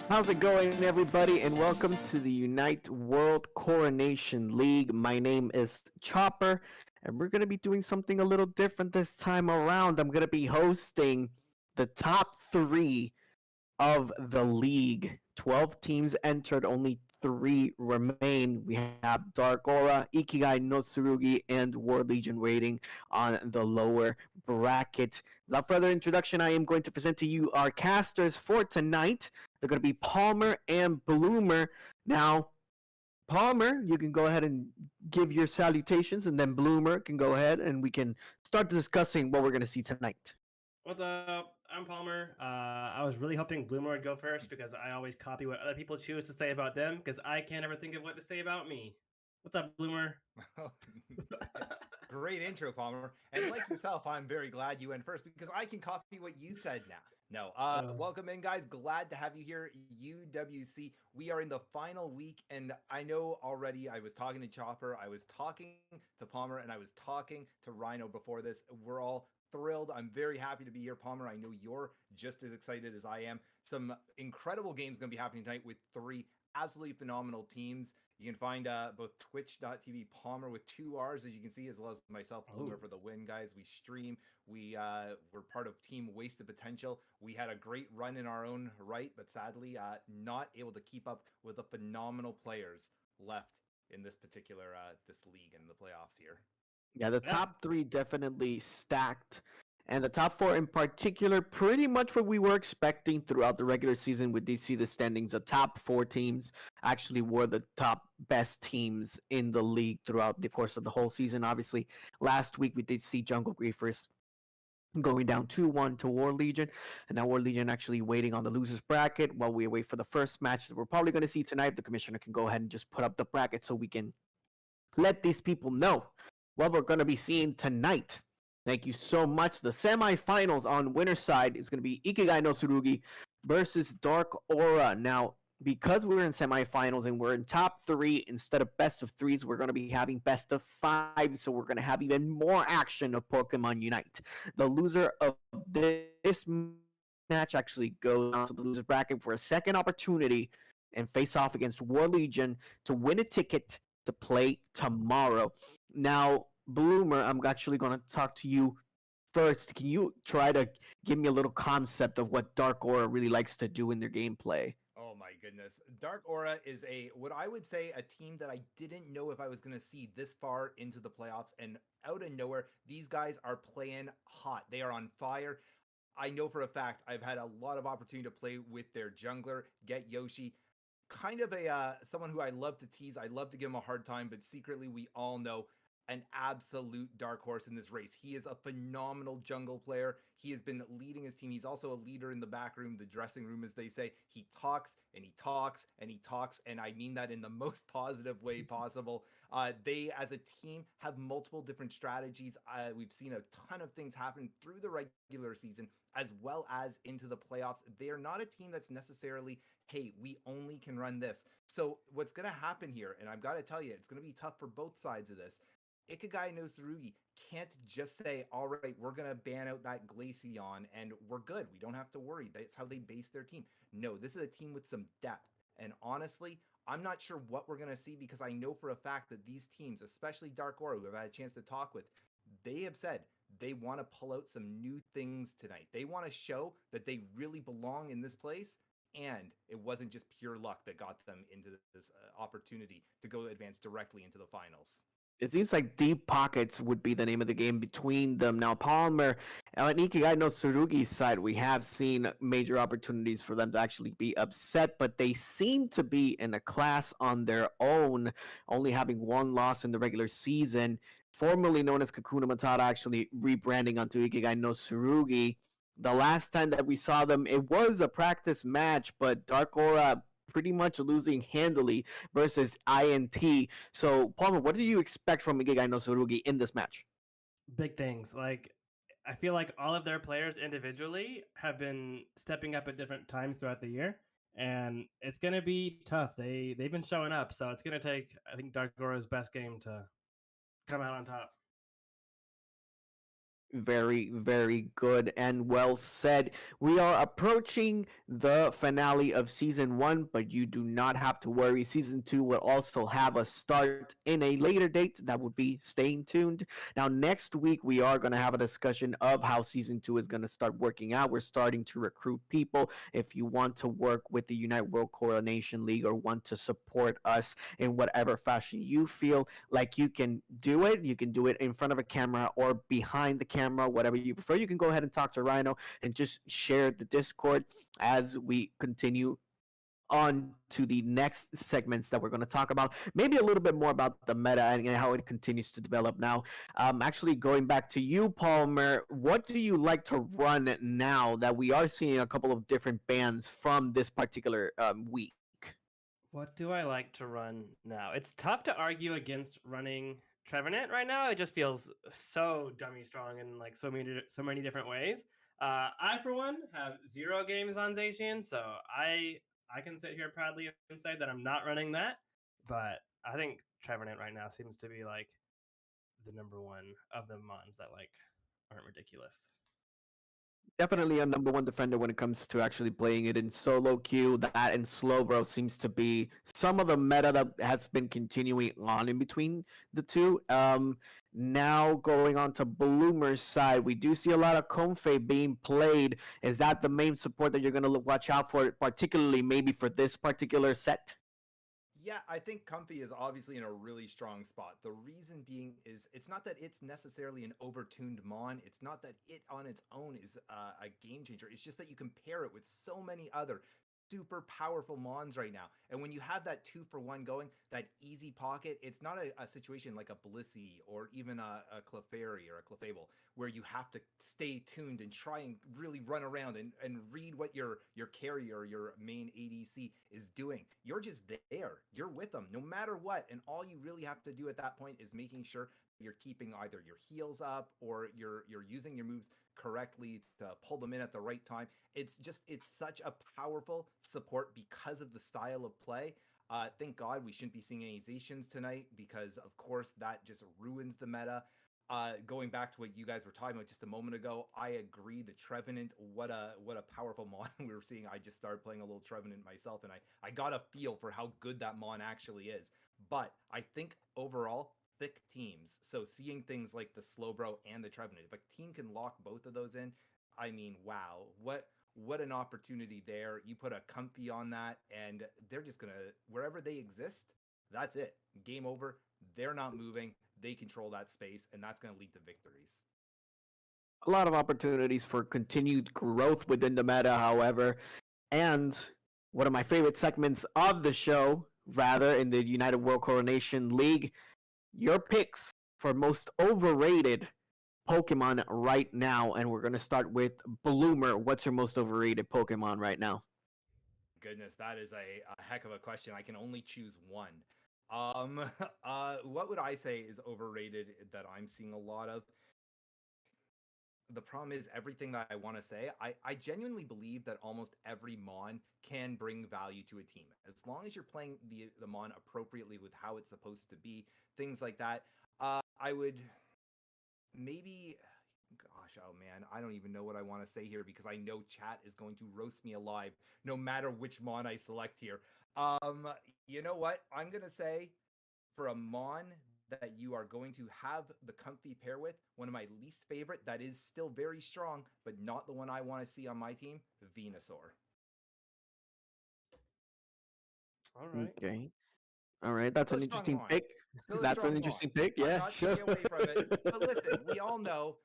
How's it going, everybody? And welcome to the Unite World Coronation League. My name is Chopper, and we're going to be doing something a little different this time around. I'm going to be hosting the top three of the league. 12 teams entered, only three remain. We have Dark Aura, Ikigai no Tsurugi, and War Legion waiting on the lower bracket. Without further introduction, I am going to present to you our casters for tonight. They're going to be Palmer and Bloomer. Now, Palmer, you can go ahead and give your salutations, and then Bloomer can go ahead and we can start discussing what we're going to see tonight. What's up? I'm Palmer. I was really hoping Bloomer would go first because I always copy what other people choose to say about them because I can't ever think of what to say about me. What's up, Bloomer? Great intro, Palmer. And like yourself, I'm very glad you went first because I can copy what you said now. No, welcome in, guys. Glad to have you here, UWC. We are in the final week, and I know already I was talking to Chopper, I was talking to Palmer, and I was talking to Rhino before this. We're all thrilled. I'm very happy to be here, Palmer. I know you're just as excited as I am. Some incredible games going to be happening tonight with three absolutely phenomenal teams. You can find both twitch.tv Palmer with two R's, as you can see, as well as myself, Bloomer, for the win, guys. We stream. We're part of Team Wasted Potential. We had a great run in our own right, but sadly not able to keep up with the phenomenal players left in this particular this league and the playoffs here. Yeah, the top three definitely stacked. And the top four in particular, pretty much what we were expecting throughout the regular season. We did see the standings. The top four teams actually were the top best teams in the league throughout the course of the whole season. Obviously, last week we did see Jungle Griefers going down 2-1 to War Legion, and now War Legion actually waiting on the losers bracket while we wait for the first match that we're probably going to see tonight. The commissioner can go ahead and just put up the bracket so we can let these people know what we're going to be seeing tonight. Thank you so much. The semifinals on winner's side is going to be Ikigai no Tsurugi versus Dark Aura. Now, because we're in semifinals and we're in top three instead of best of threes, we're going to be having best of five. So we're going to have even more action of Pokemon Unite. The loser of this match actually goes on to the loser's bracket for a second opportunity and face off against War Legion to win a ticket to play tomorrow. Now, Bloomer, I'm actually going to talk to you first. Can you try to give me a little concept of what Dark Aura really likes to do in their gameplay? Oh my goodness. Dark Aura is what I would say, a team that I didn't know if I was going to see this far into the playoffs. And out of nowhere, these guys are playing hot. They are on fire. I know for a fact I've had a lot of opportunity to play with their jungler, Get Yoshi. Kind of a someone who I love to tease. I love to give him a hard time, but secretly we all know an absolute dark horse in this race. He is a phenomenal jungle player. He has been leading his team. He's also a leader in the back room, the dressing room, as they say. He talks and he talks and he talks, and I mean that in the most positive way possible. They, as a team, have multiple different strategies. We've seen a ton of things happen through the regular season as well as into the playoffs. They are not a team that's necessarily, hey, we only can run this. So what's going to happen here, and I've got to tell you, it's going to be tough for both sides of this. Ikigai no Tsurugi can't just say, all right, we're going to ban out that Glaceon and we're good. We don't have to worry. That's how they base their team. No, this is a team with some depth. And honestly, I'm not sure what we're going to see because I know for a fact that these teams, especially Dark Aura, who I've had a chance to talk with, they have said they want to pull out some new things tonight. They want to show that they really belong in this place. And it wasn't just pure luck that got them into this opportunity to go advance directly into the finals. It seems like deep pockets would be the name of the game between them. Now, Palmer and Ikigai no Tsurugi's side, we have seen major opportunities for them to actually be upset, but they seem to be in a class on their own, only having one loss in the regular season. Formerly known as Kakuna Matata, actually rebranding onto Ikigai no Tsurugi. The last time that we saw them, it was a practice match, but Dark Aura pretty much losing handily versus INT. So, Palmer, what do you expect from Ikigai no Tsurugi in this match? Big things. Like, I feel like all of their players individually have been stepping up at different times throughout the year, and it's gonna be tough. They've been showing up, so it's gonna take, I think, Dark Aura's best game to come out on top. Very, very good and well said. We are approaching the finale of season one, but you do not have to worry. Season two will also have a start in a later date. That would be staying tuned. Now, next week, we are going to have a discussion of how season two is going to start working out. We're starting to recruit people. If you want to work with the United World Coronation League or want to support us in whatever fashion you feel like you can do it. You can do it in front of a camera or behind the camera, whatever you prefer. You can go ahead and talk to Rhino and just share the Discord as we continue on to the next segments that we're going to talk about. Maybe a little bit more about the meta and how it continues to develop now. Actually, going back to you, Palmer, what do you like to run now that we are seeing a couple of different bans from this particular week? What do I like to run now? It's tough to argue against running Trevenant right now. It just feels so dummy strong in like so many different ways. I for one have 0 games on Zacian, so I can sit here proudly and say that I'm not running that. But I think Trevenant right now seems to be like the number one of the mons that like aren't ridiculous. Definitely a number one defender when it comes to actually playing it in solo queue. That and Slowbro seems to be some of the meta that has been continuing on in between the two. Now going on to Bloomer's side, we do see a lot of Confe being played. Is that the main support that you're going to watch out for, particularly maybe for this particular set? Yeah, I think Comfy is obviously in a really strong spot. The reason being is it's not that it's necessarily an overtuned Mon. It's not that it on its own is a game changer. It's just that you compare it with so many other super powerful Mons right now. And when you have that 2-for-1 going, that easy pocket, it's not a situation like a Blissey or even a Clefairy or a Clefable where you have to stay tuned and try and really run around and read what your carrier, your main ADC is doing. You're just there. You're with them no matter what. And all you really have to do at that point is making sure you're keeping either your heals up or you're using your moves correctly to pull them in at the right time. It's such a powerful support because of the style of play. Thank God we shouldn't be seeing any Zacians tonight because of course that just ruins the meta. Going back to what you guys were talking about just a moment ago, I agree. The Trevenant, what a powerful Mon we were seeing. I just started playing a little Trevenant myself, and I got a feel for how good that Mon actually is. But I think overall, thick teams. So seeing things like the Slowbro and the Trevenant, if a team can lock both of those in, I mean, wow, what an opportunity there. You put a Comfy on that, and they're just gonna wherever they exist. That's it. Game over. They're not moving. They control that space, and that's going to lead to victories. A lot of opportunities for continued growth within the meta, however. And one of my favorite segments of the show, rather, in the United World Coronation League, your picks for most overrated Pokemon right now. And we're going to start with Bloomer. What's your most overrated Pokemon right now? Goodness, that is a heck of a question. I can only choose one. What would I say is overrated that I'm seeing a lot of? The problem is everything that I want to say. I genuinely believe that almost every Mon can bring value to a team. As long as you're playing the Mon appropriately with how it's supposed to be, things like that. I would maybe gosh, oh man, I don't even know what I want to say here because I know chat is going to roast me alive no matter which Mon I select here. You know what? I'm gonna say for a Mon that you are going to have the Comfy pair with, one of my least favorite that is still very strong, but not the one I want to see on my team, Venusaur. All right. Okay. All right. That's Still an a strong interesting Mon. pick. Still a That's an strong Mon. interesting pick. I'm Yeah, not sure. taking away from it. But listen, we all know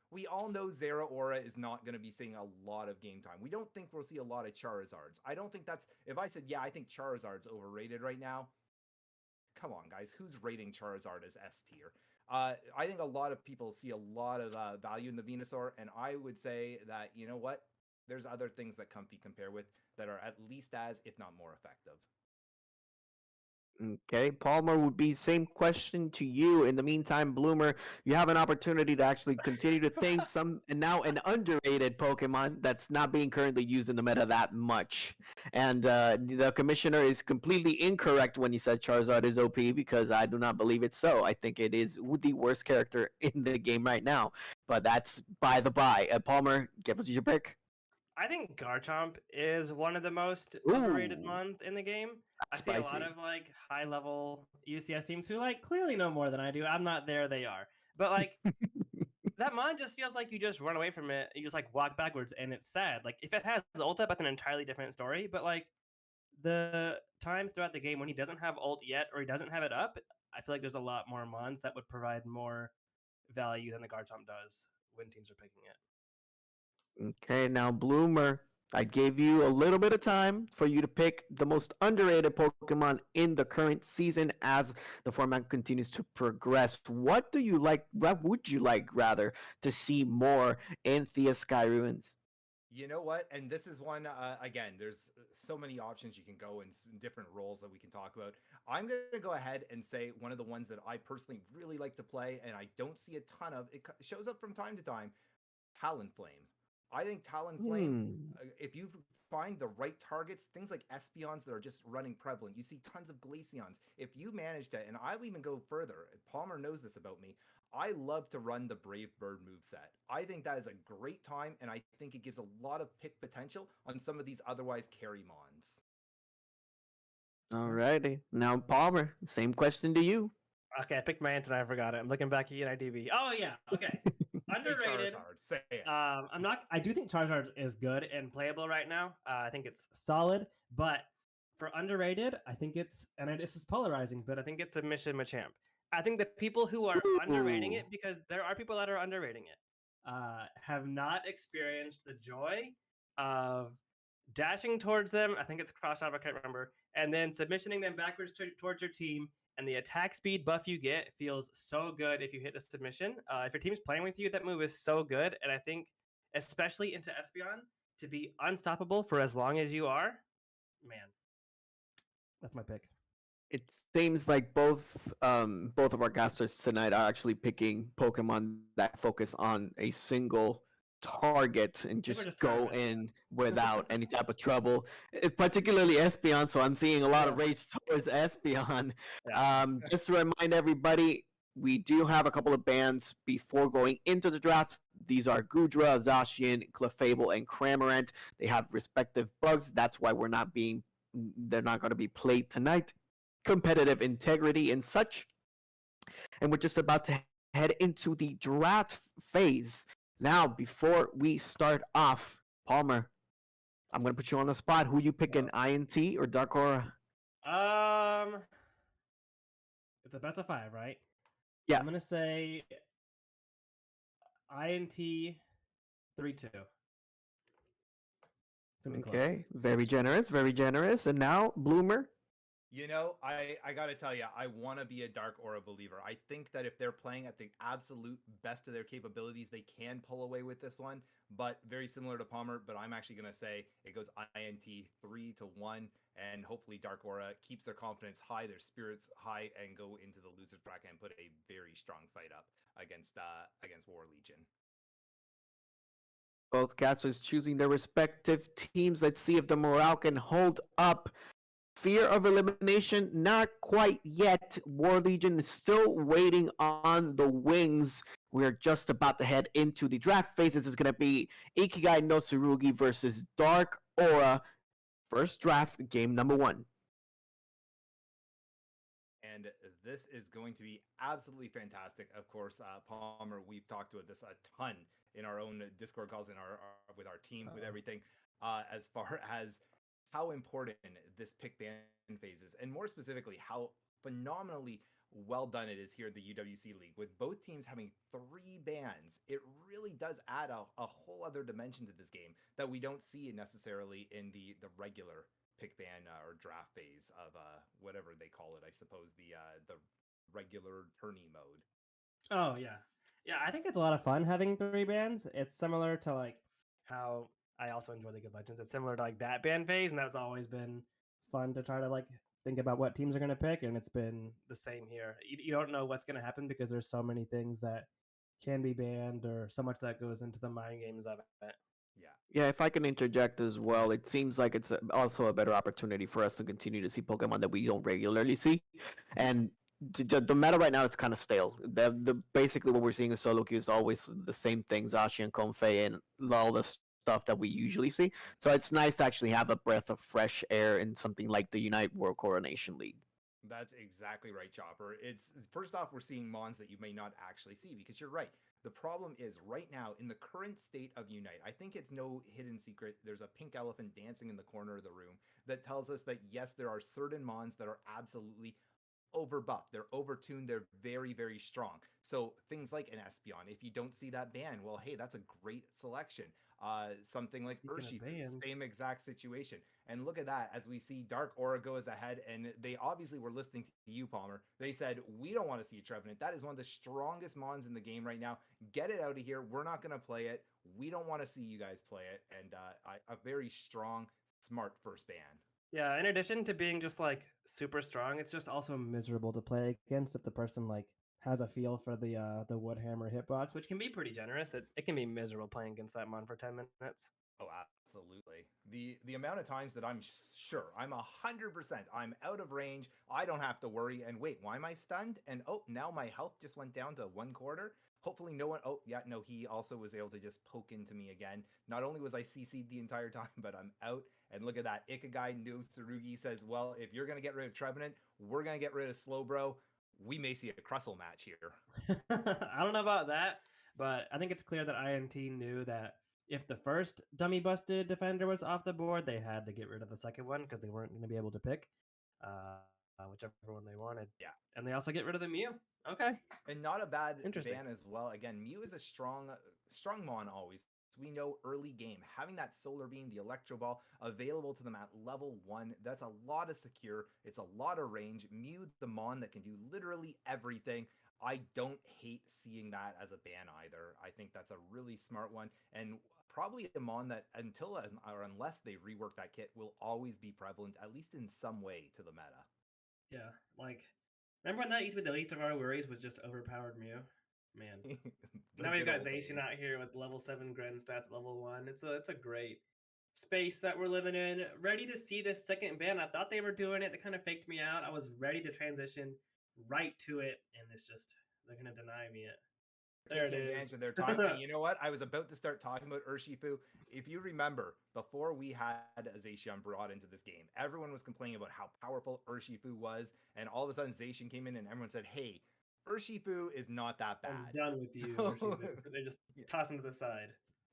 Zera Aura is not going to be seeing a lot of game time. We don't think we'll see a lot of Charizards. I don't think that's, if I said, yeah, I think Charizard's overrated right now, come on, guys. Who's rating Charizard as S tier? I think a lot of people see a lot of value in the Venusaur, and I would say that, you know what? There's other things that Comfy compare with that are at least as, if not more effective. Okay, Palmer would be same question to you. In the meantime, Bloomer, you have an opportunity to actually continue to think some and now an underrated Pokemon that's not being currently used in the meta that much. And the commissioner is completely incorrect when he said Charizard is OP because I do not believe it so. I think it is the worst character in the game right now. But that's by the by. Palmer, give us your pick. I think Garchomp is one of the most overrated Ooh, mons in the game. I see a lot spicy. of like high level UCS teams who like clearly know more than I do. I'm not there, they are. But like that mon just feels like you just run away from it, you just like walk backwards and it's sad. Like if it has ult up, that's an entirely different story. But like the times throughout the game when he doesn't have ult yet or he doesn't have it up, I feel like there's a lot more mons that would provide more value than the Garchomp does when teams are picking it. Okay, now Bloomer, I gave you a little bit of time for you to pick the most underrated Pokemon in the current season as the format continues to progress. What do you like? What would you like rather to see more in Thea Sky Ruins? You know what? And this is one, again, there's so many options you can go in different roles that we can talk about. I'm going to go ahead and say one of the ones that I personally really like to play and I don't see a ton of, it shows up from time to time, Talonflame. I think Talonflame, Hmm. if you find the right targets, things like Espeons that are just running prevalent, you see tons of Glaceons. If you manage to, and I'll even go further, Palmer knows this about me, I love to run the Brave Bird moveset. I think that is a great time, and I think it gives a lot of pick potential on some of these otherwise carry mons. Alrighty. Now Palmer, same question to you. Okay, I picked my answer and I forgot it. I'm looking back at you in IDB. Oh yeah, okay. Say Underrated. Charizard. Say it. I'm not. I do think Charizard is good and playable right now. I think it's solid, but for underrated, I think it's this is polarizing, but I think it's a Mission Machamp. I think the people who are underrating Ooh. it, because there are people that are underrating it, have not experienced the joy of dashing towards them. I think it's cross up. I can't remember, and then submissioning them backwards towards your team. And the attack speed buff you get feels so good if you hit the submission. If your team's playing with you, that move is so good. And I think, especially into Espeon, to be unstoppable for as long as you are, man, that's my pick. It seems like both of our casters tonight are actually picking Pokemon that focus on a single target and They were just just go tournaments, in yeah. without any type of trouble. Particularly Espeon, so I'm seeing a lot of Yeah. rage towards Espeon. Yeah. Just to remind everybody, we do have a couple of bans before going into the drafts. These are Gudra, Zacian, Clefable, and Cramorant. They have respective bugs. That's why they're not going to be played tonight. Competitive integrity and such. And we're just about to head into the draft phase. Now, before we start off, Palmer, I'm going to put you on the spot. Who you picking, INT or Dark Aura? Um, it's a best of 5, right? Yeah. I'm gonna say INT 3-2. It's gonna be close. Okay. Very generous. Very generous. And now, Bloomer. You know, I gotta tell you, I want to be a Dark Aura believer. I think that if they're playing at the absolute best of their capabilities, they can pull away with this one. But very similar to Palmer, but I'm actually gonna say it goes INT 3-1, and hopefully Dark Aura keeps their confidence high, their spirits high, and go into the losers bracket and put a very strong fight up against War Legion. Both casters choosing their respective teams. Let's see if the morale can hold up. Fear of elimination, not quite yet. War Legion is still waiting on the wings. We're just about to head into the draft phase. This is going to be Ikigai no Tsurugi versus Dark Aura. First draft, game number 1. And this is going to be absolutely fantastic. Of course, Palmer, we've talked about this a ton in our own Discord calls, with our team, with everything, as far as how important this pick ban phase is, and more specifically, how phenomenally well done it is here at the UWC League. With both teams having 3 bans, it really does add a whole other dimension to this game that we don't see necessarily in the regular pick ban or draft phase of whatever they call it. I suppose the regular tourney mode. Oh yeah, yeah. I think it's a lot of fun having 3 bands. It's similar to like how I also enjoy League of Legends. It's similar to like that band phase, and that's always been fun to try to like think about what teams are going to pick, and it's been the same here. You don't know what's going to happen because there's so many things that can be banned or so much that goes into the mind games of it. Yeah. Yeah, if I can interject as well, it seems like it's also a better opportunity for us to continue to see Pokemon that we don't regularly see, and the meta right now is kind of stale. The basically what we're seeing in solo queue is always the same things, Ashi and Comfey, and all the stuff that we usually see. So it's nice to actually have a breath of fresh air in something like the Unite World Coronation League. That's exactly right, Chopper. It's first off, we're seeing mons that you may not actually see because you're right. The problem is right now in the current state of Unite, I think it's no hidden secret. There's a pink elephant dancing in the corner of the room that tells us that yes, there are certain mons that are absolutely overbuffed. They're overtuned. They're very, very strong. So things like an Espeon, if you don't see that ban, well, hey, that's a great selection. Something like Speaking of Urshifu, bans, same exact situation. And look at that, as we see Dark Aura goes ahead, and they obviously were listening to you, Palmer. They said, we don't want to see a Trevenant. That is one of the strongest mons in the game right now. Get it out of here. We're not going to play it. We don't want to see you guys play it. And a very strong, smart first ban. yeah. In addition to being just like super strong, it's just also miserable to play against if the person like has a feel for the Woodhammer hitbox, which can be pretty generous. It can be miserable playing against that mon for 10 minutes. Oh, absolutely. The amount of times that I'm sure I'm 100%, I'm out of range. I don't have to worry. And wait, why am I stunned? And oh, now my health just went down to 1/4. Hopefully, no one. Oh, yeah, no, he also was able to just poke into me again. Not only was I CC'd the entire time, but I'm out. And look at that. Ikigai no Tsurugi says, well, if you're going to get rid of Trevenant, we're going to get rid of Slowbro. We may see a Crustle match here. I don't know about that, but I think it's clear that INT knew that if the first dummy busted defender was off the board, they had to get rid of the second one because they weren't going to be able to pick whichever one they wanted. Yeah. And they also get rid of the Mew. Okay. And not a bad Interesting. ban as well. Again, Mew is a strong mon always. We know early game, having that Solar Beam, the Electro Ball available to them at level 1, that's a lot of secure. It's a lot of range. Mew, the mon that can do literally everything. I don't hate seeing that as a ban either. I think that's a really smart one. And probably a mon that until or unless they rework that kit will always be prevalent, at least in some way, to the meta. Yeah. Like, remember when that used to be the least of our worries was just overpowered Mew? Man. Now we've got Zacian out here with level 7 Grand stats, level 1. It's a great space that we're living in. Ready to see this second ban. I thought they were doing it. They kind of faked me out. I was ready to transition right to it, and it's just they're gonna deny me it. There it Taking is. advantage of their time. And you know what? I was about to start talking about Urshifu. If you remember, before we had Zacian brought into this game, everyone was complaining about how powerful Urshifu was, and all of a sudden Zacian came in and everyone said, hey, Urshifu is not that bad. I'm done with you, So- Urshifu. They just toss him to the side.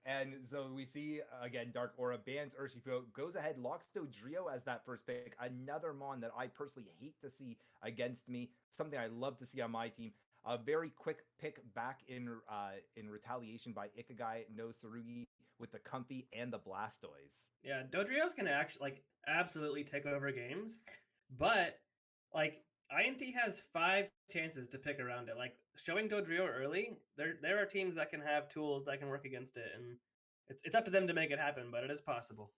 And so we see, again, Dark Aura bans Urshifu, goes ahead, locks Dodrio as that first pick. Another mon that I personally hate to see against me. Something I love to see on my team. A very quick pick back in retaliation by Ikigai no Tsurugi with the Comfy and the Blastoise. Yeah, Dodrio's gonna actually absolutely take over games, but like INT has 5 chances to pick around it. Like showing Dodrio early, there are teams that can have tools that can work against it, and it's up to them to make it happen, but it is possible.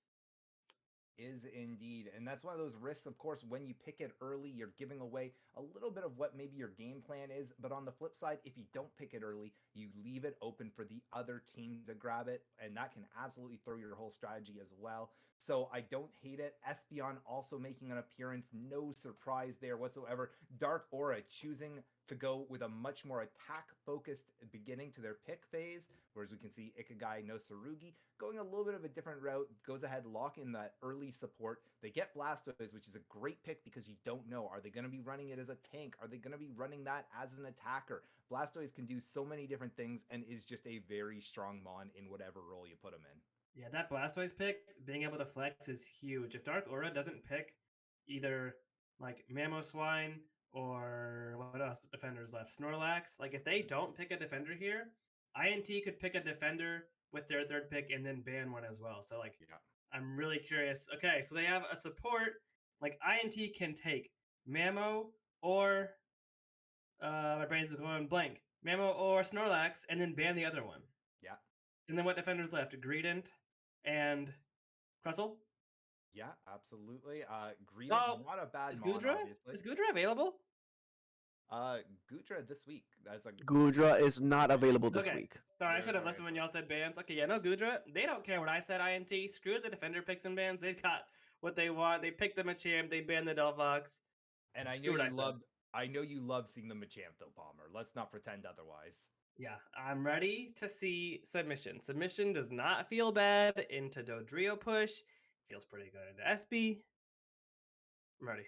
Is indeed. And that's one of those risks, of course, when you pick it early, you're giving away a little bit of what maybe your game plan is. But on the flip side, if you don't pick it early, you leave it open for the other team to grab it. And that can absolutely throw your whole strategy as well. So I don't hate it. Espeon also making an appearance. No surprise there whatsoever. Dark Aura choosing to go with a much more attack-focused beginning to their pick phase, whereas we can see Ikigai no Tsurugi going a little bit of a different route, goes ahead, lock in that early support. They get Blastoise, which is a great pick because you don't know. Are they going to be running it as a tank? Are they going to be running that as an attacker? Blastoise can do so many different things and is just a very strong mon in whatever role you put him in. Yeah, that Blastoise pick, being able to flex is huge. If Dark Aura doesn't pick either like Mamoswine or what else defenders left? Snorlax. Like if they don't pick a defender here, INT could pick a defender with their third pick and then ban one as well. So like Yeah. I'm really curious. Okay, so they have a support. Like INT can take Mamo or my brain's going blank. Mamo or Snorlax and then ban the other one. Yeah. And then what defenders left? Greedent and Crustle? Yeah, absolutely. Green, Oh, not a bad is mon, Gudra? obviously. Is Gudra available? Gudra this week. That's a Gudra is not available this Okay. week. Sorry, I very should have sorry listened when for. y'all said bans. Okay, yeah, no Gudra. They don't care what I said. INT. Screw the defender picks and bans. They've got what they want. They picked them a champ. They banned the Delphox. And I know Screw what I you said. loved. I know you love seeing the Machamp though, Palmer. Let's not pretend otherwise. Yeah, I'm ready to see submission. Submission does not feel bad into Dodrio push. Feels pretty good into SB. I'm ready.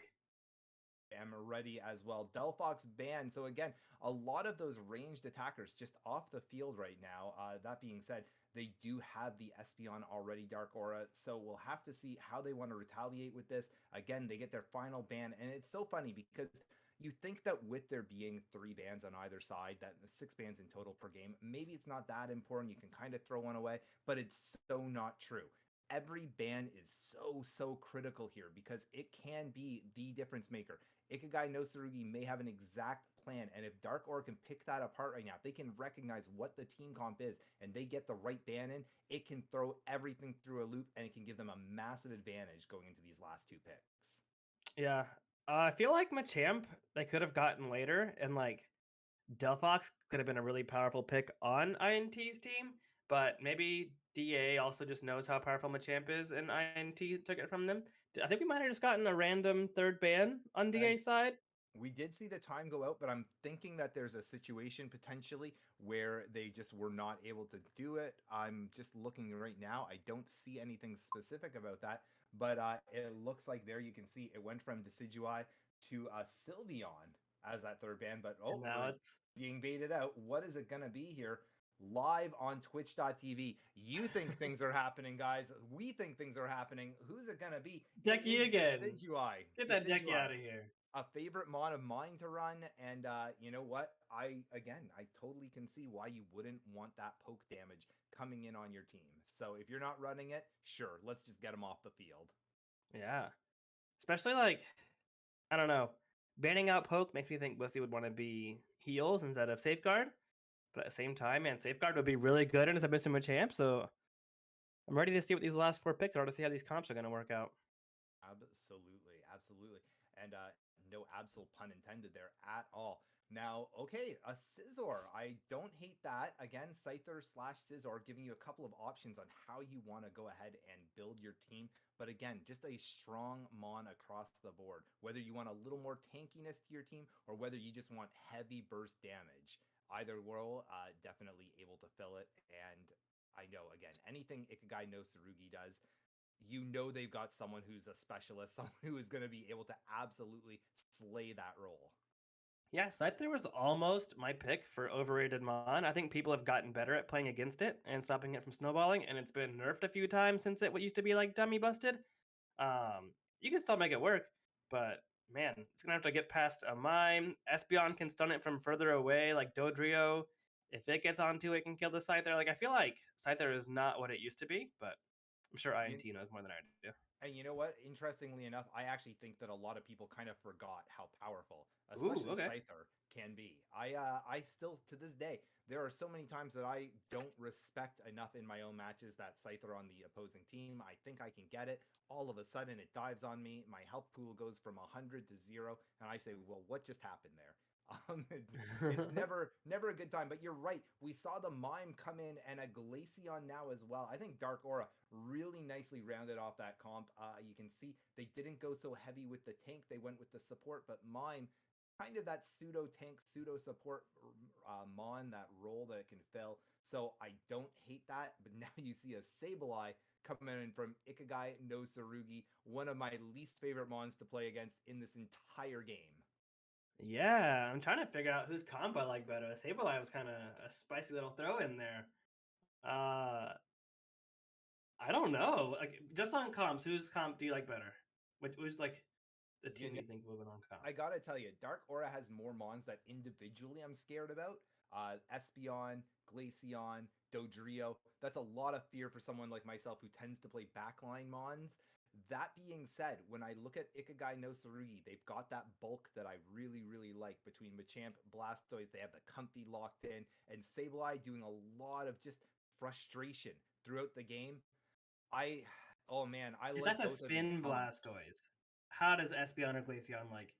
Am ready as well. Delphox banned. So again, a lot of those ranged attackers just off the field right now. That being said, they do have the Espeon already, Dark Aura. So we'll have to see how they want to retaliate with this. Again, they get their final ban, and it's so funny because you think that with there being 3 bans on either side, that 6 bans in total per game, maybe it's not that important. You can kind of throw one away, but it's so not true. Every ban is so critical here because it can be the difference maker. Ikigai no Tsurugi may have an exact plan, and if Dark Aura can pick that apart right now, if they can recognize what the team comp is and they get the right ban in, it can throw everything through a loop and it can give them a massive advantage going into these last 2 picks. Yeah. I feel like Machamp they could have gotten later, and like Delphox could have been a really powerful pick on INT's team, but maybe DA also just knows how powerful Machamp is, and INT took it from them. I think we might have just gotten a random third ban on DA side. We did see the time go out, but I'm thinking that there's a situation potentially where they just were not able to do it. I'm just looking right now. I don't see anything specific about that, but it looks like there you can see it went from Decidueye to Sylveon as that third ban. But And now we're it's being baited out. What is it going to be here? Live on twitch.tv. You think things are happening, guys. We think things are happening. Who's it going to be? It Decky is again. Decidueye. Get that Decky out of here. A favorite mod of mine to run, and you know what? I totally can see why you wouldn't want that poke damage coming in on your team. So if you're not running it, sure, let's just get them off the field. Yeah. Especially like, I don't know. Banning out poke makes me think Bussy would want to be heals instead of safeguard. But at the same time, man, safeguard would be really good in a submission Machamp. So I'm ready to see what these last 4 picks are to see how these comps are going to work out. Absolutely, absolutely. And no absolute pun intended there at all. Now, okay, a Scizor. I don't hate that. Again, Scyther slash Scizor giving you a couple of options on how you want to go ahead and build your team. But again, just a strong Mon across the board. Whether you want a little more tankiness to your team or whether you just want heavy burst damage. Either will definitely able to fill it. And I know, again, anything Ikigai no Tsurugi does, you know they've got someone who's a specialist, someone who is going to be able to absolutely slay that role. Yeah, Scyther was almost my pick for overrated Mon. I think people have gotten better at playing against it and stopping it from snowballing, and it's been nerfed a few times since it used to be like dummy busted. You can still make it work, but man, it's gonna have to get past a mime. Espeon can stun it from further away, like Dodrio. If it gets onto it, can kill the Scyther. Like I feel like Scyther is not what it used to be, but I'm sure You, INT knows more than I do. and you know what? Interestingly enough, I actually think that a lot of people kind of forgot how powerful, Ooh, especially okay. Scyther, can be. I still to this day there are so many times that I don't respect enough in my own matches that Scyther on the opposing team. I think I can get it. All of a sudden, it dives on me. My health pool goes from 100 to 0, and I say, "Well, what just happened there?" It's never a good time. But you're right. We saw the mime come in and a Glaceon now as well. I think Dark Aura really nicely rounded off that comp. You can see they didn't go so heavy with the tank. They went with the support, but mime kind of that pseudo tank, pseudo support mon, that role that it can fill. So I don't hate that. But now you see a Sableye coming in from Ikigai no Tsurugi, one of my least favorite mons to play against in this entire game. Yeah, I'm trying to figure out whose comp I like better. Sableye was kind of a spicy little throw in there. I don't know. Like just on comps, whose comp do you like better? Who's like the You team know, you think will win on comp? I gotta tell you, Dark Aura has more mons that individually I'm scared about. Espeon, Glaceon, Dodrio. That's a lot of fear for someone like myself who tends to play backline mons. That being said, when I look at Ikigai no Tsurugi, they've got that bulk that I really like between Machamp, Blastoise. They have the Comfy locked in, and Sableye doing a lot of just frustration throughout the game. I Oh man, I If like that's a both of these spin comps. Blastoise, how does Espeon or Glaceon like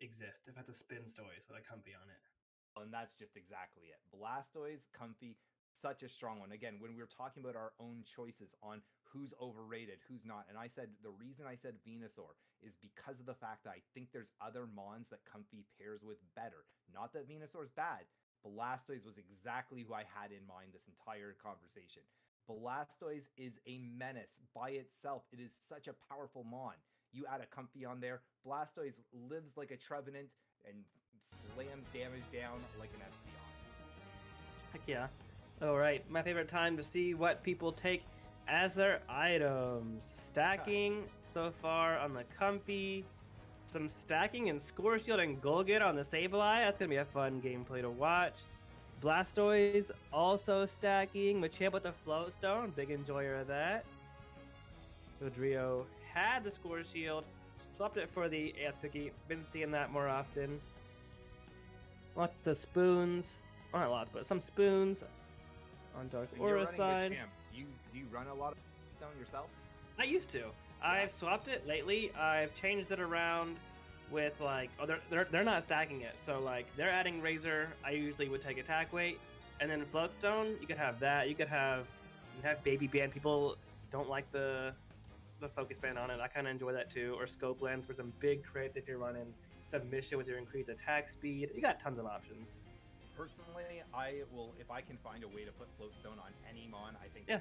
exist if that's a spin Stoise with a Comfy on it? And that's just exactly it. Blastoise, Comfy, such a strong one. Again, when we were talking about our own choices on who's overrated, who's not, and I said the reason I said Venusaur is because of the fact that I think there's other Mons that Comfy pairs with better. Not that Venusaur's bad. Blastoise was exactly who I had in mind this entire conversation. Blastoise is a menace by itself. It is such a powerful Mon. You add a Comfy on there, Blastoise lives like a Trevenant and slams damage down like an Espeon. Heck yeah. All right, my favorite time to see what people take as their items. Stacking so far on the Comfy. Some stacking and Score Shield and Golget on the Sableye. That's going to be a fun gameplay to watch. Blastoise also stacking. Machamp with the Float Stone. Big enjoyer of that. Dodrio had the Score Shield. Swapped it for the AS Cookie. Been seeing that more often. Lots of spoons. Well, not lots, but some spoons on Dark Aura side. Do you run a lot of stone yourself? I used to. I've swapped it lately. I've changed it around with like, oh, they're not stacking it. So like they're adding Razor. I usually would take attack weight, and then Floatstone. You could have that. You could have Baby Band. People don't like the focus band on it. I kind of enjoy that too. Or Scope Lens for some big crits if you're running Submission with your increased attack speed. You got tons of options. Personally, I will, if I can find a way to put Floatstone on any Mon, I think Yeah.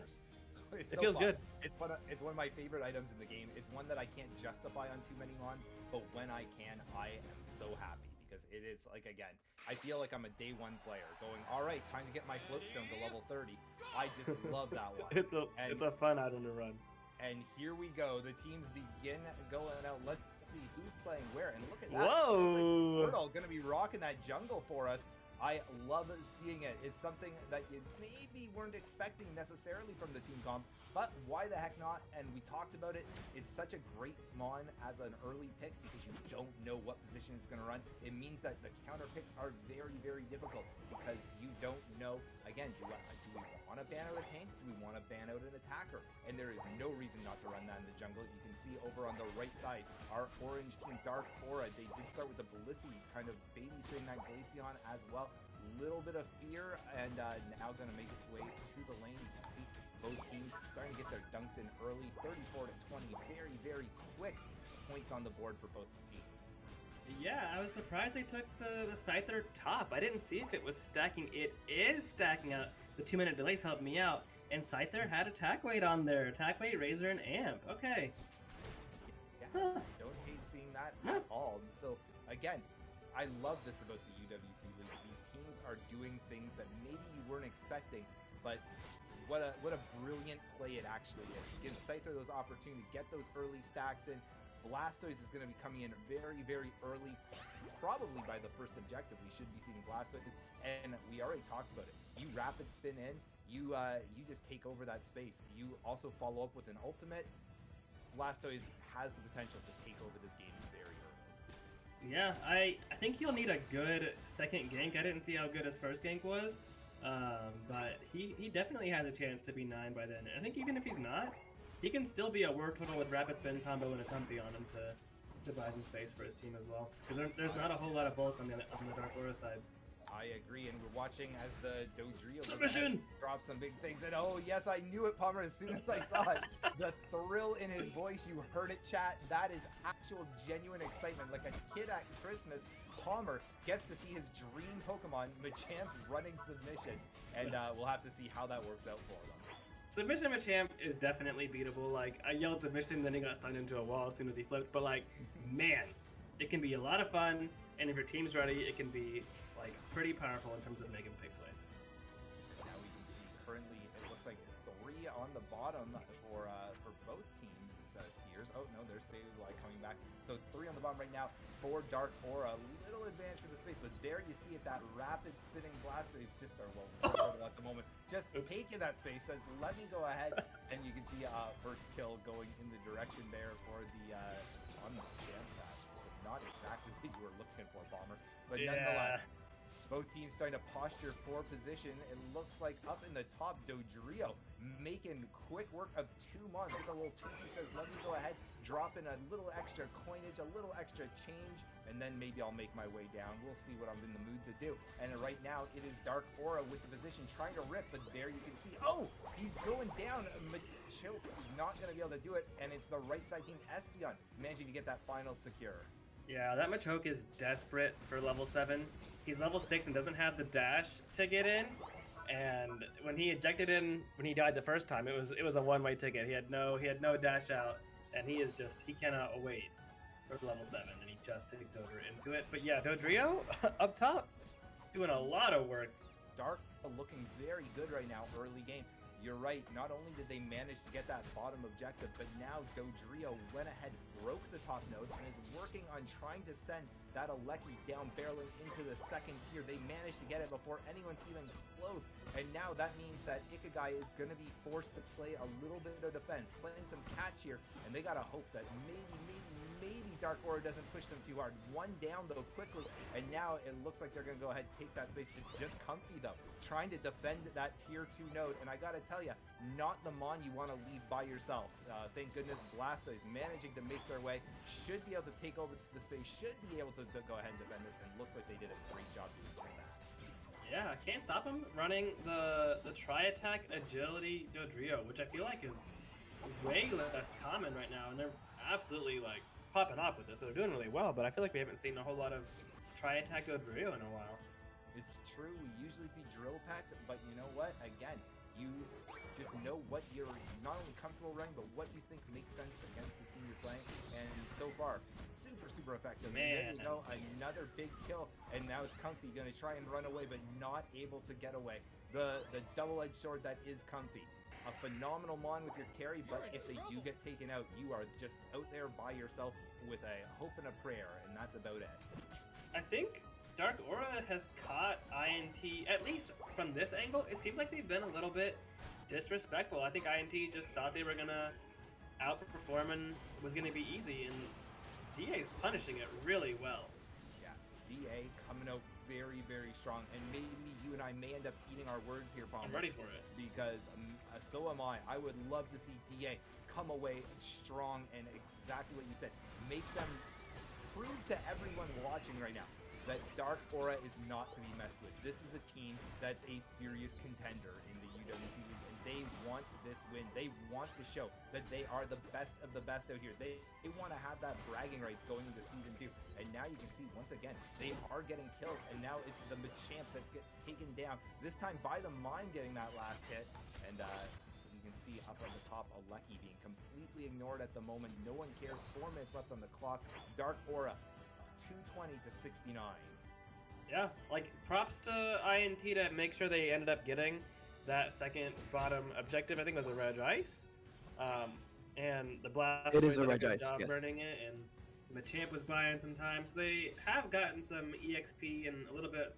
It It feels good. It's one of my favorite items in the game. It's one that I can't justify on too many Mons, but when I can, I am so happy because it is like, again, I feel like I'm a day one player going, all right, time to get my Floatstone to level 30. I just love that one. It's a fun item to run. And here we go. The teams begin going out. Let's see who's playing where. And look at that. Whoa! Squirtle going to be rocking that jungle for us. I love seeing it. It's something that you maybe weren't expecting necessarily from the team comp, but why the heck not? And we talked about it. It's such a great Mon as an early pick because you don't know what position it's going to run. It means that the counter picks are very, very difficult because you don't know, again, do we want to ban out a tank? Do we want to ban out an attacker? And there is no reason not to run that in the jungle. You can see over on the right side, our orange team, Dark Aura, they did start with the Blissey kind of babysitting that Glaceon as well. Little bit of fear, and now going to make its way to the lane. You can see both teams starting to get their dunks in early, 34 to 20, very, very quick points on the board for both teams. Yeah, I was surprised they took the Scyther top. I didn't see if it was stacking. It is stacking out. The 2-minute delays helped me out, and Scyther had attack weight on there. Attack weight, Razor, and Amp. Okay. Yeah, don't hate seeing that at all. So, again, I love this about the UWC League. These teams are doing things that maybe you weren't expecting, but what a brilliant play it actually is. It gives Scyther those opportunities to get those early stacks in. Blastoise is going to be coming in very, very early, probably by the first objective. We should be seeing Blastoise, and we already talked about it. You rapid spin in, you just take over that space. You also follow up with an ultimate. Blastoise has the potential to take over this game very early. Yeah, I think he'll need a good second gank. I didn't see how good his first gank was, but he definitely has a chance to be 9 by then. I think even if he's not, he can still be a War Turtle with rapid spin combo and a Comfy on him to buy some space for his team as well. Because there's not a whole lot of bulk on the Dark Aura side. I agree, and we're watching as the Dodrio drops some big things. And oh yes, I knew it, Palmer, as soon as I saw it. The thrill in his voice, you heard it, chat. That is actual, genuine excitement. Like a kid at Christmas, Palmer gets to see his dream Pokemon, Machamp, running submission. And we'll have to see how that works out for them. Submission Machamp is definitely beatable. Like, I yelled submission, then he got stunned into a wall as soon as he flipped. But like, man, it can be a lot of fun. And if your team's ready, it can be like pretty powerful in terms of making big plays. Now we can see currently it looks like 3 on the bottom for both teams. Tears. Oh no, there's Sableye coming back. So 3 on the bottom right now for Dark Aura. A little advantage for the space, but there you see it. That rapid spinning Blastoise just at the moment, just taking that space. Says, "Let me go ahead," and you can see first kill going in the direction there for the on the jam patch. Not exactly what you were looking for, Bomber, but nonetheless. Both teams starting to posture for position. It looks like up in the top, Dodrio making quick work of 2 months. Gets a little cheeky, says, let me go ahead, drop in a little extra coinage, a little extra change, and then maybe I'll make my way down. We'll see what I'm in the mood to do. And right now, it is Dark Aura with the position trying to rip, but there you can see, oh, he's going down. Machoke is not going to be able to do it, and it's the right side team, Espeon, managing to get that final secure. Yeah, that Machoke is desperate for level 7. He's level 6 and doesn't have the dash to get in. And when he ejected in, when he died the first time, it was a one-way ticket. He had no dash out, and he cannot wait for level 7, and he just took Dodrio into it. But yeah, Dodrio up top, doing a lot of work. Dark looking very good right now, early game. You're right, not only did they manage to get that bottom objective, but now Dodrio went ahead, broke the top node, and is working on trying to send that Aleki down barreling into the second tier. They managed to get it before anyone's even close, and now that means that Ikigai is going to be forced to play a little bit of defense, playing some catch here, and they got to hope that maybe Dark Aura doesn't push them too hard. One down though quickly, and now it looks like they're going to go ahead and take that space. It's just Comfy though, trying to defend that tier 2 node, and I got to tell you, not the Mon you want to leave by yourself. Thank goodness Blasta is managing to make their way, should be able to take over the space, should be able to go ahead and defend this, and looks like they did a great job doing just that. Yeah, can't stop him running the tri-attack agility Dodrio, which I feel like is way less common right now, and they're absolutely like popping off with this. So they're doing really well, but I feel like we haven't seen a whole lot of tri-attack Dodrio in a while. It's true, we usually see Drill Pack, but you know what? Again, you just know what you're not only comfortable running, but what you think makes sense against the team you're playing, and so far, super effective. Man. And there you go, another big kill, and now it's Comfy going to try and run away, but not able to get away. The double-edged sword that is Comfy. A phenomenal Mon with your carry, but if they do get taken out, you are just out there by yourself with a hope and a prayer, and that's about it. I think Dark Aura has caught INT, at least from this angle. It seems like they've been a little bit disrespectful. I think INT just thought they were going to outperform and was going to be easy, and DA's punishing it really well. Yeah, DA coming out very strong, and maybe you and I may end up eating our words here, Palmer. I'm ready for it. Because so am I. I would love to see DA come away strong and exactly what you said. Make them prove to everyone watching right now that Dark Aura is not to be messed with. This is a team that's a serious contender in the UWC League, and they want this win. They want to show that they are the best of the best out here. They want to have that bragging rights going into Season 2, and now you can see, once again, they are getting kills, and now it's the Machamp that gets taken down, this time by the Mine getting that last hit, and you can see up on the top, Aleki being completely ignored at the moment. No one cares. 4 minutes left on the clock. Dark Aura 220 to 69. Yeah, like props to INT to make sure they ended up getting that second bottom objective. I think it was a Reg Ice. And the Blast It is a did Reg good Ice, job yes. burning it, and Machamp was buying some time. So they have gotten some EXP and a little bit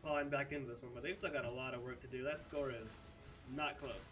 falling back into this one, but they've still got a lot of work to do. That score is not close.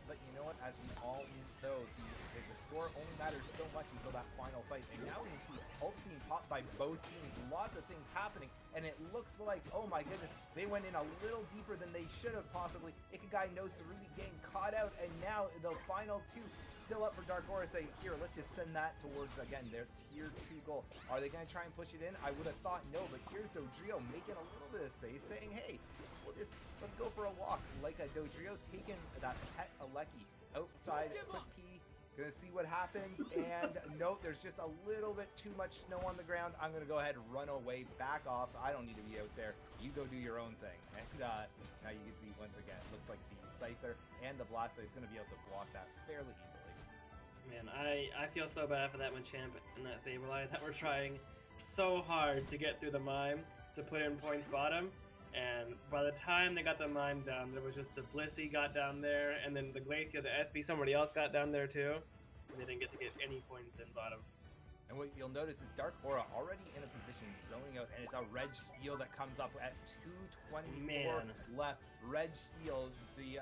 But you know what? As we all know, the score only matters so much until that final fight. And now we can see ult being popped by both teams. Lots of things happening. And it looks like, oh my goodness, they went in a little deeper than they should have possibly. Ikigai knows to really getting caught out. And now the final 2 still up for Dark Aura. Say, here, let's just send that towards, again, their tier 2 goal. Are they going to try and push it in? I would have thought no, but here's Dodrio making a little bit of space, saying, hey, let's go for a walk. Like a Dodrio taking that pet Aleki outside, quick pee, gonna see what happens, and nope, there's just a little bit too much snow on the ground. I'm gonna go ahead and run away, back off. I don't need to be out there. You go do your own thing. And now you can see once again, it looks like the Scyther and the Blastoise is gonna be able to block that fairly easily. Man, I feel so bad for that Machamp and that Sableye that we're trying so hard to get through the mime to put in points bottom. And by the time they got the mime down, there was just the Blissey got down there, and then the Glacia, the SB, somebody else got down there too. And they didn't get to get any points in bottom. And what you'll notice is Dark Aura already in a position, zoning out, and it's a Reg Steel that comes up at 2:24 left. Reg Steel, the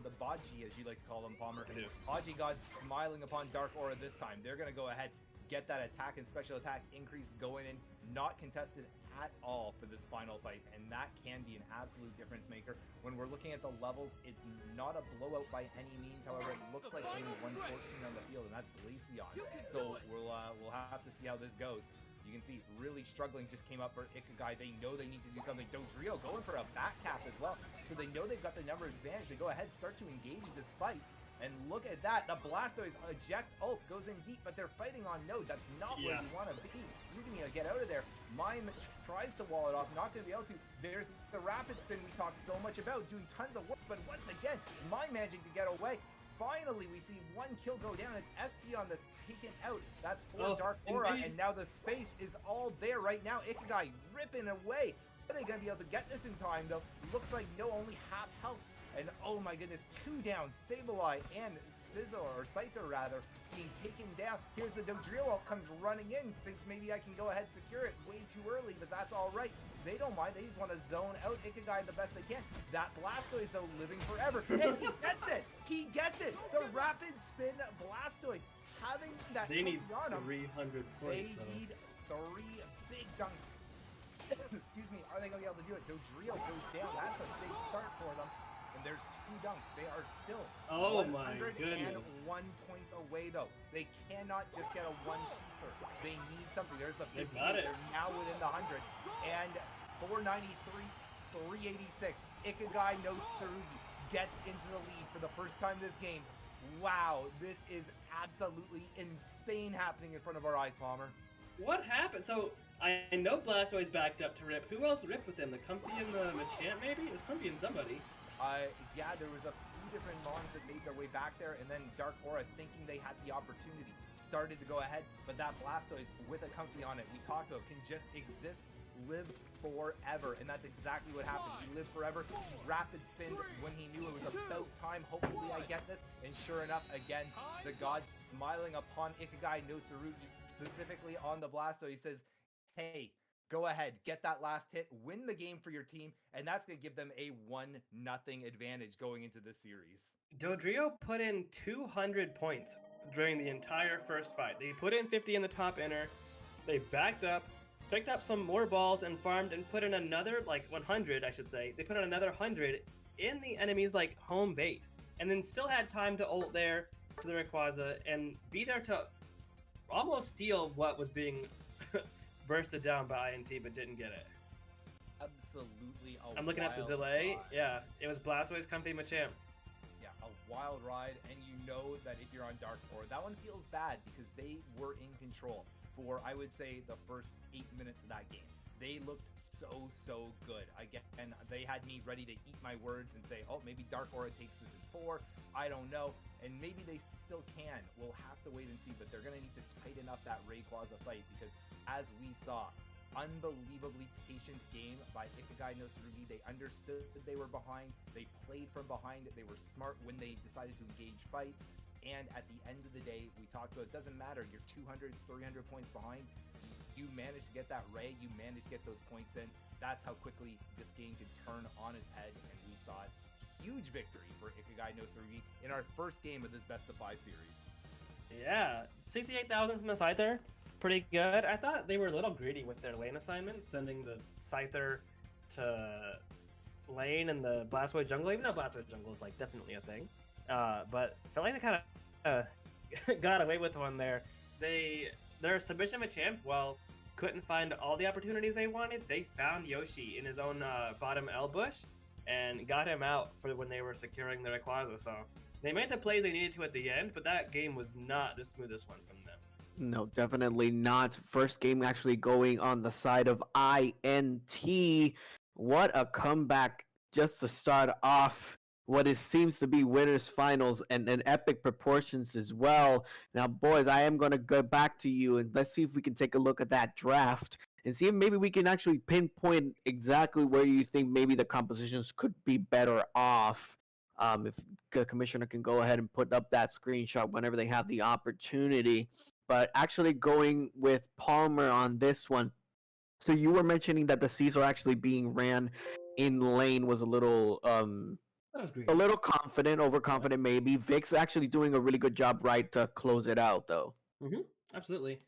the Baji, as you like to call them, Palmer. Baji God smiling upon Dark Aura this time. They're going to go ahead, get that attack and special attack increase going in. not contested at all for this final fight, and that can be an absolute difference maker. When we're looking at the levels, it's not a blowout by any means. However, it looks like only 114 on the field, and that's Glaceon. So we'll have to see how this goes. You can see really struggling just came up for Ikigai. They know they need to do something. Dodrio going for a back cap as well. So they know they've got the number advantage. They go ahead, start to engage this fight. And look at that. The Blastoise eject ult goes in deep, but they're fighting on node. That's not where you want to be. You can get out of there. Mime tries to wall it off, not going to be able to. There's the rapid spin we talked so much about, doing tons of work, but once again, Mime managing to get away. Finally, we see one kill go down. It's Espeon that's taken out. That's for Dark Aura, and now the space is all there right now. Ikigai ripping away. Are they going to be able to get this in time, though? Looks like no, only half health. And oh my goodness, 2 down. Sableye and Sizzle, or Scyther rather, being taken down. Here's the Dodrio comes running in. Thinks maybe I can go ahead secure it way too early, but that's all right. They don't mind. They just want to zone out Ikigai the best they can. That Blastoise, though, living forever. And he gets it! He gets it! The rapid spin Blastoise. Having that they need on him, 300 points. They need 3 big dunks. Excuse me. Are they going to be able to do it? Dodrio goes down. That's a big start for them. And there's 2 dunks. They are still 101 points away, though. They cannot just get a one-piecer. They need something. There's the 50. They're now within the 100. And 493, 386. Ikigai no Tsurugi gets into the lead for the first time this game. Wow, this is absolutely insane happening in front of our eyes, Palmer. What happened? So, I know Blastoise backed up to Rip. Who else ripped with him? The Comfy and the Machamp, maybe? It was Comfy and somebody. Yeah, there was a few different mons that made their way back there, and then Dark Aura, thinking they had the opportunity, started to go ahead, but that Blastoise with a Comfy on it, we talked about, can just exist, live forever, and that's exactly what happened. He lived forever, rapid spin when he knew it was about time. Hopefully I get this, and sure enough, again, the gods smiling upon Ikigai no Tsurugi, specifically on the Blastoise. He says, hey, go ahead, get that last hit, win the game for your team, and that's going to give them a 1-0 advantage going into this series. Dodrio put in 200 points during the entire first fight. They put in 50 in the top inner, they backed up, picked up some more balls and farmed and put in another, 100, I should say. They put in another 100 in the enemy's, home base, and then still had time to ult there to the Rayquaza and be there to almost steal what was being bursted down by INT, but didn't get it. Absolutely I'm looking at the delay. Ride. Yeah, it was Blastoise, Comfy, Machamp. Yeah, a wild ride, and you know that if you're on Dark Aura, that one feels bad because they were in control for, I would say, the first 8 minutes of that game. They looked so good. Again, they had me ready to eat my words and say, oh, maybe Dark Aura takes this in 4. I don't know. And maybe they still can. We'll have to wait and see, but they're going to need to tighten up that Rayquaza fight because, as we saw, unbelievably patient game by Ikigai no Tsurugi. They understood that they were behind. They played from behind. They were smart when they decided to engage fights. And at the end of the day, we talked about it doesn't matter. You're 200, 300 points behind. You managed to get that Ray. You managed to get those points in. That's how quickly this game could turn on its head. And we saw it. Huge victory for Ikigai no Tsurugi in our first game of this Best of 5 series. Yeah, 68,000 from the Scyther. Pretty good. I thought they were a little greedy with their lane assignments, sending the Scyther to lane and the Blastoise jungle, even though Blastoise jungle is definitely a thing. But I felt like they kind of got away with one there. Their submission Machamp, couldn't find all the opportunities they wanted. They found Yoshi in his own bottom L bush and got him out for when they were securing the Rayquaza. So they made the plays they needed to at the end, but that game was not the smoothest one from them. No, definitely not. First game actually going on the side of INT. What a comeback just to start off what seems to be winners finals and epic proportions as well. Now, boys, I am going to go back to you and let's see if we can take a look at that draft and see if maybe we can actually pinpoint exactly where you think maybe the compositions could be better off. If the commissioner can go ahead and put up that screenshot whenever they have the opportunity. But actually going with Palmer on this one. So you were mentioning that the Caesar actually being ran in lane was a little confident, overconfident maybe. Vic's actually doing a really good job right to close it out though. Absolutely.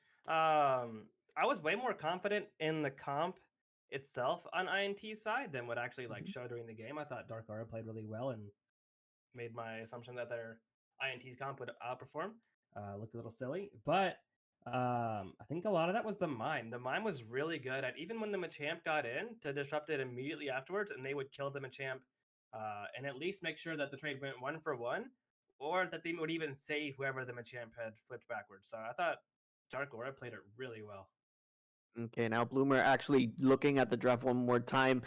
I was way more confident in the comp itself on INT's side than what actually like Mhm. showed during the game. I thought Dark Aura played really well and made my assumption that their INT's comp would outperform. Looked a little silly, but I think a lot of that was the mime. The mime was really good at even when the Machamp got in to disrupt it immediately afterwards, and they would kill the Machamp and at least make sure that the trade went 1-for-1, or that they would even save whoever the Machamp had flipped backwards. So I thought Dark Aura played it really well. Okay, now Bloomer actually looking at the draft one more time.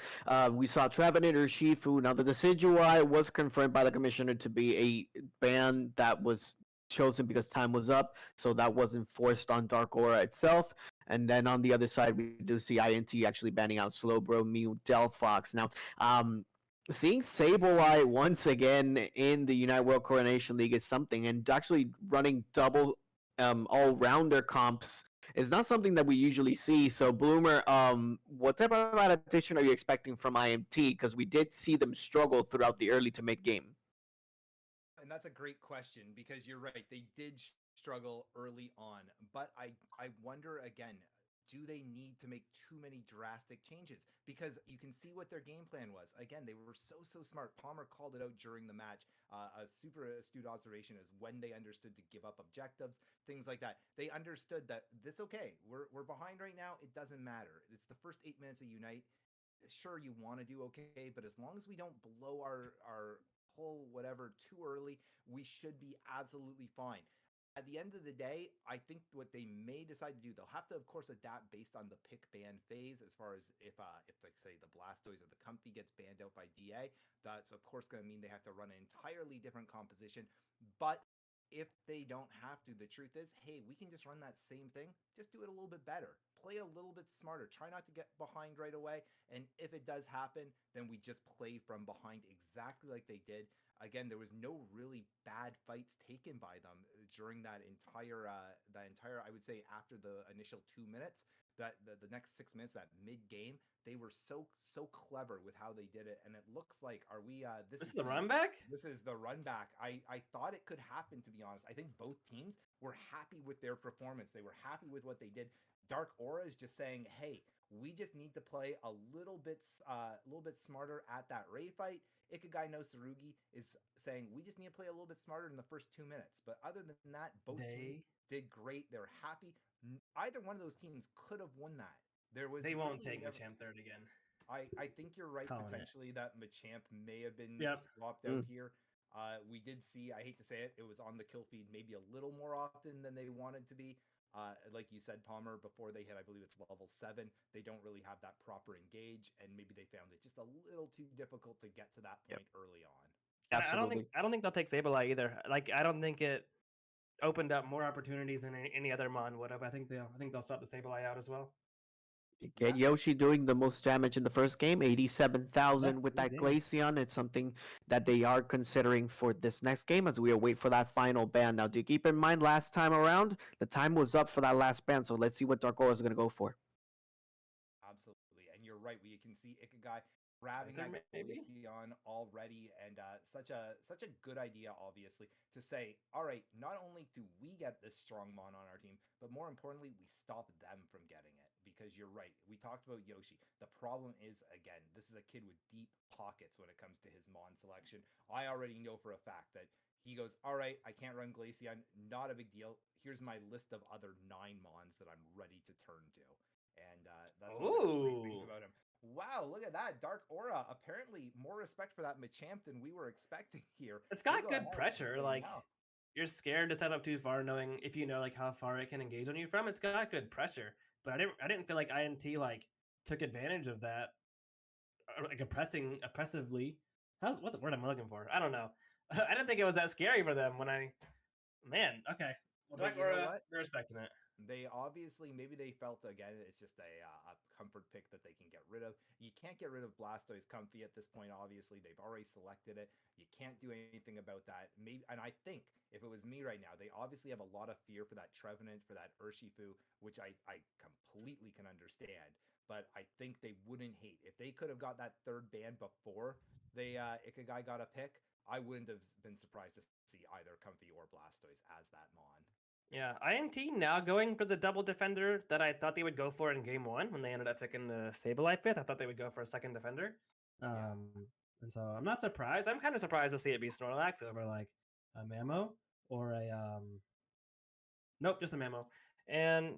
We saw Trevenant Shifu. Now the Decidueye was confirmed by the commissioner to be a ban that was chosen because time was up, so that wasn't forced on Dark Aura itself. And then on the other side, we do see INT actually banning out Slowbro, Mew, Delphox. Now, seeing Sableye once again in the United World Coronation League is something, and actually running double all-rounder comps is not something that we usually see. So, Bloomer, what type of adaptation are you expecting from IMT? Because we did see them struggle throughout the early to mid game. And that's a great question because you're right. They did struggle early on, but I wonder again, do they need to make too many drastic changes? Because you can see what their game plan was. Again, they were so smart. Palmer called it out during the match. A super astute observation is when they understood to give up objectives, things like that. They understood that this okay. We're behind right now. It doesn't matter. It's the first 8 minutes of Unite. Sure, you want to do okay, but as long as we don't blow our whole whatever too early, we should be absolutely fine. At the end of the day, I think what they may decide to do, they'll have to, of course, adapt based on the pick ban phase. As far as if like say the Blastoise or the Comfy gets banned out by DA, that's of course going to mean they have to run an entirely different composition. But if they don't have to, the truth is, hey, we can just run that same thing, just do it a little bit better, play a little bit smarter, try not to get behind right away. And if it does happen, then we just play from behind exactly like they did. Again, there was no really bad fights taken by them during that entire I would say after the initial 2 minutes, that the next 6 minutes, that mid game, they were so clever with how they did it. And it looks like, are we This is the run back. this is the run back. I thought it could happen, to be honest. I think both teams were happy with their performance. They were happy with what they did. Dark Aura is just saying, "Hey, we just need to play a little bit smarter at that Ray fight." Ikagai no Tsurugi is saying, "We just need to play a little bit smarter in the first 2 minutes." But other than that, both teams They did great. They're happy. Either one of those teams could have won that. There was they won't really take never. Machamp third again. I think you're right Calling it. potentially that Machamp may have been Yep. swapped out Mm. here. We did see, I hate to say it, it was on the kill feed maybe a little more often than they wanted to be. Like you said, Palmer, before they hit, I believe it's level 7, they don't really have that proper engage, and maybe they found it just a little too difficult to get to that Yep. point early on. And Absolutely. I don't think they'll take Sableye either. Like I don't think it opened up more opportunities than any other Mon would have. I think they'll start the Sableye out as well. Get Yeah, Yoshi doing the most damage in the first game, Yeah, 87,000 with he that did. Glaceon. It's something that they are considering for this next game as we await for that final ban. Now, do keep in mind last time around, the time was up for that last ban, so let's see what Dark Aura is going to go for. absolutely. And you're right. We can see Ikagai grabbing Scyther that maybe. Glaceon already, and such a good idea, obviously, to say, all right, not only do we get this strong Mon on our team, but more importantly, we stop them from getting it. Because you're right. We talked about Yoshi. The problem is, again, this is a kid with deep pockets when it comes to his Mon selection. I already know for a fact that he goes, all right, I can't run Glaceon. Not a big deal. Here's my list of other 9 Mons that I'm ready to turn to. And that's one of the great things Ooh, about him. Wow, look at that. Dark Aura. Apparently, more respect for that Machamp than we were expecting here. it's We'll got go good ahead and pressure. say Like now. you're scared to step up too far, knowing if you know like how far it can engage on you from. It's got good pressure, but I didn't feel like INT like took advantage of that like oppressively. How's what the word I'm looking for? I don't know. I didn't think it was that scary for them when I man. Okay, well, But Dark you know Aura, what? they're respecting it. They obviously, maybe they felt again, it's just a comfort pick that they can get rid of. You can't get rid of Blastoise Comfy at this point. Obviously, they've already selected it. You can't do anything about that. Maybe, and I think if it was me right now, they obviously have a lot of fear for that Trevenant, for that Urshifu, which I completely can understand. But I think they wouldn't hate if they could have got that third ban before they Ikagai got a pick. I wouldn't have been surprised to see either Comfy or Blastoise as that Mon. Yeah, INT now going for the double defender that I thought they would go for in game 1 when they ended up picking the Sableye fifth. I thought they would go for a second defender. Yeah. And so I'm not surprised. I'm kind of surprised to see it be Snorlax over like a Mamo or a nope, just a Mamo. And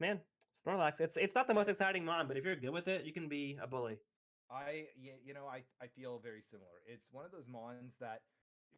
man, Snorlax. It's not the most exciting mon, but if you're good with it, you can be a bully. I feel very similar. It's one of those mons that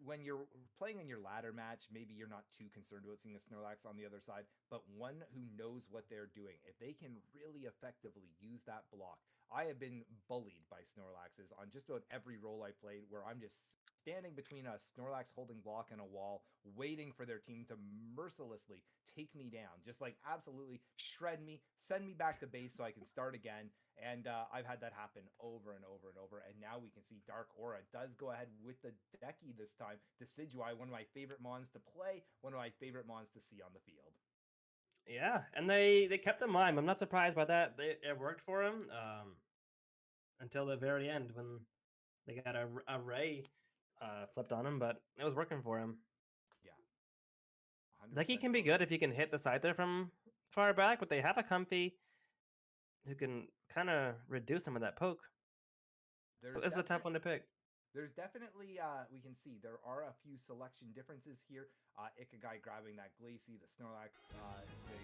when you're playing in your ladder match, maybe you're not too concerned about seeing a Snorlax on the other side, but one who knows what they're doing. If they can really effectively use that block. I have been bullied by Snorlaxes on just about every role I played where I'm just standing between a Snorlax holding block and a wall, waiting for their team to mercilessly take me down. Just like absolutely shred me, send me back to base so I can start again. And I've had that happen over and over and over. And now we can see Dark Aura does go ahead with the Decky this time. Decidueye, one of my favorite mons to play, one of my favorite mons to see on the field. Yeah, and they kept in mind. I'm not surprised by that. It worked for him until the very end when they got a Ray flipped on him, but it was working for him. Yeah. Decky can be good if you can hit the Scyther from far back, but they have a Comfy who can kind of reduce some of that poke. So this is a tough one to pick. There's definitely, we can see there are a few selection differences here. Ikigai grabbing that Glacie, the Snorlax, they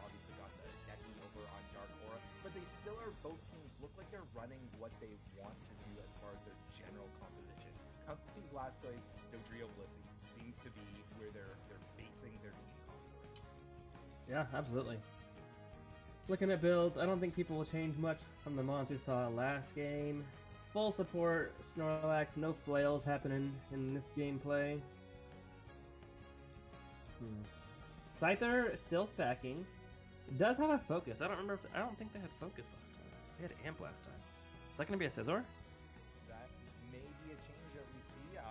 obviously got the Decky over on Dark Aura, but they still are, both teams look like they're running what they want to do as far as their general composition. Comfy Blastoise, Dodrio Blissey seems to be where they're basing their team comps on. Yeah, absolutely. Looking at builds, I don't think people will change much from the mons we saw last game. Full support, Snorlax, no flails happening in this gameplay. Scyther still stacking. It does have a focus. I don't think they had focus last time. They had amp last time. Is that going to be a Scizor? That may be a change that we see. We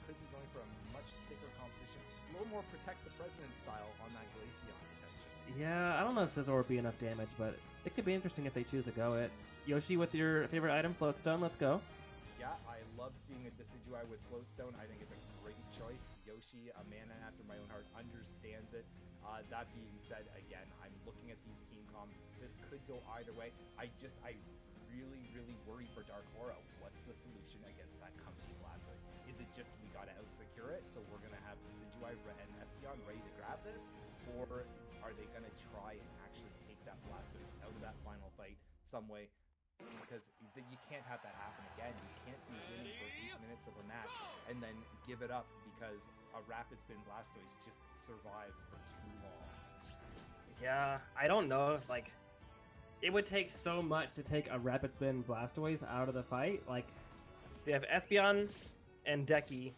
could be going for a much thicker composition. A little more protect the president style on that Glaceon potentially. Yeah, I don't know if Scizor would be enough damage, but it could be interesting if they choose to go it. Yoshi with your favorite item, Floatstone, let's go. Yeah, I love seeing a Decidueye with Floatstone. I think it's a great choice. Yoshi, a man after my own heart, understands it. That being said, again, I'm looking at these team comps. This could go either way. I really, really worry for Dark Aura. What's the solution against that Comfy Blastoise? Is it just we gotta out-secure it, so we're gonna have Decidueye and Espeon ready to grab this? Or are they gonna try and actually take that Blastoise out of that final fight some way? Because you can't have that happen again. You can't be winning for 8 minutes of a match and then give it up because a Rapid Spin Blastoise just survives for too long. Yeah, I don't know if, like, it would take so much to take a Rapid Spin Blastoise out of the fight. Like, they have Espeon and Decky,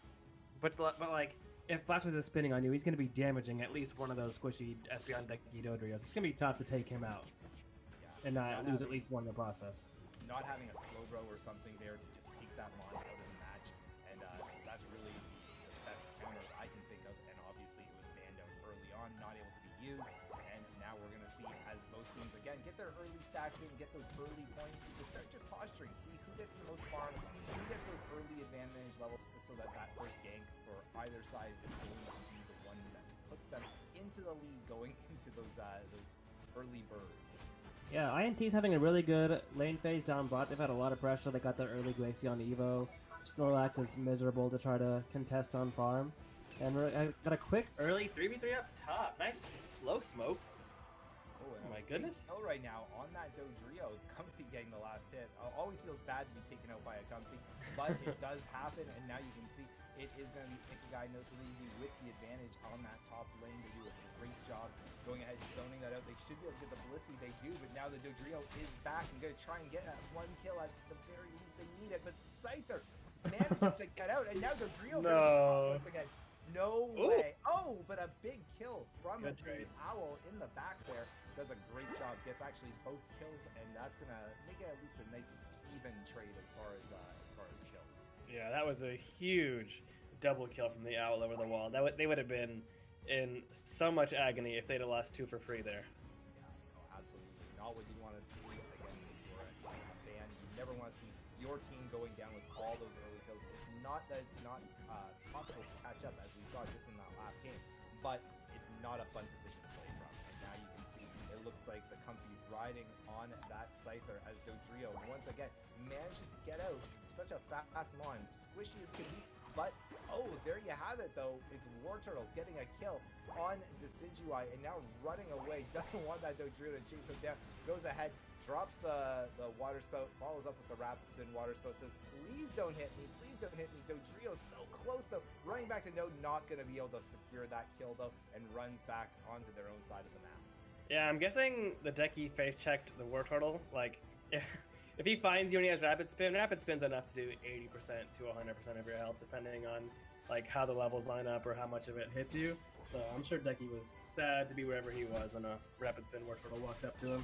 but like, if Blastoise is spinning on you, he's going to be damaging at least one of those squishy Espeon, Decky, Dodrios. It's going to be tough to take him out. And not lose at least one in the process. Not having a Slowbro or something there to just take that mon out of the match, and that's really the best counter I can think of. And obviously it was banned out early on, not able to be used. And now we're going to see as most teams again get their early stacks in, get those early points, to start just posturing, see who gets the most farm, who gets those early advantage levels, so that first gank for either side is going to be the one that puts them into the lead, going into those early birds. Yeah, INT's having a really good lane phase down bot. They've had a lot of pressure. They got the early Glacie on Evo. Snorlax is miserable to try to contest on farm. And I got a quick early 3v3 up top. Nice slow smoke. Oh my goodness. Kill right now on that Dodrio. Comfy getting the last hit. Always feels bad to be taken out by a Comfy, but it does happen, and now you can see it is going to be Ikigai no Saligi with the advantage on that top lane. They do a great job going ahead and zoning that out. They should be able to get the Blissey. They do, but now the Dodrio is back and going to try and get that one kill at the very least. They need it, but Scyther manages to get out, and now Dodrio once again. No way. Oh, but a big kill from the Owl in the back there. Does a great job. Gets actually both kills, and that's going to make it at least a nice even trade as far as kills. Yeah, that was a huge double kill from the Owl over the wall. They would have been in so much agony if they'd have lost 2 for free there. Yeah, no, absolutely. Not what you want to see. Again, if you're a fan, you never want to see your team going down with all those early kills. It's not that it's not possible to catch up, as we saw just in that last game, but it's not a fun position to play from. And now you can see it looks like the Comfy riding on that Scyther as Dodrio once again manages to get out. Such a fast mon, squishy as can be, but oh, there you have it though. It's War Turtle getting a kill on Decidueye and now running away. Doesn't want that Dodrio to chase him down. Goes ahead, drops the water spout, follows up with the rapid spin water spout, says, please don't hit me, please don't hit me. Dodrio so close though, running back to node, not gonna be able to secure that kill though, and runs back onto their own side of the map. Yeah, I'm guessing the decky face checked the War Turtle. Like, if he finds you and he has rapid spin's enough to do 80% to 100% of your health, depending on like how the levels line up or how much of it hits you. So I'm sure Decky was sad to be wherever he was when a rapid spin War Turtle walked up to him.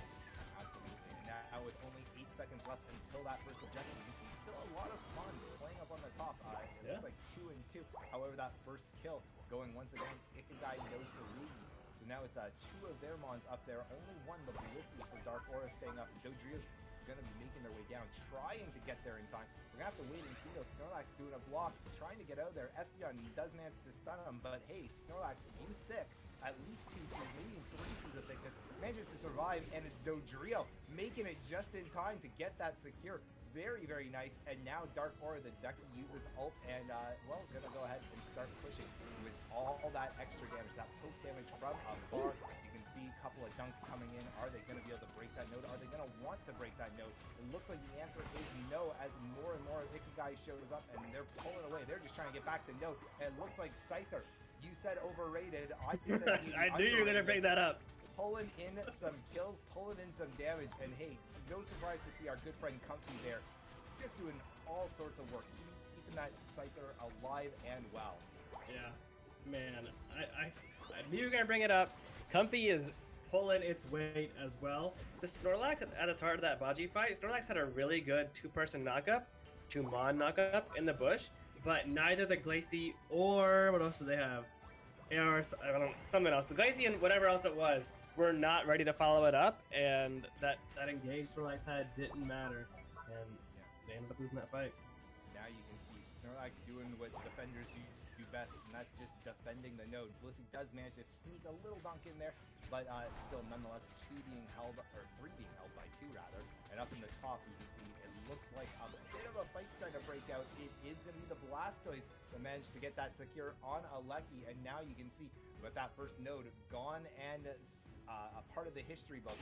Absolutely. And now with only 8 seconds left until that first objective, you see still a lot of fun playing up on the top. It looks like 2 and 2. However, that first kill going once again, Ikigai no Sarugi. So now it's 2 of their mons up there. Only one, the Blissey for Dark Aura staying up. Dodrio's going to be making their way down, trying to get there in time. We're going to have to wait and see though. Snorlax doing a block, trying to get out of there. Espeon does manage to stun him, but hey, Snorlax, you thick. At least 2 C's, maybe 3 C's of thickness. Manages to survive, and it's Dodrio making it just in time to get that secure. Very, very nice. And now Dark Aura, the Ducky, uses ult and, well, gonna go ahead and start pushing with all that extra damage, that poke damage from afar. You can see a couple of dunks coming in. Are they gonna be able to break that node? Are they gonna want to break that node? It looks like the answer is no, as more and more Ikigai shows up and they're pulling away. They're just trying to get back to node. And it looks like Scyther, you said overrated. I said I knew you were gonna bring that up. Pulling in some kills, pulling in some damage, and hey, no surprise to see our good friend Comfy there, just doing all sorts of work, keeping that Scyther alive and well. Yeah, man, I knew you were gonna bring it up. Comfy is pulling its weight as well. The Snorlax at the start of that Baji fight, Snorlax had a really good 2-person knockup, 2-mon knockup in the bush, but neither the Glacie or what else do they have? Or I don't know, something else. The Glacie and whatever else it was were not ready to follow it up, and that engage Snorlax had didn't matter, and they ended up losing that fight. Now you can see Snorlax doing what defenders do best, and that's just defending the node. Blissey does manage to sneak a little dunk in there, but still nonetheless 2 being held, or 3 being held by 2 rather. And up in the top you can see it looks like a bit of a fight starting to break out. It is going to be the Blastoise that managed to get that secure on Alecki, and now you can see with that first node gone and a part of the history book.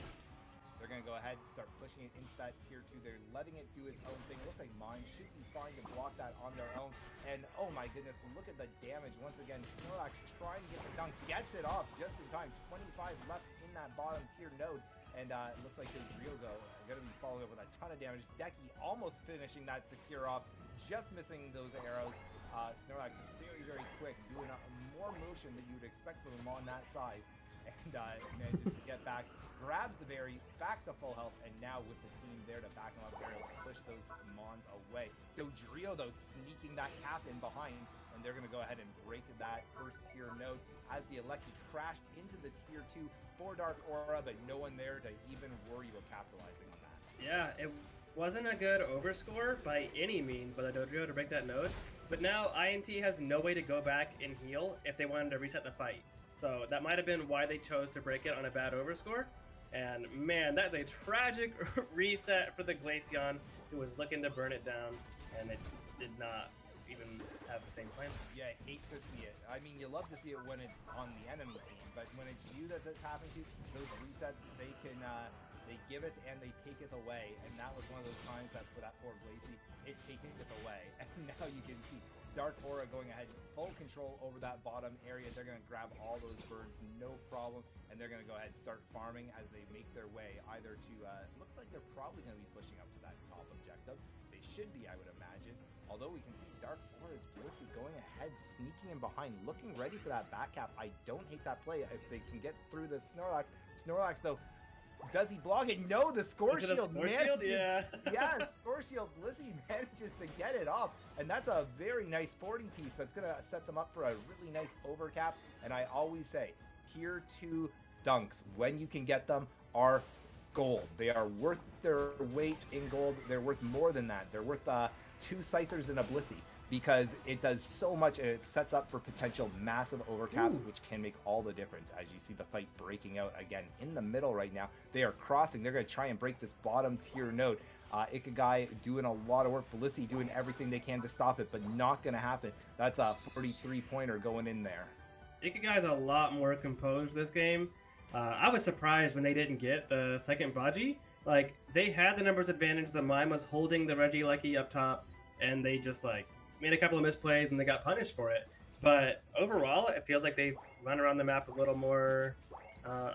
They're going to go ahead and start pushing it into that tier 2. They're letting it do its own thing. It looks like Mine should be fine to block that on their own. And oh my goodness, look at the damage. Once again, Snorlax trying to get the dunk. Gets it off just in time. 25 left in that bottom tier node. And it looks like there's Ryogo going to be following up with a ton of damage. Decky almost finishing that secure off. Just missing those arrows. Snorlax very, very quick. Doing more motion than you would expect from him on that size. And manages to get back, grabs the berry, back to full health, and now with the team there to back him up, they're able to push those mons away. Dodrio, though, sneaking that cap in behind, and they're going to go ahead and break that first tier node as the Alecki crashed into the tier 2 for Dark Aura, but no one there to even worry about capitalizing on that. Yeah, it wasn't a good overscore by any means by the Dodrio to break that node, but now INT has no way to go back and heal if they wanted to reset the fight. So that might have been why they chose to break it on a bad overscore. And man, that's a tragic reset for the Glaceon, who was looking to burn it down, and it did not even have the same plan. Yeah, I hate to see it. I mean, you love to see it when it's on the enemy team, but when it's you that this happens to, those resets, they can, they give it and they take it away. And that was one of those times that for that poor Glacie, it taken it away. And now you can see Dark Aura going ahead, full control over that bottom area. They're going to grab all those birds, no problem, and they're going to go ahead and start farming as they make their way either to, looks like they're probably going to be pushing up to that top objective. They should be, I would imagine. Although we can see Dark Aura's Blissey going ahead, sneaking in behind, looking ready for that back cap. I don't hate that play if they can get through the Snorlax. Snorlax, though, does he block it? No, the Score Shield manages. Yeah. Yeah, Score Shield Blissey manages to get it off. And that's a very nice 40 piece that's going to set them up for a really nice overcap. And I always say, tier 2 dunks, when you can get them, are gold. They are worth their weight in gold. They're worth more than that. They're worth 2 Scythers and a Blissey. because it does so much, and it sets up for potential massive overcaps, Ooh. which can make all the difference. As you see the fight breaking out again in the middle right now, they are crossing. They're going to try and break this bottom tier node. Ikigai doing a lot of work. Felicity doing everything they can to stop it, but not going to happen. That's a 43-pointer going in there. Ikigai's a lot more composed this game. I was surprised when they didn't get the second Baji. Like, they had the numbers advantage. The Mime was holding the Reggie Lucky up top, and they just, like, made a couple of misplays, and they got punished for it. But overall, it feels like they run around the map a little more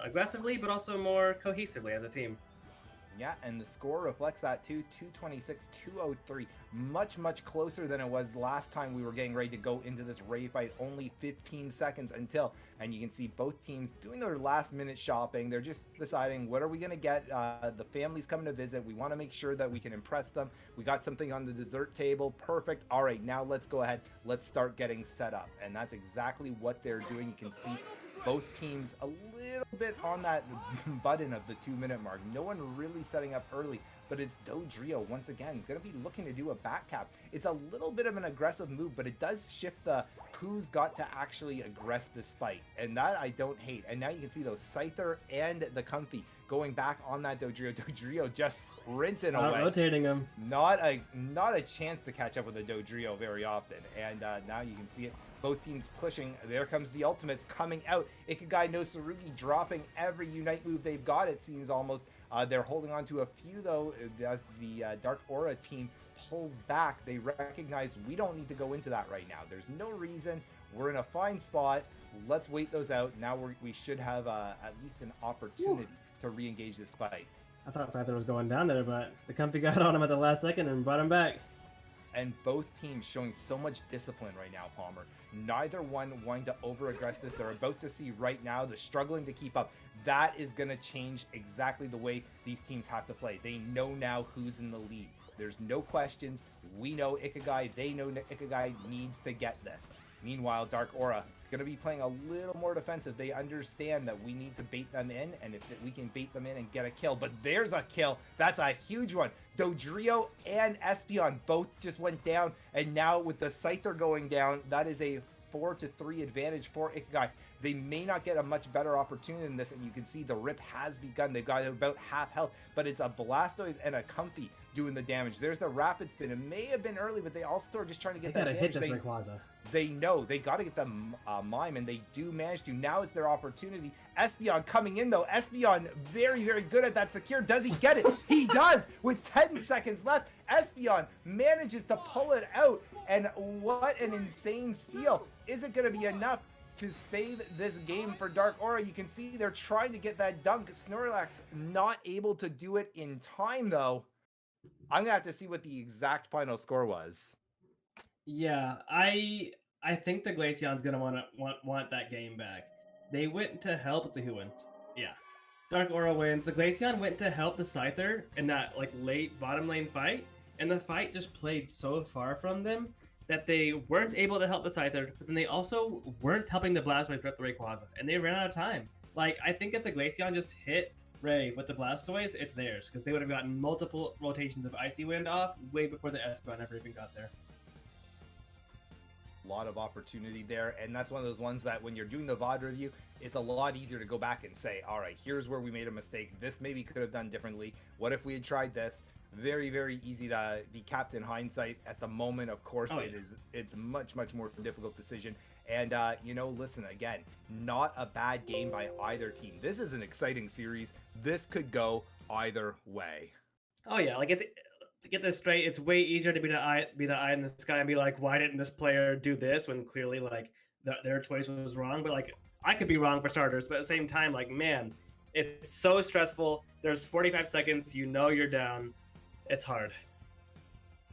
aggressively, but also more cohesively as a team. Yeah, and the score reflects that too. 226-203. Much closer than it was last time we were getting ready to go into this Ray fight. Only 15 seconds until. And you can see both teams doing their last minute shopping. They're just deciding, what are we going to get? The family's coming to visit. We want to make sure that we can impress them. We got something on the dessert table. Perfect. All right, now let's go ahead. Let's start getting set up. And that's exactly what they're doing. You can see both teams a little bit on that button of the 2-minute mark. No one really setting up early, but it's Dodrio once again going to be looking to do a back cap. It's a little bit of an aggressive move, but it does shift the who's got to actually aggress this fight, and that I don't hate. And now you can see those Scyther and the Comfy going back on that Dodrio. Dodrio just sprinting away. Rotating him. Not a chance to catch up with a Dodrio very often. And now you can see it. Both teams pushing. There comes the ultimates coming out. Ikigai no Tsurugi dropping every Unite move they've got, it seems almost. They're holding on to a few, though, as the Dark Aura team pulls back. They recognize we don't need to go into that right now. There's no reason. We're in a fine spot. Let's wait those out. Now we should have at least an opportunity to re-engage this fight. I thought Scyther was going down there, but the Comfy got on him at the last second and brought him back. And both teams showing so much discipline right now, Palmer. Neither one wanting to over-aggress this. They're about to see right now, they're struggling to keep up. That is going to change exactly the way these teams have to play. They know now who's in the lead. There's no questions. We know Ikigai. They know Ikigai needs to get this. Meanwhile, Dark Aura going to be playing a little more defensive. They understand that we need to bait them in, and if we can bait them in and get a kill. But there's a kill. That's a huge one. Dodrio and Espeon both just went down, and now with the Scyther going down, that is a 4-3 advantage for Ikigai. They may not get a much better opportunity than this, and you can see the rip has begun. They've got about half health, but it's a Blastoise and a Comfy doing the damage. There's the Rapid Spin. It may have been early, but they also are just trying to get that damage. Hit this Rayquaza. They know they got to get the Mime, and they do manage to. Now it's their opportunity. Espeon coming in, though. Espeon very good at that secure. Does he get it? He does. With 10 seconds left, Espeon manages to pull it out, and what an insane steal. Is it going to be enough to save this game for Dark Aura? You can see they're trying to get that dunk. Snorlax not able to do it in time, though. I'm gonna have to see what the exact final score was. Yeah, I think the Glaceon's gonna want that game back. They went to help the who went. Yeah, Dark Aura wins. The Glaceon went to help the Scyther in that like late bottom lane fight, and the fight just played so far from them that they weren't able to help the Scyther, but then they also weren't helping the Blastoise rip the Rayquaza, and they ran out of time. Like, I think if the Glaceon just hit Ray with the Blastoise, it's theirs, because they would have gotten multiple rotations of Icy Wind off way before the Espeon ever even got there. A lot of opportunity there, and that's one of those ones that when you're doing the VOD review, it's a lot easier to go back and say, all right, here's where we made a mistake. This maybe could have done differently. What if we had tried this? Very easy to be capped in hindsight. At the moment, of course, it's much more difficult decision. And listen, again, not a bad game by either team. This is an exciting series. This could go either way. Oh yeah, like to get this straight, it's way easier to be the eye in the sky and be like, why didn't this player do this when clearly like their choice was wrong? But like, I could be wrong for starters, but at the same time, like, man, it's so stressful. There's 45 seconds, you're down. It's hard.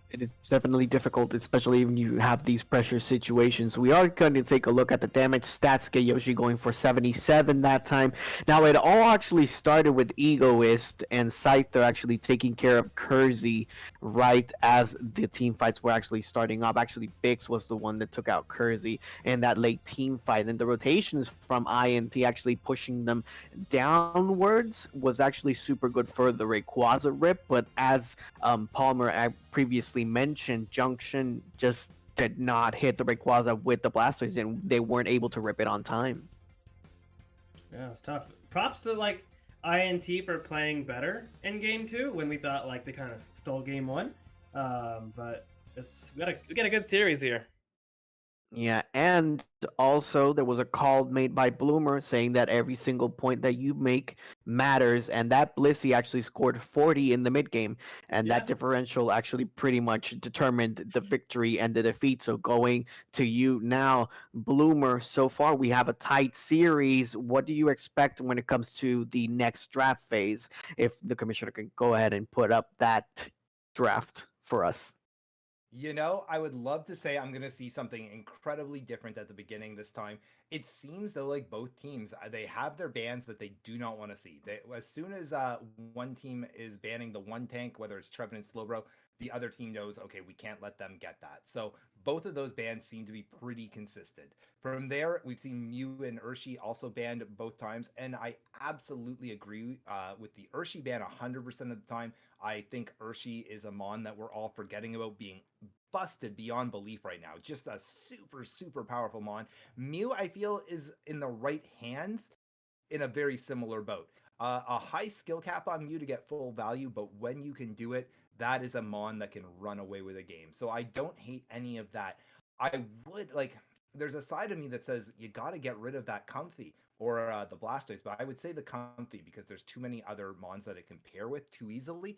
It is definitely difficult, especially when you have these pressure situations. We are going to take a look at the damage stats. Yoshi going for 77 that time. Now, it all actually started with Egoist and Scyther actually taking care of Kersey right as the team fights were actually starting up. Actually, Bix was the one that took out Kersey in that late team fight. And the rotations from INT actually pushing them downwards was actually super good for the Rayquaza rip. But as Palmer previously mentioned, Junction just did not hit the Rayquaza with the Blastoise, and they weren't able to rip it on time. Yeah, it's tough. Props to like INT for playing better in game 2 when we thought like they kind of stole game 1. But we got a good series here. Yeah, and also there was a call made by Bloomer saying that every single point that you make matters, and that Blissey actually scored 40 in the mid game, and that differential actually pretty much determined the victory and the defeat. So going to you now, Bloomer, so far we have a tight series. What do you expect when it comes to the next draft phase? If the commissioner can go ahead and put up that draft for us. You know, I would love to say I'm going to see something incredibly different at the beginning this time. It seems though like both teams they have their bans that they do not want to see. As soon as one team is banning the one tank, whether it's Trevenant Slowbro, the other team knows, okay, we can't let them get that. So both of those bans seem to be pretty consistent. From there, we've seen Mew and Urshi also banned both times, and I absolutely agree with the Urshi ban 100% of the time. I think Urshi is a mon that we're all forgetting about being busted beyond belief right now. Just a super, super powerful mon. Mew, I feel, is in the right hands in a very similar boat. A high skill cap on Mew to get full value, but when you can do it, that is a mon that can run away with a game. So I don't hate any of that. I would like, there's a side of me that says you got to get rid of that Comfy or the Blastoise, but I would say the Comfy because there's too many other mons that it can pair with too easily.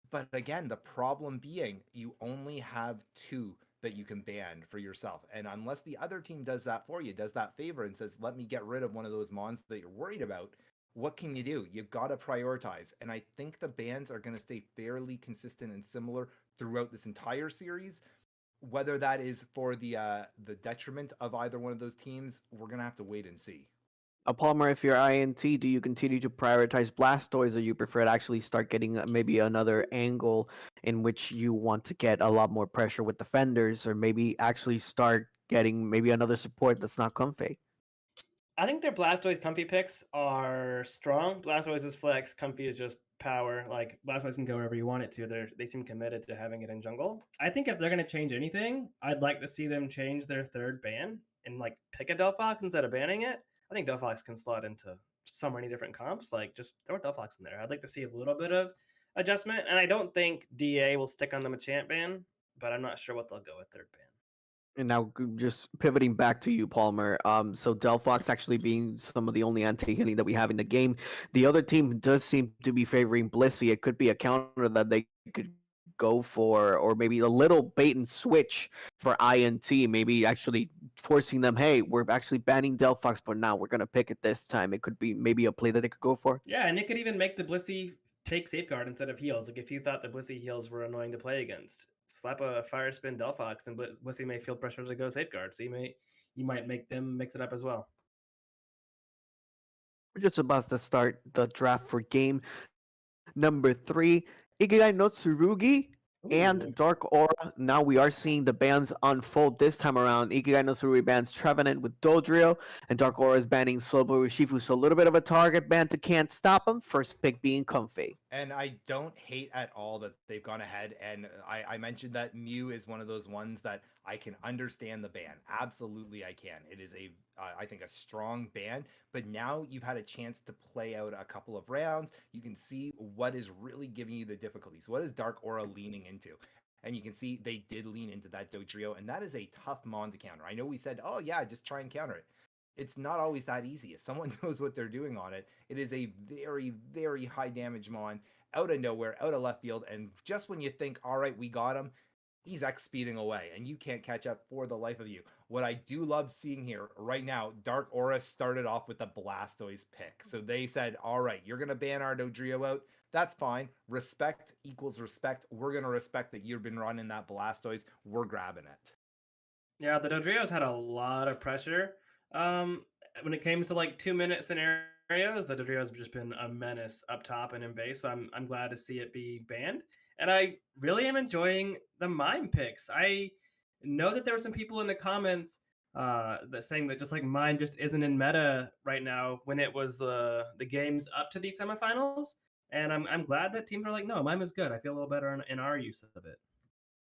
But again, the problem being you only have 2 that you can ban for yourself. And unless the other team does that for you, does that favor and says, let me get rid of one of those mons that you're worried about, what can you do? You've got to prioritize. And I think the bans are going to stay fairly consistent and similar throughout this entire series. Whether that is for the detriment of either one of those teams, we're going to have to wait and see. Palmer, if you're INT, do you continue to prioritize Blastoise, or you prefer to actually start getting maybe another angle in which you want to get a lot more pressure with defenders, or maybe actually start getting maybe another support that's not Comfy? I think their Blastoise Comfy picks are strong. Blastoise is flex, Comfy is just power. Like Blastoise can go wherever you want it to. They seem committed to having it in jungle. I think if they're gonna change anything, I'd like to see them change their third ban and like pick a Delphox instead of banning it. I think Delphox can slot into so many different comps. Like just throw Delphox in there. I'd like to see a little bit of adjustment. And I don't think DA will stick on the Machamp ban, but I'm not sure what they'll go with third ban. And now just pivoting back to you, Palmer. So Delphox actually being some of the only anti-hitting that we have in the game. The other team does seem to be favoring Blissey. It could be a counter that they could go for, or maybe a little bait and switch for INT. Maybe actually forcing them, hey, we're actually banning Delphox, but now we're gonna pick it this time. It could be maybe a play that they could go for. Yeah, and it could even make the Blissey take Safeguard instead of heals. Like if you thought the Blissey heals were annoying to play against, slap a Fire Spin Delphox, and Blissey may feel pressure to go Safeguard. So you might make them mix it up as well. We're just about to start the draft for game number 3. Ikigai no Tsurugi and Dark Aura. Now we are seeing the bans unfold this time around. Ikigai no Tsurugi bans Trevenant with Dodrio, and Dark Aura is banning Slowbro Urshifu. So a little bit of a target ban to Can't Stop Him. First pick being Comfy. And I don't hate at all that they've gone ahead. And I mentioned that Mew is one of those ones that I can understand the ban. Absolutely, I can. It is I think, a strong ban. But now you've had a chance to play out a couple of rounds. You can see what is really giving you the difficulties. What is Dark Aura leaning into? And you can see they did lean into that Dodrio, and that is a tough mon to counter. I know we said, oh yeah, just try and counter it. It's not always that easy. If someone knows what they're doing on it, it is a very, very high damage mon out of nowhere, out of left field. And just when you think, all right, we got him, he's X speeding away and you can't catch up for the life of you. What I do love seeing here right now, Dark Aura started off with the Blastoise pick. So they said, all right, you're going to ban our Dodrio out. That's fine. Respect equals respect. We're going to respect that you've been running that Blastoise. We're grabbing it. Yeah, the Dodrio's had a lot of pressure. When it came to like 2-minute scenarios, the Dodrio's just been a menace up top and in base. So I'm glad to see it be banned. And I really am enjoying the Mime picks. I know that there were some people in the comments that saying that just like Mime just isn't in meta right now when it was the games up to these semifinals. And I'm glad that teams are like, no, Mime is good. I feel a little better in our use of it.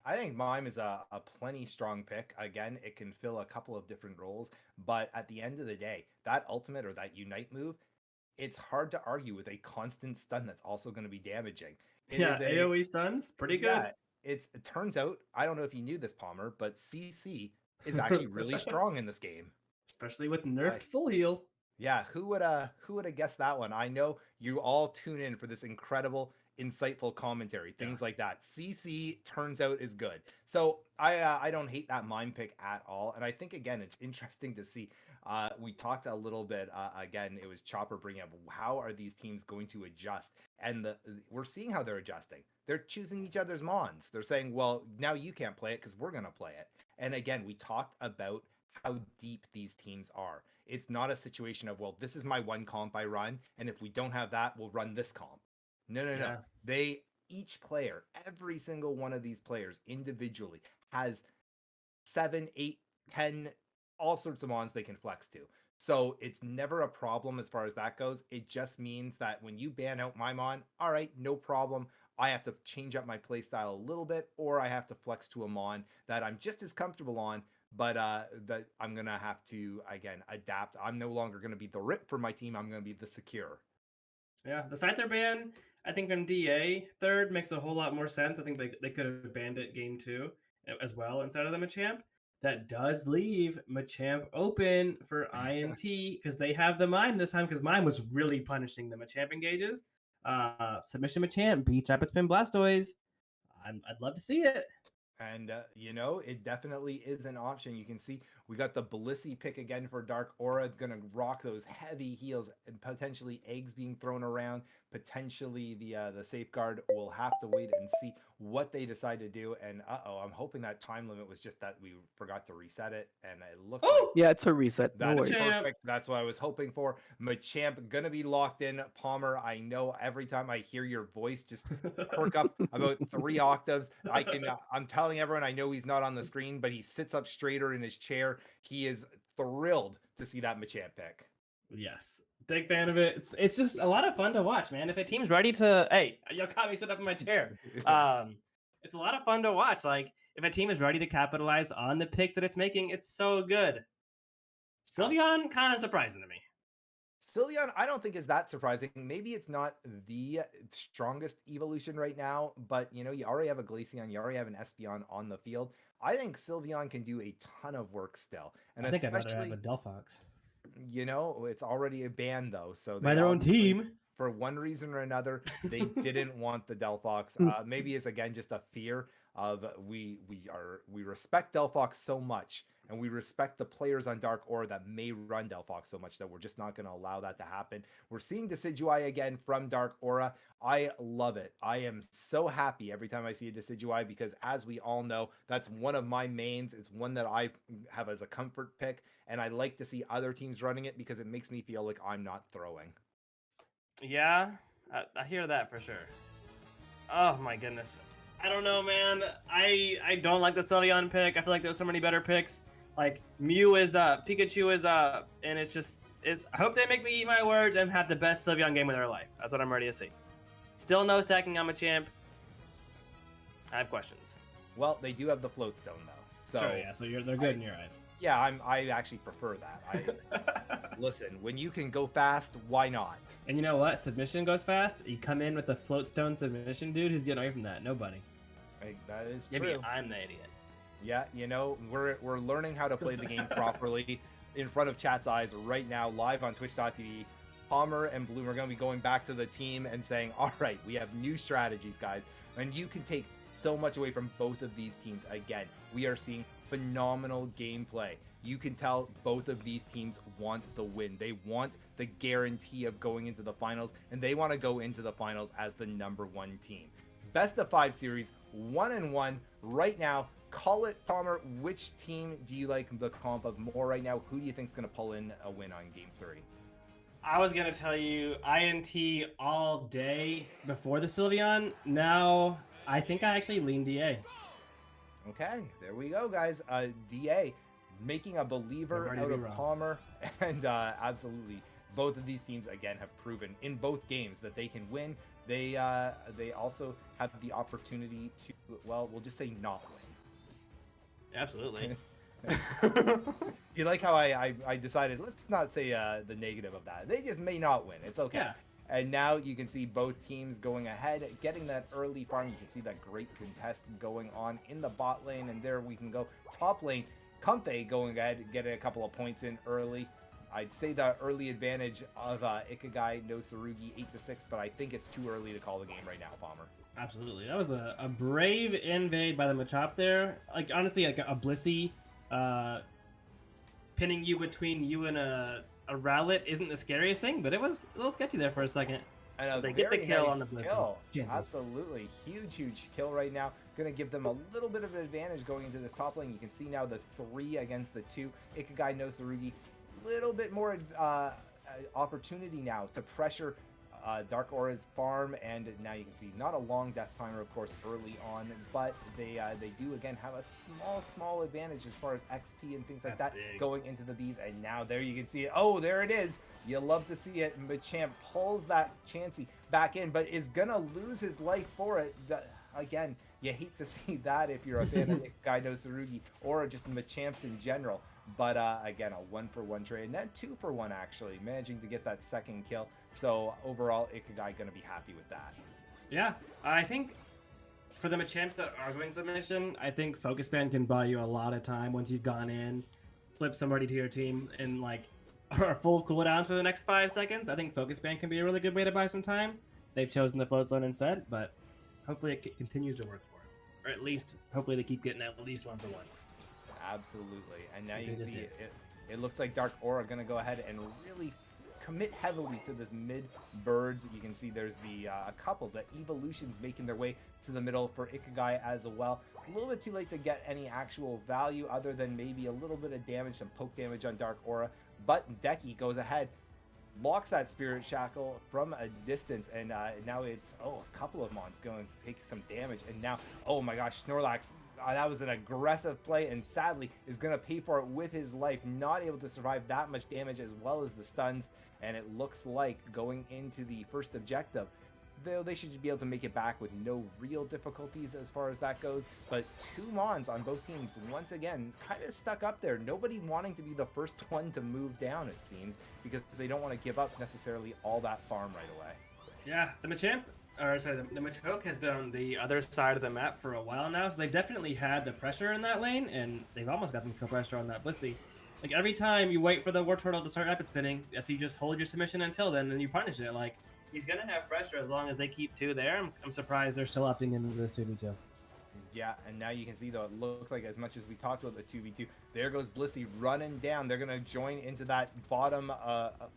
I think Mime is a plenty strong pick. Again, it can fill a couple of different roles, but at the end of the day, that ultimate or that unite move, it's hard to argue with a constant stun that's also going to be damaging. It Yeah, is a AoE stuns, pretty good. yeah. It turns out I don't know if you knew this, Palmer, but CC is actually really strong in this game. Especially with nerfed Like, full heal. yeah, who would have guessed that one? I know you all tune in for this incredible, insightful commentary, Yeah. things like that. CC turns out is good, so I don't hate that mime pick at all, and I think again it's interesting to see. We talked a little bit again. It was Chopper bringing up how are these teams going to adjust, and we're seeing how they're adjusting. They're choosing each other's mons. They're saying, well, now you can't play it because we're gonna play it. And again, we talked about how deep these teams are. It's not a situation of, well, this is my one comp I run, and if we don't have that, we'll run this comp. No. Yeah. They each player, every single one of these players individually has 7, 8, 10, all sorts of mons they can flex to. So it's never a problem as far as that goes. It just means that when you ban out my mon, all right, no problem. I have to change up my playstyle a little bit, or I have to flex to a mon that I'm just as comfortable on, but that I'm gonna have to again adapt. I'm no longer gonna be the rip for my team. I'm gonna be the secure. Yeah, the Scyther ban, I think on DA third makes a whole lot more sense. I think they could have banned it game 2 as well instead of the Machamp. That does leave Machamp open for INT because they have the Mime this time because Mime was really punishing the Machamp engages. Submission Machamp beats Rapid Spin Blastoise. I'd love to see it. And, it definitely is an option. You can see we got the Blissey pick again for Dark Aura. Going to rock those heavy heals and potentially eggs being thrown around. Potentially the safeguard. We'll have to wait and see what they decide to do. And, I'm hoping that time limit was just that we forgot to reset it. And it looks like Yeah, it's a reset. No that is worries. perfect. That's what I was hoping for. Machamp gonna be locked in. Palmer, I know every time I hear your voice just perk up about 3 octaves. I'm telling everyone I know he's not on the screen, but he sits up straighter in his chair. He is thrilled to see that Machamp pick. Yes. Big fan of it. It's just a lot of fun to watch, man. If a team's ready to, hey, you caught me sit up in my chair. It's a lot of fun to watch. Like if a team is ready to capitalize on the picks that it's making, it's so good. Sylveon kind of surprising to me. Sylveon, I don't think is that surprising. Maybe it's not the strongest evolution right now, but you already have a Glaceon, you already have an Espeon on the field. I think Sylveon can do a ton of work still, and I think I'd rather especially have a Delphox. it's already a ban though, so By their own team. For one reason or another, they didn't want the Delphox. Maybe it's again just a fear of we respect Delphox so much, and we respect the players on Dark Aura that may run Delphox so much that we're just not going to allow that to happen. We're seeing Decidueye again from Dark Aura. I love it. I am so happy every time I see a Decidueye because, as we all know, that's one of my mains. It's one that I have as a comfort pick, and I like to see other teams running it because it makes me feel like I'm not throwing. Yeah, I hear that for sure. Oh my goodness. I don't know, man. I don't like the Sylveon pick. I feel like there's so many better picks. Like Mew is up, Pikachu is up, and I hope they make me eat my words and have the best Sylveon game of their life. That's what I'm ready to see. Still no stacking on Machamp. I have questions. Well, they do have the float stone though. So sure, yeah, so they're good in your eyes. Yeah, I actually prefer that. Listen, when you can go fast, why not? And you know what? Submission goes fast. You come in with the float stone submission dude. Who's getting away from that? Nobody. That is Maybe true. I'm the idiot. Yeah, we're learning how to play the game properly in front of chat's eyes right now, live on Twitch.tv. Palmer and Bloom are going to be going back to the team and saying, all right, we have new strategies, guys. And you can take so much away from both of these teams. Again, we are seeing phenomenal gameplay. You can tell both of these teams want the win. They want the guarantee of going into the finals, and they want to go into the finals as the #1 team. Best of 5 series, 1-1 right now. Call it, Palmer. Which team do you like the comp of more right now? Who do you think is going to pull in a win on game 3? I was going to tell you INT all day before the Sylveon. Now, I think I actually lean DA. Okay, there we go, guys. DA making a believer out of Palmer, and absolutely both of these teams again have proven in both games that they can win. They also have the opportunity to, well, we'll just say not win. Absolutely. You like how I decided, let's not say the negative of that. They just may not win. It's okay. Yeah. And now you can see both teams going ahead, getting that early farm. You can see that great contest going on in the bot lane. And there we can go top lane. Comfey going ahead, getting a couple of points in early. I'd say the early advantage of Ikigai no Tsurugi 8-6, but I think it's too early to call the game right now, Palmer. Absolutely. That was a brave invade by the Machop there. Like, honestly, like a Blissey pinning you between you and a Rowlet isn't the scariest thing, but it was a little sketchy there for a second. They get the kill on the Blissey. Absolutely. Huge kill right now. Going to give them a little bit of an advantage going into this top lane. You can see now the 3 against the 2. Ikigai no Tsurugi. Little bit more opportunity now to pressure Dark Aura's farm, and now you can see not a long death timer, of course, early on, but they do again have a small advantage as far as XP and things like that big. Going into the bees. And now there you can see it. Oh, there it is. You love to see it. Machamp pulls that Chansey back in, but is gonna lose his life for it. Again, you hate to see that if you're a fan of Ikigai no Tsurugi or just Machamps in general. But again, a 1-for-1 trade, and then 2-for-1 actually, managing to get that second kill. So overall, Ikigai gonna be happy with that. Yeah, I think for the Machamps that are going submission, I think Focus Band can buy you a lot of time once you've gone in, flip somebody to your team, and like a full cooldown for the next 5 seconds. I think Focus Band can be a really good way to buy some time. They've chosen the float zone instead, but hopefully it continues to work for them, or at least hopefully they keep getting at least 1-for-1s. Absolutely. And now you can see it looks like Dark Aura going to go ahead and really commit heavily to this mid birds. You can see there's the a couple, the evolutions making their way to the middle for Ikigai as well. A little bit too late to get any actual value other than maybe a little bit of damage, some poke damage on Dark Aura. But Deki goes ahead, locks that Spirit Shackle from a distance, and now it's, a couple of Mons going to take some damage. And now, oh my gosh, Snorlax, that was an aggressive play, and sadly is going to pay for it with his life, not able to survive that much damage as well as the stuns. And it looks like going into the first objective, they should be able to make it back with no real difficulties as far as that goes. But 2 Mons on both teams, once again, kind of stuck up there. Nobody wanting to be the first one to move down, it seems, because they don't want to give up necessarily all that farm right away. Yeah, the Machoke has been on the other side of the map for a while now, so they've definitely had the pressure in that lane, and they've almost got some kill pressure on that Blissey. Like, every time you wait for the War Turtle to start rapid spinning, you just hold your submission until then, and you punish it. Like, he's going to have pressure as long as they keep 2 there. I'm surprised they're still opting into this 2v2. Yeah, and now you can see, though, it looks like as much as we talked about the 2v2, there goes Blissey running down. They're going to join into that bottom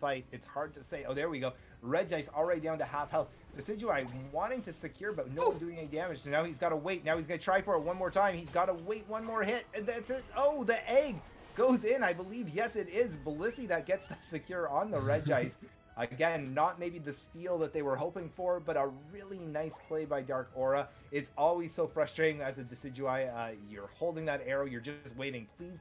fight. It's hard to say. Oh, there we go. Regice already down to half health. Decidueye wanting to secure, but no one doing any damage. So now he's got to wait. Now he's going to try for it one more time. He's got to wait one more hit, and that's it. Oh, the egg goes in, I believe. Yes, it is Blissey that gets the secure on the Regice. Again, not maybe the steal that they were hoping for, but a really nice play by Dark Aura. It's always so frustrating as a Decidueye. You're holding that arrow, you're just waiting. Please,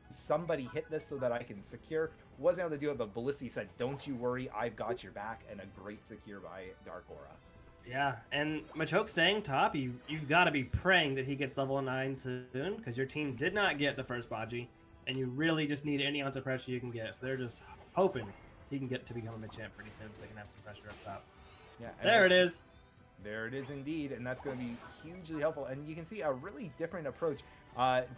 somebody hit this so that I can secure. Wasn't able to do it, but Blissey said, don't you worry, I've got your back, and a great secure by Dark Aura. Yeah, and Machoke staying top, you've got to be praying that he gets level 9 soon, because your team did not get the first Baji, and you really just need any ounce of pressure you can get. So they're just hoping he can get to become a mid-champ pretty soon so they can have some pressure up top. Yeah, there it is. There it is indeed, and that's going to be hugely helpful. And you can see a really different approach.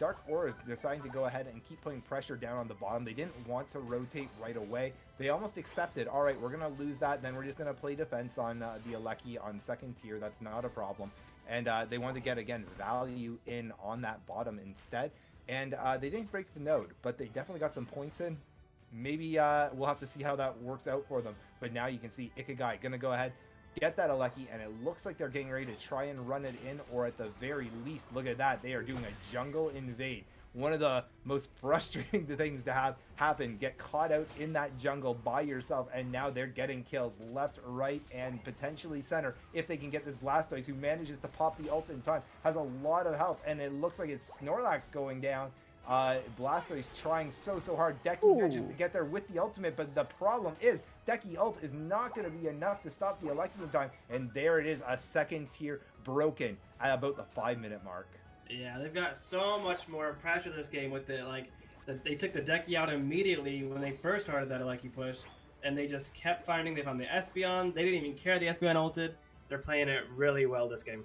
Dark Aura deciding to go ahead and keep putting pressure down on the bottom. They didn't want to rotate right away. They almost accepted, all right, we're going to lose that, then we're just going to play defense on the Aleki on second tier. That's not a problem. And they wanted to get, again, value in on that bottom instead. And they didn't break the node, but they definitely got some points in. Maybe we'll have to see how that works out for them. But now you can see Ikigai going to go ahead, get that Aleki, and it looks like they're getting ready to try and run it in, or at the very least, look at that, they are doing a jungle invade. One of the most frustrating things to have happen, get caught out in that jungle by yourself, and now they're getting kills left, right, and potentially center. If they can get this Blastoise, who manages to pop the ult in time, has a lot of health, and it looks like it's Snorlax going down. Blastoise trying so hard. Deki manages to get there with the ultimate, but the problem is Decky ult is not going to be enough to stop the Aleki in time. And there it is, a second tier broken at about the 5-minute mark. Yeah, they've got so much more pressure this game with it. Like, they took the Decky out immediately when they first started that Aleki push, and they just kept finding. They found the Espeon. They didn't even care the Espeon ulted. They're playing it really well this game.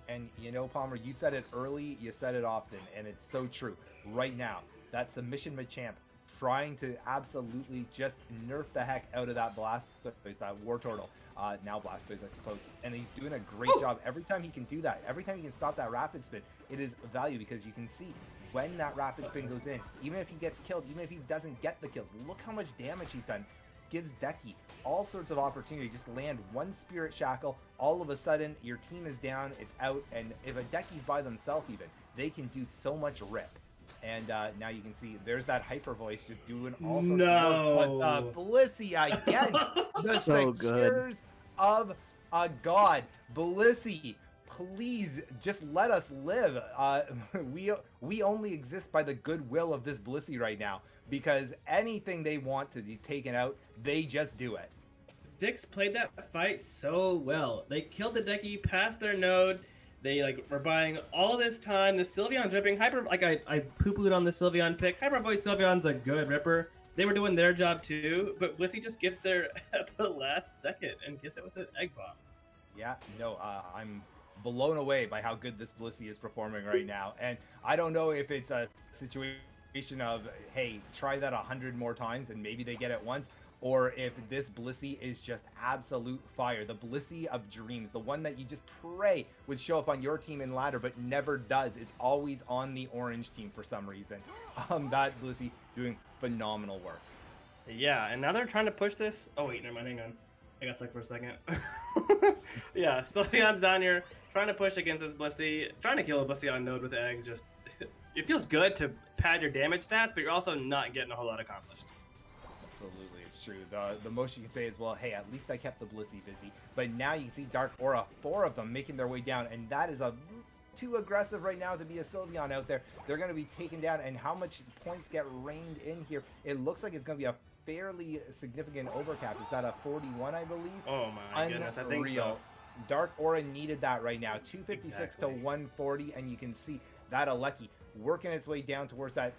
And you know, Palmer, you said it early, you said it often, and it's so true. Right now, that submission Machamp trying to absolutely just nerf the heck out of that Blastoise, that Wartortle. Now Blastoise, I suppose. And he's doing a great job. Every time he can do that, every time he can stop that rapid spin, it is value, because you can see when that rapid spin goes in, even if he gets killed, even if he doesn't get the kills, look how much damage he's done. Gives Decky all sorts of opportunity. Just land one Spirit Shackle, all of a sudden your team is down, it's out, and if a Decky's by themselves even, they can do so much rip. And now you can see there's that Hyper Voice just doing all sorts of work. But Blissey again, the So secures of a god. Blissey, please just let us live. We only exist by the goodwill of this Blissey right now, because anything they want to be taken out, they just do it. Vix played that fight so well. They killed the Decky past their node. They were buying all this time. The Sylveon dripping Hyper, I poo-pooed on the Sylveon pick. Hyper Voice Sylveon's a good ripper. They were doing their job too, but Blissey just gets there at the last second and gets it with an Egg Bomb. Yeah, no, I'm blown away by how good this Blissey is performing right now. And I don't know if it's a situation of, hey, try that 100 more times and maybe they get it once, or if this Blissey is just absolute fire. The Blissey of dreams, the one that you just pray would show up on your team in ladder, but never does. It's always on the orange team for some reason. That Blissey doing phenomenal work. Yeah, and now they're trying to push this. Oh wait, never mind, hang on. I got stuck for a second. Yeah, Sylveon's down here trying to push against this Blissey, trying to kill a Blissey on node with eggs. Just it feels good to pad your damage stats, but you're also not getting a whole lot accomplished. Absolutely, it's true. The most you can say is, well, hey, at least I kept the Blissey busy. But now you can see Dark Aura, 4 of them making their way down, and that is too aggressive right now to be a Sylveon out there. They're going to be taken down, and how much points get rained in here? It looks like it's going to be a fairly significant overcap. Is that a 41, I believe? Oh my goodness, I think so. Dark Aura needed that right now. 256 exactly. to 140, and you can see that Aleki working its way down towards that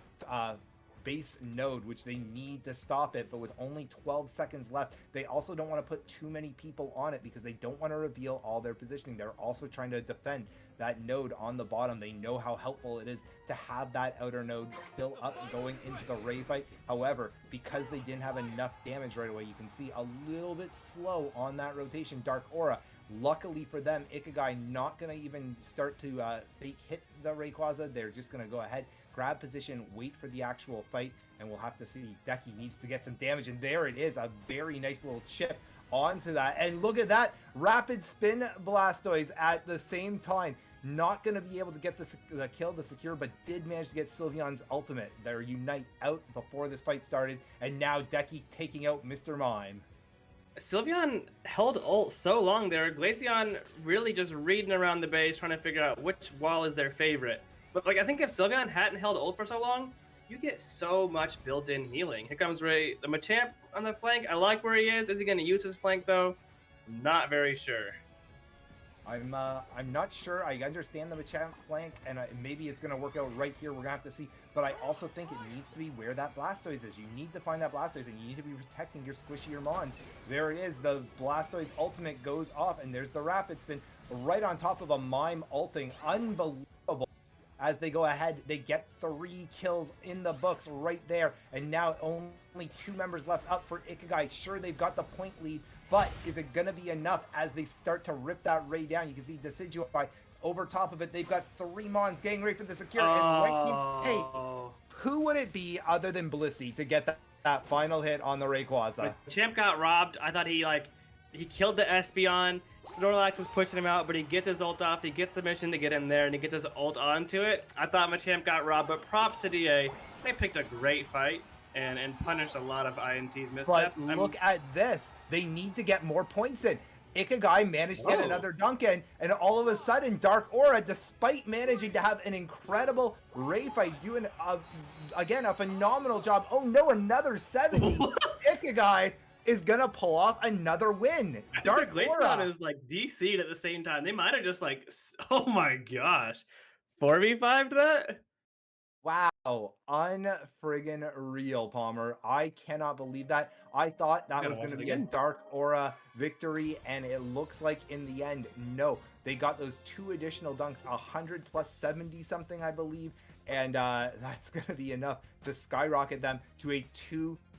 base node, which they need to stop it, but with only 12 seconds left, they also don't want to put too many people on it because they don't want to reveal all their positioning. They're also trying to defend that node on the bottom. They know how helpful it is to have that outer node still up going into the Ray fight. However, because they didn't have enough damage right away, you can see a little bit slow on that rotation. Dark Aura, luckily for them, Ikigai not going to even start to fake hit the Rayquaza. They're just going to go ahead, grab position, wait for the actual fight, and we'll have to see. Decky needs to get some damage, and there it is, a very nice little chip onto that. And look at that, rapid spin Blastoise at the same time. Not going to be able to get the kill to secure, but did manage to get Sylveon's ultimate. Their Unite out before this fight started, and now Decky taking out Mr. Mime. Sylveon held ult so long there. Glaceon really just reading around the base, trying to figure out which wall is their favorite. But I think if Sylveon hadn't held ult for so long, you get so much built-in healing. Here comes Ray, the Machamp on the flank. I like where he is. Is he going to use his flank though? Not very sure. I'm not sure. I understand the Machamp flank, and maybe it's going to work out right here. We're going to have to see. But I also think it needs to be where that Blastoise is. You need to find that Blastoise, and you need to be protecting your squishier Mons. There it is. The Blastoise ultimate goes off, and there's the Rapid Spin right on top of a Mime ulting. Unbelievable. As they go ahead, they get 3 kills in the books right there. And now only 2 members left up for Ikigai. Sure, they've got the point lead, but is it going to be enough as they start to rip that Ray down? You can see Decidueye over top of it. They've got 3 Mons getting ready for the secure. And hey, who would it be other than Blissey to get that final hit on the Rayquaza? Champ got robbed. I thought he killed the Espeon. Snorlax is pushing him out, but he gets his ult off. He gets the mission to get in there, and he gets his ult onto it. I thought Machamp got robbed, but props to DA. They picked a great fight and punished a lot of INT's missteps. But look at this. They need to get more points in. Ikigai managed to get another dunk in, and all of a sudden, Dark Aura, despite managing to have an incredible Ray fight, doing, again, a phenomenal job. Oh no, another 70. Ikigai is gonna pull off another win. I think Dark Glaceon Aura. is like DC'd at the same time. They might have just like, oh my gosh, 4v5'd that? Wow, unfriggin' real, Palmer. I cannot believe that. I thought that Gotta was watch going to it be a again. Dark Aura victory, and it looks like in the end, no. They got those 2 additional dunks, 100 plus 70 something, I believe, and that's going to be enough to skyrocket them to a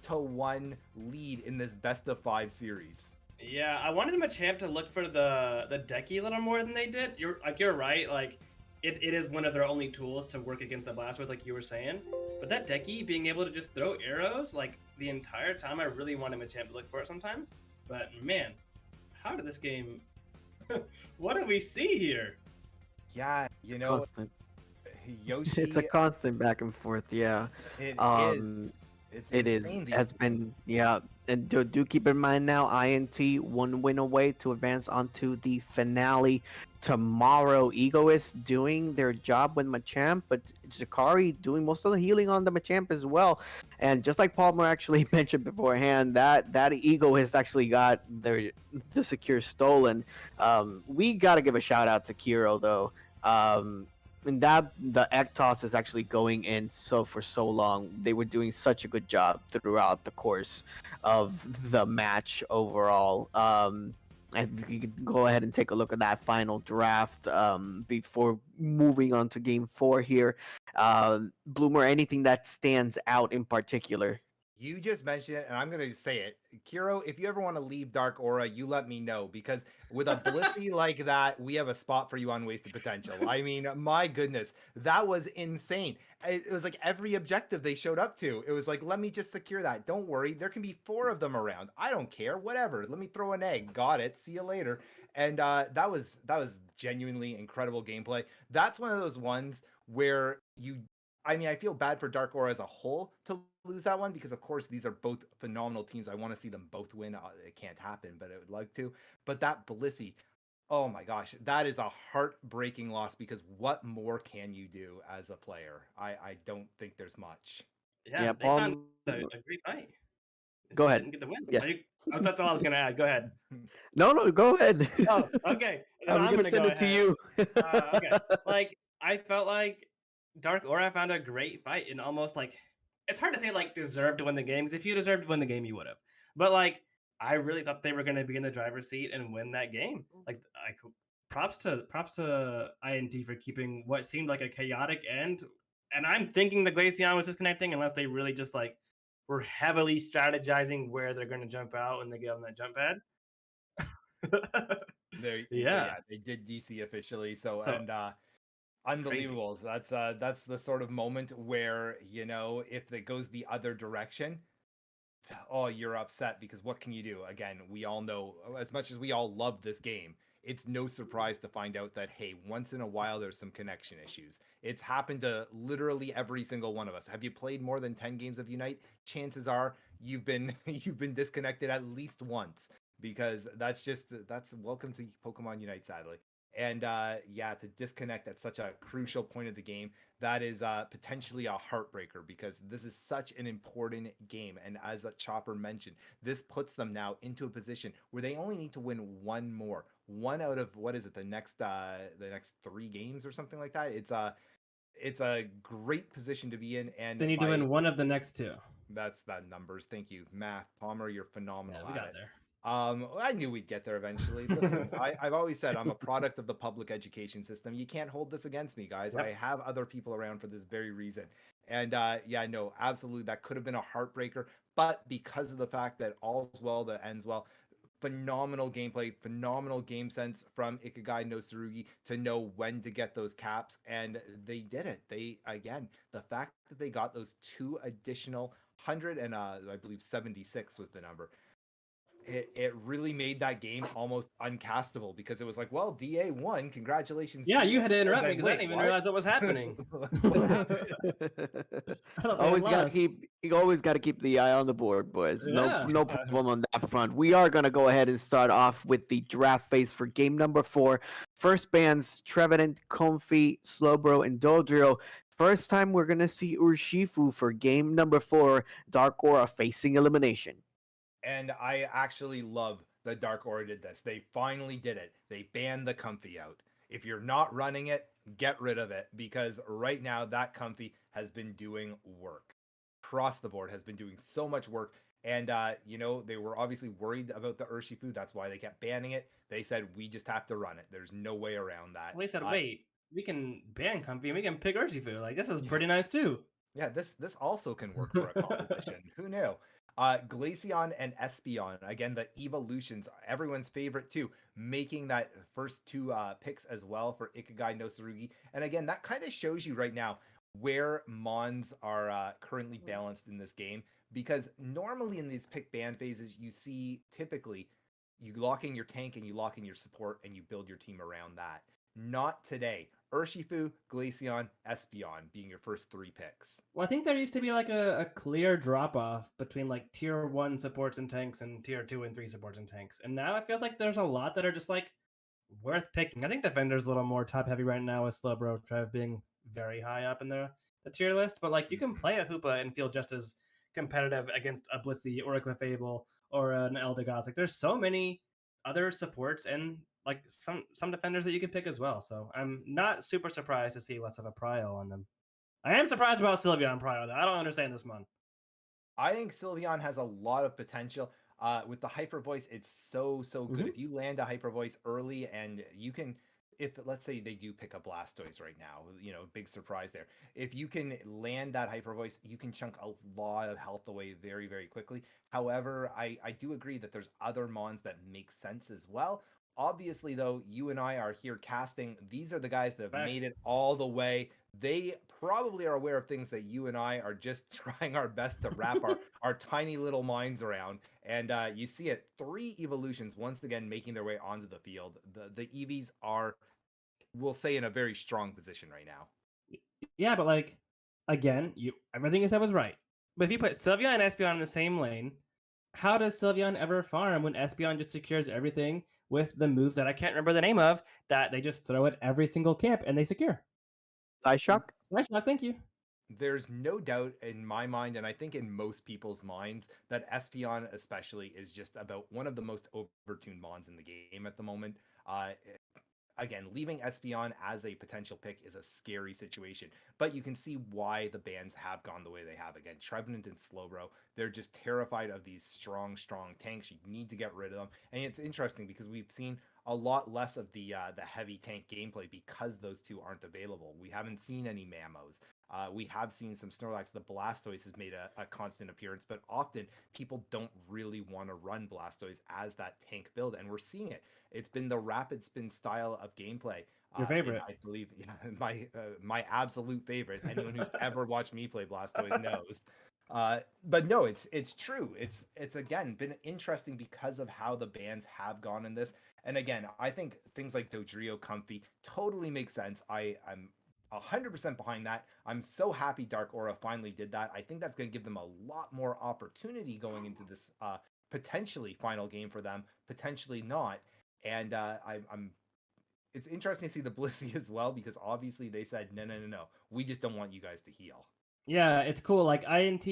2-1 lead in this best of 5 series. Yeah, I wanted Machamp to look for the decky a little more than they did. You're right. Like, it is one of their only tools to work against the blast with, like you were saying. But that decky being able to just throw arrows like the entire time, I really wanted Machamp to look for it sometimes. But man, how did this game? What do we see here? Yeah, you know, Constant. Yoshi. It's a constant back and forth. Yeah. It Um, is. It's It is. insane. Has been, yeah. And do keep in mind now, INT 1 win away to advance onto the finale tomorrow. Egoist doing their job with Machamp, but Zakari doing most of the healing on the Machamp as well. And just like Palmer actually mentioned beforehand, that Egoist actually got the secure stolen. We got to give a shout out to Kiro though. And that the Ektos is actually going in for so long. They were doing such a good job throughout the course of the match overall. And we could go ahead and take a look at that final draft before moving on to game 4 here. Bloomer, anything that stands out in particular? You just mentioned it, and I'm going to say it. Kiro, if you ever want to leave Dark Aura, you let me know, because with a Blissey like that, we have a spot for you on Wasted Potential. I mean, my goodness, that was insane. It was like every objective they showed up to. It was like, let me just secure that. Don't worry, there can be 4 of them around. I don't care, whatever. Let me throw an egg. Got it. See you later. And that was genuinely incredible gameplay. That's one of those ones where I mean, I feel bad for Dark Aura as a whole to lose that one, because of course these are both phenomenal teams. I want to see them both win. It can't happen, but I would like to. But that Blissey, oh my gosh, that is a heartbreaking loss, because what more can you do as a player? I don't think there's much. Yeah, they Paul, found a great fight. Go ahead. Didn't get the win. Yes. That's all I was gonna add. Go ahead. No, go ahead. Oh, okay. Then I'm gonna send go it to ahead. you. Okay. Like, I felt like Dark Aura found a great fight, and almost like, it's hard to say like deserved to win the game, because if you deserved to win the game, you would have. But like, I really thought they were going to be in the driver's seat and win that game. Like, props to INT for keeping what seemed like a chaotic end. And I'm thinking the Glaceon was disconnecting, unless they really just like were heavily strategizing where they're going to jump out when they get on that jump pad. Yeah, they did DC officially. So and unbelievable. Crazy. That's the sort of moment where, you know, if it goes the other direction, oh, you're upset, because what can you do? Again, we all know, as much as we all love this game, it's no surprise to find out that, hey, once in a while there's some connection issues. It's happened to literally every single one of us. Have you played more than 10 games of Unite? Chances are you've been disconnected at least once, because that's welcome to Pokemon Unite, sadly. And yeah, to disconnect at such a crucial point of the game, that is potentially a heartbreaker, because this is such an important game. And as Chopper mentioned, this puts them now into a position where they only need to win one out of, what is it, the next 3 games or something like that. It's a great position to be in, and they need to win one of the next 2. That's that numbers. Thank you, math. Palmer, you're phenomenal. Yeah, we got there. I knew we'd get there eventually. Listen, I've always said I'm a product of the public education system. You can't hold this against me, guys. Yep. I have other people around for this very reason. And yeah, no, absolutely, that could have been a heartbreaker. But because of the fact that all's well that ends well, phenomenal gameplay, phenomenal game sense from Ikigai no Tsurugi to know when to get those caps, and they did it. Again, the fact that they got those 2 additional 100 and I believe 76 was the number. It really made that game almost uncastable, because it was like, well, DA won, congratulations. Yeah, you had to interrupt me, because I didn't even realize what was happening. You always got to keep the eye on the board, boys. Yeah. No problem on that front. We are going to go ahead and start off with the draft phase for game number 4. First bands, Trevenant, Comfy, Slowbro, and Dodrio. First time we're going to see Urshifu for game number 4, Dark Aura facing elimination. And I actually love that Dark Aura did this. They finally did it. They banned the comfy out. If you're not running it, get rid of it, because right now that comfy has been doing work. Across the board has been doing so much work. And they were obviously worried about the Urshifu. That's why they kept banning it. They said we just have to run it. There's no way around that. Well, they said, wait, we can ban Comfy and we can pick Urshifu. Like, this is Yeah. pretty nice too. Yeah, this also can work for a composition. Who knew? Glaceon and Espeon, again, the evolutions, everyone's favorite too, making that first two picks as well for Ikigai no Tsurugi. And again, that kind of shows you right now where Mons are currently balanced in this game, because normally in these pick ban phases, you see typically you lock in your tank and you lock in your support and you build your team around that. Not today. Urshifu, Glaceon, Espeon being your first three picks. Well, I think there used to be like a clear drop off between like tier 1 supports and tanks and tier 2 and 3 supports and tanks. And now it feels like there's a lot that are just like worth picking. I think Defender's a little more top heavy right now with Slowbro Trev being very high up in the tier list. But like you can play a Hoopa and feel just as competitive against a Blissey or a Clefable or an Eldegoss. Like there's so many other supports and like some defenders that you can pick as well. So I'm not super surprised to see less of a prio on them. I am surprised about Sylveon prio though. I don't understand this one. I think Sylveon has a lot of potential. With the hyper voice, it's so good. If you land a hyper voice early, and you can, if let's say they do pick a Blastoise right now, big surprise there. If you can land that hyper voice, you can chunk a lot of health away very quickly. However, I do agree that there's other mons that make sense as well. Obviously, though, you and I are here casting. These are the guys that have made it all the way. They probably are aware of things that you and I are just trying our best to wrap our tiny little minds around. And you see it, 3 evolutions once again making their way onto the field. The EVs are, we'll say, in a very strong position right now. Yeah, but like again, everything you said was right. But if you put Sylveon and Espeon in the same lane, how does Sylveon ever farm when Espeon just secures everything with the move that I can't remember the name of that they just throw at every single camp and they secure? Psyshock? Psyshock, thank you. There's no doubt in my mind, and I think in most people's minds, that Espeon especially is just about one of the most overtuned mons in the game at the moment. Again, leaving Espeon as a potential pick is a scary situation, but you can see why the bans have gone the way they have. Again, Trevenant and Slowbro, they're just terrified of these strong tanks. You need to get rid of them. And it's interesting because we've seen a lot less of the heavy tank gameplay because those two aren't available. We haven't seen any Mamos. We have seen some Snorlax. The Blastoise has made a constant appearance, but often people don't really want to run Blastoise as that tank build, and we're seeing it. It's been the rapid spin style of gameplay. Your favorite? I believe my absolute favorite. Anyone who's ever watched me play Blastoise knows. But no, it's true. It's again been interesting because of how the bans have gone in this. And again, I think things like Dodrio Comfy totally make sense. I'm 100% behind that. I'm so happy Dark Aura finally did that. I think that's going to give them a lot more opportunity going into this potentially final game for them, potentially not. And I'm it's interesting to see the Blissey as well, because obviously they said no, we just don't want you guys to heal. Yeah, it's cool. Like INT,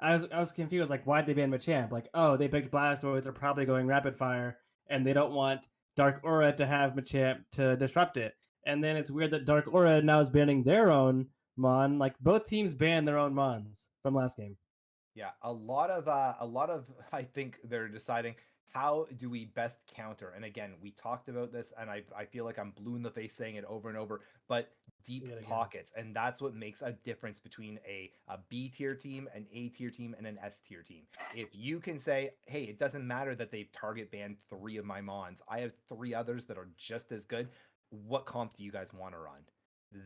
I was confused. Like, why'd they ban Machamp? Like, oh, they picked Blastoise. They're probably going rapid fire, and they don't want Dark Aura to have Machamp to disrupt it. And then it's weird that Dark Aura now is banning their own Mon. Like both teams banned their own Mons from last game. Yeah, a lot of I think they're deciding how do we best counter. And again, we talked about this, and I feel like I'm blue in the face saying it over and over, but deep pockets, and that's what makes a difference between a B tier team, an A tier team, and an S tier team. If you can say, hey, it doesn't matter that they've target banned 3 of my Mons, I have 3 others that are just as good. What comp do you guys want to run?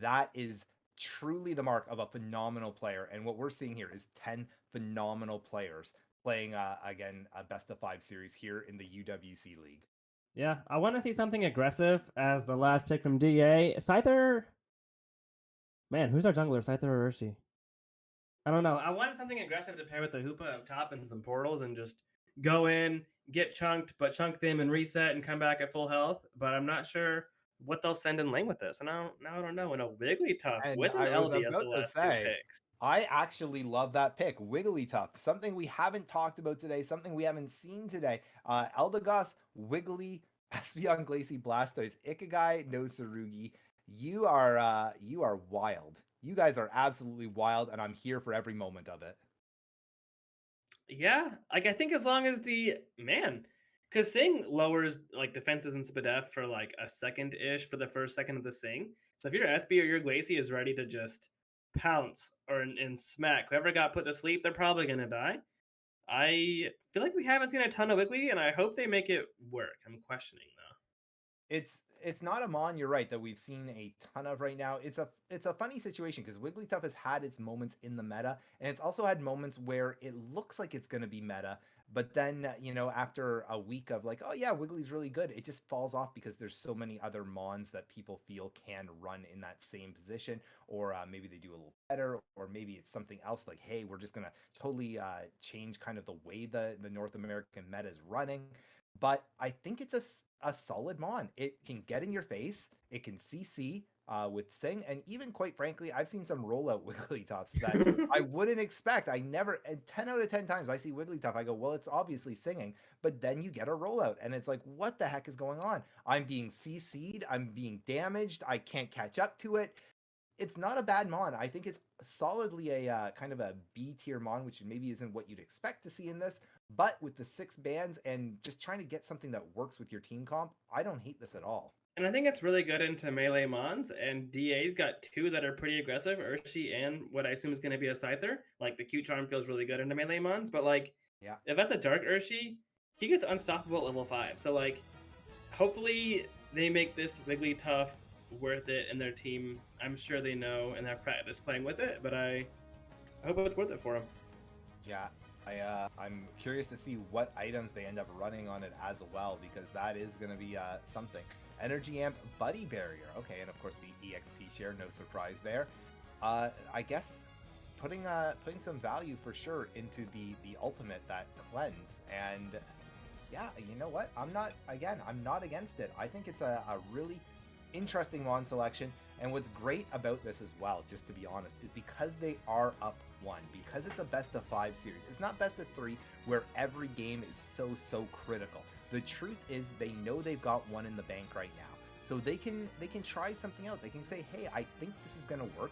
That is truly the mark of a phenomenal player. And what we're seeing here is 10 phenomenal players playing again a best of 5 series here in the UWC League. Yeah, I want to see something aggressive as the last pick from DA. Scyther, man, who's our jungler, Scyther or Urshi? I don't know. I wanted something aggressive to pair with the Hoopa up top and some portals and just go in, get chunked, but chunk them and reset and come back at full health. But I'm not sure what they'll send in lane with this. And now I don't know. In a Wigglytuff And with an I was LD as the about to last 2 say, picks. I actually love that pick, Wigglytuff. Something we haven't talked about today, something we haven't seen today. Eldegoss, Wiggly, Espeon Glacie, Blastoise, Ikigai, no Tsurugi. You are wild. You guys are absolutely wild, and I'm here for every moment of it. Yeah, like I think as long as because Sing lowers like defenses and Spadef for like a second ish for the first second of the Sing. So if your SB or your Glacie is ready to just pounce and smack whoever got put to sleep, they're probably gonna die. I feel like we haven't seen a ton of Wiggly, and I hope they make it work. I'm questioning though. It's not a mon, you're right, that we've seen a ton of right now. It's a funny situation because Wigglytuff has had its moments in the meta, and it's also had moments where it looks like it's going to be meta, but then after a week of like, oh yeah, Wiggly's really good, it just falls off because there's so many other mons that people feel can run in that same position, or maybe they do a little better, or maybe it's something else like, hey, we're just gonna totally change kind of the way the North American meta is running. But I think it's a solid mon. It can get in your face. It can CC with Sing, and even quite frankly, I've seen some rollout Wigglytuffs that I wouldn't expect. I never, and 10 out of 10 times I see Wigglytuff, I go, well, it's obviously singing, but then you get a rollout, and it's like, what the heck is going on? I'm being CC'd, I'm being damaged, I can't catch up to it. It's not a bad mon. I think it's solidly a kind of a B tier mon, which maybe isn't what you'd expect to see in this. But with the 6 bands and just trying to get something that works with your team comp, I don't hate this at all. And I think it's really good into melee mons, and DA's got 2 that are pretty aggressive, Urshi and what I assume is going to be a Scyther. Like, the Cute Charm feels really good into melee mons, but, like, yeah, if that's a Dark Urshi, he gets unstoppable at level 5. So, like, hopefully they make this Wigglytuff worth it in their team. I'm sure they know and have practice playing with it, but I hope it's worth it for them. Yeah, I'm curious to see what items they end up running on it as well, because that is going to be something. Energy Amp, Buddy Barrier. Okay, and of course the EXP share, no surprise there. I guess putting some value for sure into the ultimate, that cleanse. And yeah, you know what? I'm not against it. I think it's a really interesting mon selection. And what's great about this as well, just to be honest, is because they are up 1, because it's a best of 5 series. It's not best of 3 where every game is so critical. The truth is they know they've got one in the bank right now. So they can try something out. They can say, hey, I think this is going to work.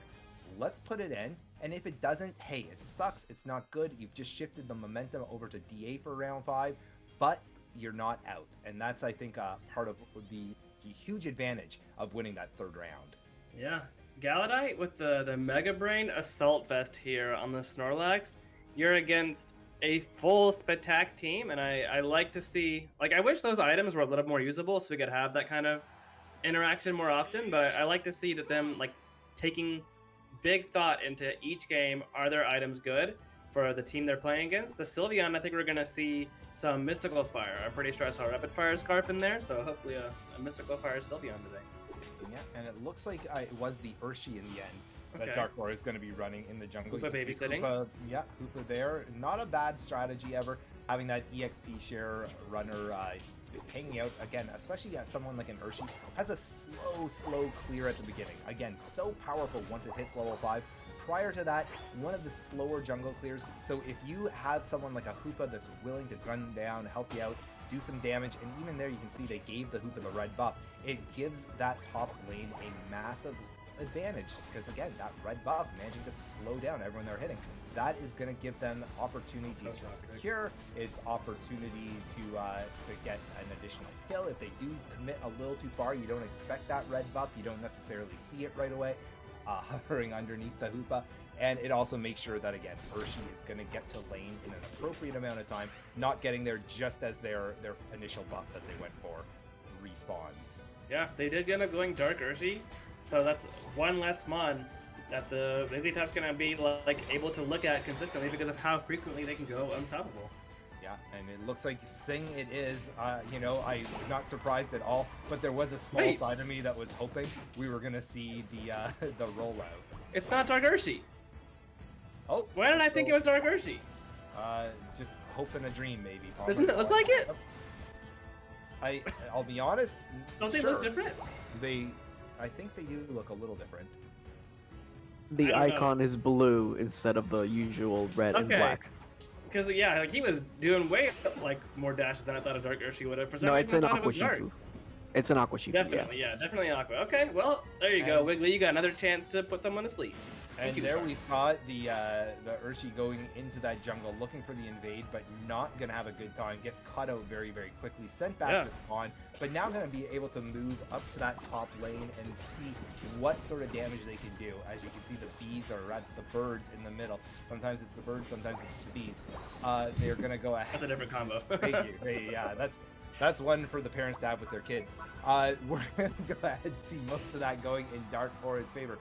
Let's put it in. And if it doesn't, hey, it sucks. It's not good. You've just shifted the momentum over to DA for round 5, but you're not out. And that's, I think, part of the huge advantage of winning that 3rd round. Yeah, Galadite with the Mega Brain Assault Vest here on the Snorlax. You're against a full Spatak team, and I like to see, like, I wish those items were a little more usable so we could have that kind of interaction more often, but I like to see that them, like, taking big thought into each game. Are their items good for the team they're playing against? The Sylveon, I think we're going to see some Mystical Fire. I'm pretty sure I saw Rapid Fire Scarf in there, so hopefully a Mystical Fire Sylveon today. Yeah, and it looks like it was the Urshi in the end that Dark Aura is going to be running in the jungle. Hoopa babysitting. Yeah, Hoopa there. Not a bad strategy ever, having that EXP share runner hanging out. Again, especially someone like an Urshi, has a slow clear at the beginning. Again, so powerful once it hits level 5. Prior to that, one of the slower jungle clears. So if you have someone like a Hoopa that's willing to gun down, help you out, do some damage, and even there you can see they gave the Hoopa the red buff. It gives that top lane a massive advantage, because again, that red buff managing to slow down everyone they're hitting. That is going to give them opportunity to secure, it's opportunity to get an additional kill. If they do commit a little too far, you don't expect that red buff, you don't necessarily see it right away, hovering underneath the Hoopa. And it also makes sure that, again, Urshi is going to get to lane in an appropriate amount of time, not getting there just as their initial buff that they went for respawns. Yeah, they did end up going Dark Urshi, so that's one less mon that the Wigglytuff's going to be like able to look at consistently because of how frequently they can go unstoppable. Yeah, and it looks like Sing it is. I'm not surprised at all, but there was a small side of me that was hoping we were going to see the rollout. It's not Dark Urshi. Oh, why did I think it was Dark Urshi? Just hope in a dream, maybe. Doesn't it look like it? I'll be honest. Don't they look different? I think they do look a little different. The I don't know. icon is blue instead of the usual red and Okay. black. Because yeah, like he was doing way like more dashes than I thought a Dark Urshi would have. For some No, reason, it's I an thought it Aqua was Dark. Shifu. It's an Aqua Shifu, Definitely, definitely an Aqua. Okay, well, there you go, And- Wiggly. You got another chance to put someone to sleep. And you, there Sorry. we saw the Urshi going into that jungle, looking for the invade, but not gonna have a good time. Gets caught out very, very quickly, sent back to spawn, but now gonna be able to move up to that top lane and see what sort of damage they can do. As you can see, the bees are at the birds in the middle. Sometimes it's the birds, sometimes it's the bees. They're gonna go ahead. That's a different combo. Thank you. Hey, yeah, that's one for the parents to have with their kids. We're gonna go ahead and see most of that going in Dark Aura's favor.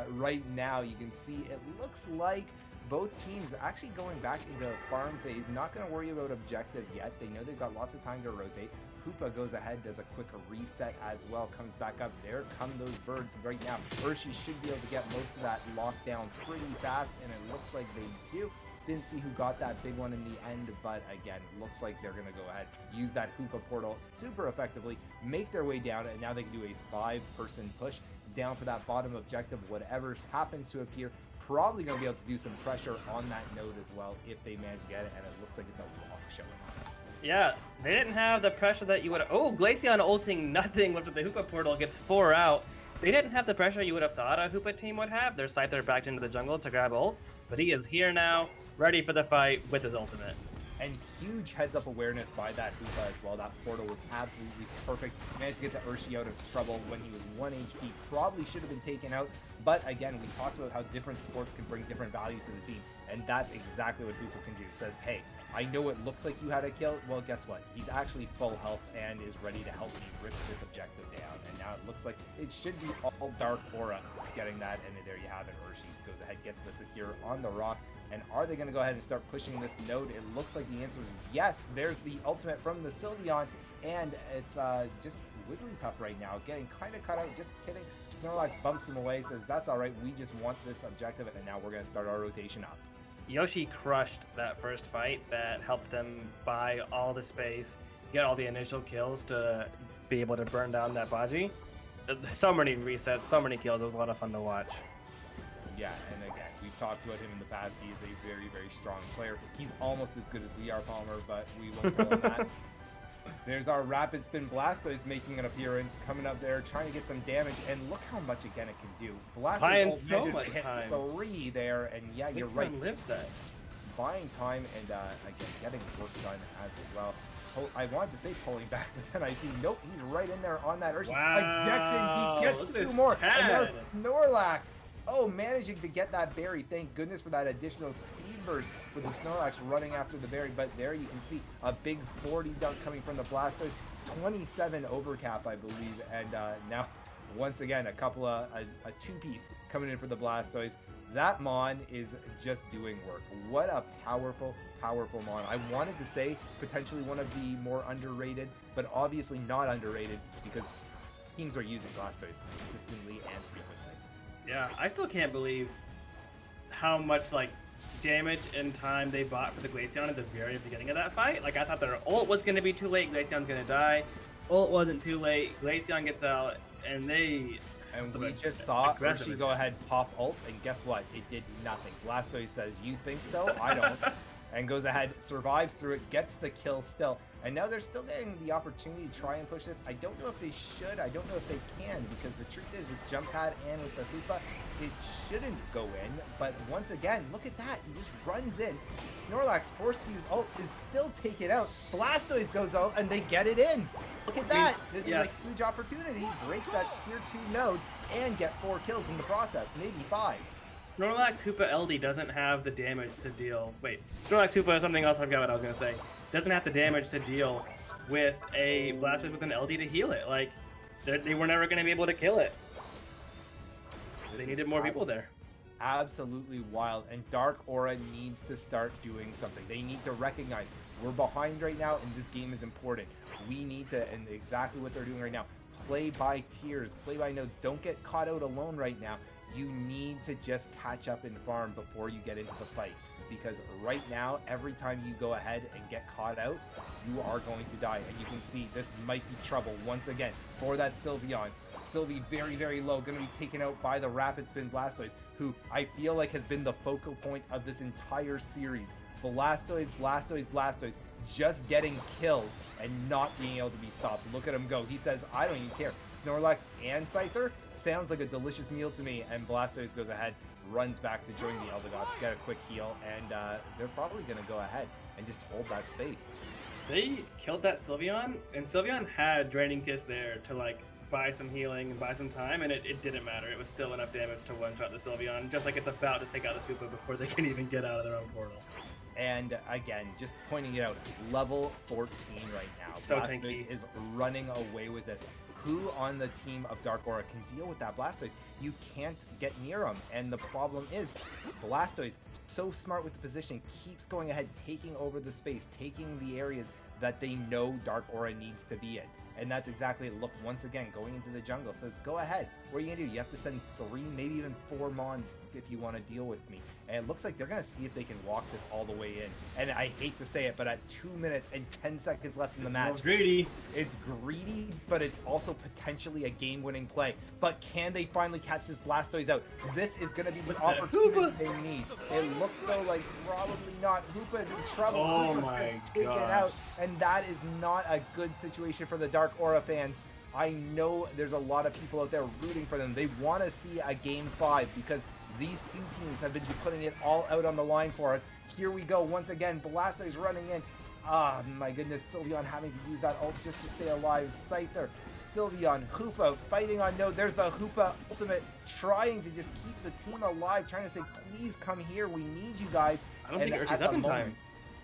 Right now, you can see it looks like both teams actually going back into farm phase. Not going to worry about objective yet. They know they've got lots of time to rotate. Hoopa goes ahead, does a quick reset as well, comes back up. There come those birds right now. Urshi should be able to get most of that lockdown pretty fast, and it looks like they do. Didn't see who got that big one in the end, but again, looks like they're going to go ahead, use that Hoopa portal super effectively, make their way down, and now they can do a 5-person push down for that bottom objective. Whatever happens to appear, probably going to be able to do some pressure on that node as well if they manage to get it, and it looks like it's a walk showing on. Yeah, they didn't have the pressure that you would have. Oh, Glaceon ulting nothing left with the Hoopa portal, gets 4 out. They didn't have the pressure you would have thought a Hoopa team would have. Their Scyther backed into the jungle to grab ult, but he is here now, ready for the fight with his ultimate. And huge heads-up awareness by that Hoopa as well. That portal was absolutely perfect. Managed to get the Urshi out of trouble when he was 1 HP. Probably should have been taken out. But again, we talked about how different sports can bring different value to the team. And that's exactly what Hoopa can do. Says, hey, I know it looks like you had a kill. Well, guess what? He's actually full health and is ready to help me rip this objective down. And now it looks like it should be all Dark Aura getting that. And there you have it. Urshi goes ahead, gets the secure on the rock. And are they going to go ahead and start pushing this node? It looks like the answer is yes. There's the ultimate from the Sylveon, and it's just Wigglytuff right now, getting kind of cut out. Just kidding. Snorlax bumps him away, says that's all right. We just want this objective, and now we're going to start our rotation up. Yoshi crushed that first fight. That helped them buy all the space, get all the initial kills to be able to burn down that Baji. So many resets, so many kills. It was a lot of fun to watch. Yeah, and again, we've talked about him in the past. He is a very, very strong player. He's almost as good as we are, Palmer, but we won't call him that. There's our Rapid Spin Blastoise making an appearance, coming up there, trying to get some damage, and look how much again it can do. Buying Blastoise so managed much to hit time. 3 there, and yeah, you're right. Lived that. Buying time and again getting work done as well. I wanted to say pulling back, but then I see nope, he's right in there on that Urshi. Wow, He gets look at 2 more. this And now pad. Snorlax. Oh, managing to get that berry. Thank goodness for that additional speed burst for the Snorlax running after the berry. But there you can see a big 40 dunk coming from the Blastoise. 27 overcap, I believe. And now, once again, a couple of a 2-piece coming in for the Blastoise. That Mon is just doing work. What a powerful, powerful Mon. I wanted to say potentially one of the more underrated, but obviously not underrated because teams are using Blastoise consistently and frequently. Yeah, I still can't believe how much like damage and time they bought for the Glaceon at the very beginning of that fight. Like I thought their ult was gonna be too late, Glaceon's gonna die. Ult wasn't too late, Glaceon gets out, and they And So we like, just saw aggressive Urshi go ahead, pop ult, and guess what? It did nothing. Blastoise says, you think so? I don't. And goes ahead, survives through it, gets the kill still. And now they're still getting the opportunity to try and push this. I don't know if they should. I don't know if they can, because the truth is with Jump Pad and with the Hoopa, it shouldn't go in. But once again, look at that. He just runs in. Snorlax, forced to use ult, is still taken out. Blastoise goes out, and they get it in. Look at that. This is Yes. a huge opportunity. Break that tier 2 node and get 4 kills in the process. Maybe 5. Snorlax Hoopa LD doesn't have the damage to deal. Wait, Snorlax Hoopa is something else. I forgot what I was gonna say. Doesn't have the damage to deal with a Blastoise with an LD to heal it. Like they were never gonna be able to kill it. They needed more people there. Absolutely wild, and Dark Aura needs to start doing something. They need to recognize we're behind right now and this game is important. We need to, and exactly what they're doing right now, play by tiers, play by nodes. Don't get caught out alone right now. You need to just catch up and farm before you get into the fight, because right now every time you go ahead and get caught out, you are going to die. And you can see this might be trouble once again for that Sylveon. Sylvie very, very low, going to be taken out by the Rapid Spin Blastoise. who I feel like has been the focal point of this entire series. Blastoise, just getting kills and not being able to be stopped. Look at him go. He says, I don't even care. Snorlax and Scyther sounds like a delicious meal to me, and Blastoise goes ahead, runs back to join the Eldegoss, get a quick heal, and they're probably going to go ahead and just hold that space. They killed that Sylveon, and Sylveon had Draining Kiss there to like buy some healing and buy some time, and it didn't matter. It was still enough damage to one-shot the Sylveon, just like it's about to take out a Supa before they can even get out of their own portal. And again, just pointing it out, level 14 right now. So Blastoise tanky. is running away with this. Who on the team of Dark Aura can deal with that Blastoise? You can't get near him. And the problem is, Blastoise, so smart with the position, keeps going ahead, taking over the space, taking the areas that they know Dark Aura needs to be in. And that's exactly it. Look, once again, going into the jungle says, go ahead. What are you going to do? You have to send 3, maybe even 4 Mons if you want to deal with me. And it looks like they're going to see if they can walk this all the way in. And I hate to say it, but at 2 minutes and 10 seconds left in the match. Greedy. It's greedy, but it's also potentially a game-winning play. But can they finally catch this Blastoise out? This is going to be the opportunity they need. It looks though like probably not. Hoopa is in trouble. Oh Hoopa my gets taken gosh. out, and that is not a good situation for the Dark Aura fans. I know there's a lot of people out there rooting for them. They want to see a Game 5 because these two teams have been putting it all out on the line for us. Here we go once again. Blastoise running in. Ah, my goodness. Sylveon having to use that ult just to stay alive. Scyther, Sylveon, Hoopa fighting on node. There's the Hoopa ultimate trying to just keep the team alive, trying to say, please come here. We need you guys. I don't think Urshi's up in time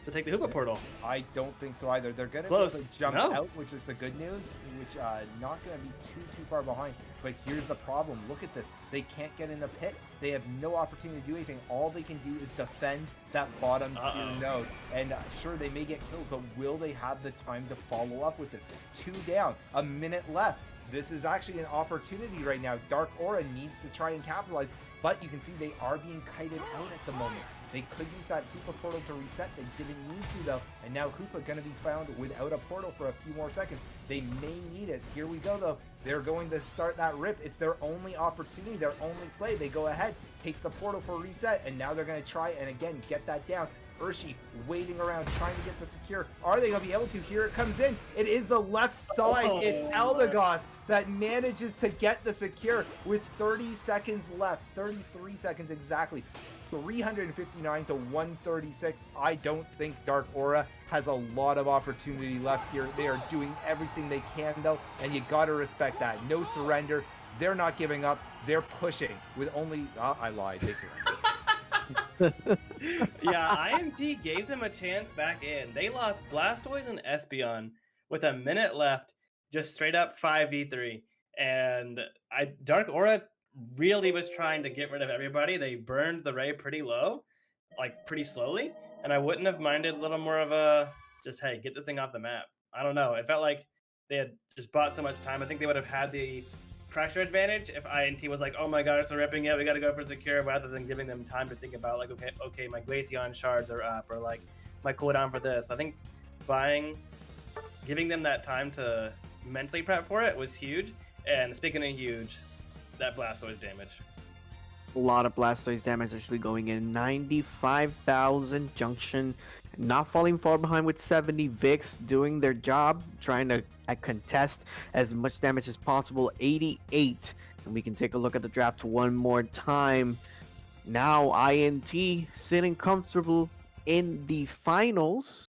to take the Hoopa portal. I don't think so either. They're going to jump out, which is the good news, which not going to be too far behind. But here's the problem. Look at this. They can't get in the pit. They have no opportunity to do anything. All they can do is defend that bottom tier node. And sure, they may get kills, but will they have the time to follow up with this? 2 down, a minute left. This is actually an opportunity right now. Dark Aura needs to try and capitalize, but you can see they are being kited out at the moment. They could use that Hoopa portal to reset. They didn't need to though. And now Hoopa going to be found without a portal for a few more seconds. They may need it. Here we go though. They're going to start that rip. It's their only opportunity, their only play. They go ahead, take the portal for reset, and now they're going to try and again get that down. Urshi waiting around, trying to get the secure. Are they going to be able to? Here it comes in. It is the left side. It's Eldegoss that manages to get the secure with 30 seconds left. 33 seconds exactly. 359 to 136. I don't think Dark Aura has a lot of opportunity left here. They are doing everything they can though, and you got to respect that. No surrender. They're not giving up. They're pushing with only... I lied. They surrendered. Yeah, IMT gave them a chance back in. They lost Blastoise and Espeon with a minute left, just straight up 5v3. And Dark Aura really was trying to get rid of everybody. They burned the Ray pretty low, like pretty slowly. And I wouldn't have minded a little more of a just, hey, get this thing off the map. I don't know. It felt like they had just bought so much time. I think they would have had the pressure advantage if INT was like, oh my gosh, they're ripping it, we got to go for secure, rather than giving them time to think about like, okay, my Glaceon shards are up, or like my cooldown for this. I think giving them that time to mentally prep for it was huge. And speaking of huge, that Blastoise damage. A lot of Blastoise damage actually going in. 95,000 Junction. Not falling far behind with 70. Vix doing their job, trying to contest as much damage as possible. 88. And we can take a look at the draft one more time. Now INT sitting comfortable in the finals.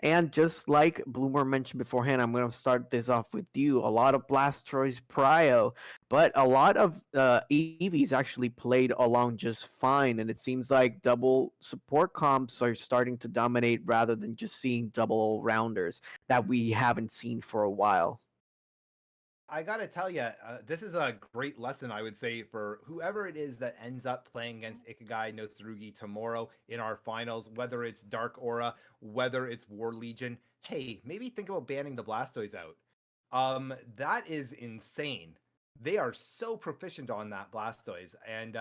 And just like Bloomer mentioned beforehand, I'm going to start this off with you. A lot of Blastoise prio, but a lot of EVs actually played along just fine. And it seems like double support comps are starting to dominate rather than just seeing double all-rounders that we haven't seen for a while. I gotta tell you, this is a great lesson, I would say, for whoever it is that ends up playing against Ikigai no Tsurugi tomorrow in our finals, whether it's Dark Aura, whether it's War Legion. Hey, maybe think about banning the Blastoise out. That is insane. They are so proficient on that Blastoise. And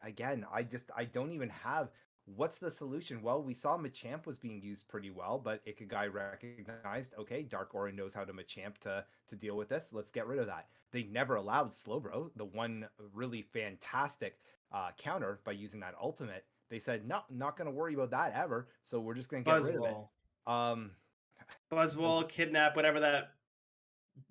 again, I don't even have... What's the solution? Well, we saw Machamp was being used pretty well, but Ikigai recognized, okay, Dark Aura knows how to Machamp to deal with this. Let's get rid of that. They never allowed Slowbro, the one really fantastic counter by using that ultimate, they said, no, not going to worry about that ever. So we're just going to get rid of it. Buzzwole. Um, Buzzwole, kidnap, whatever that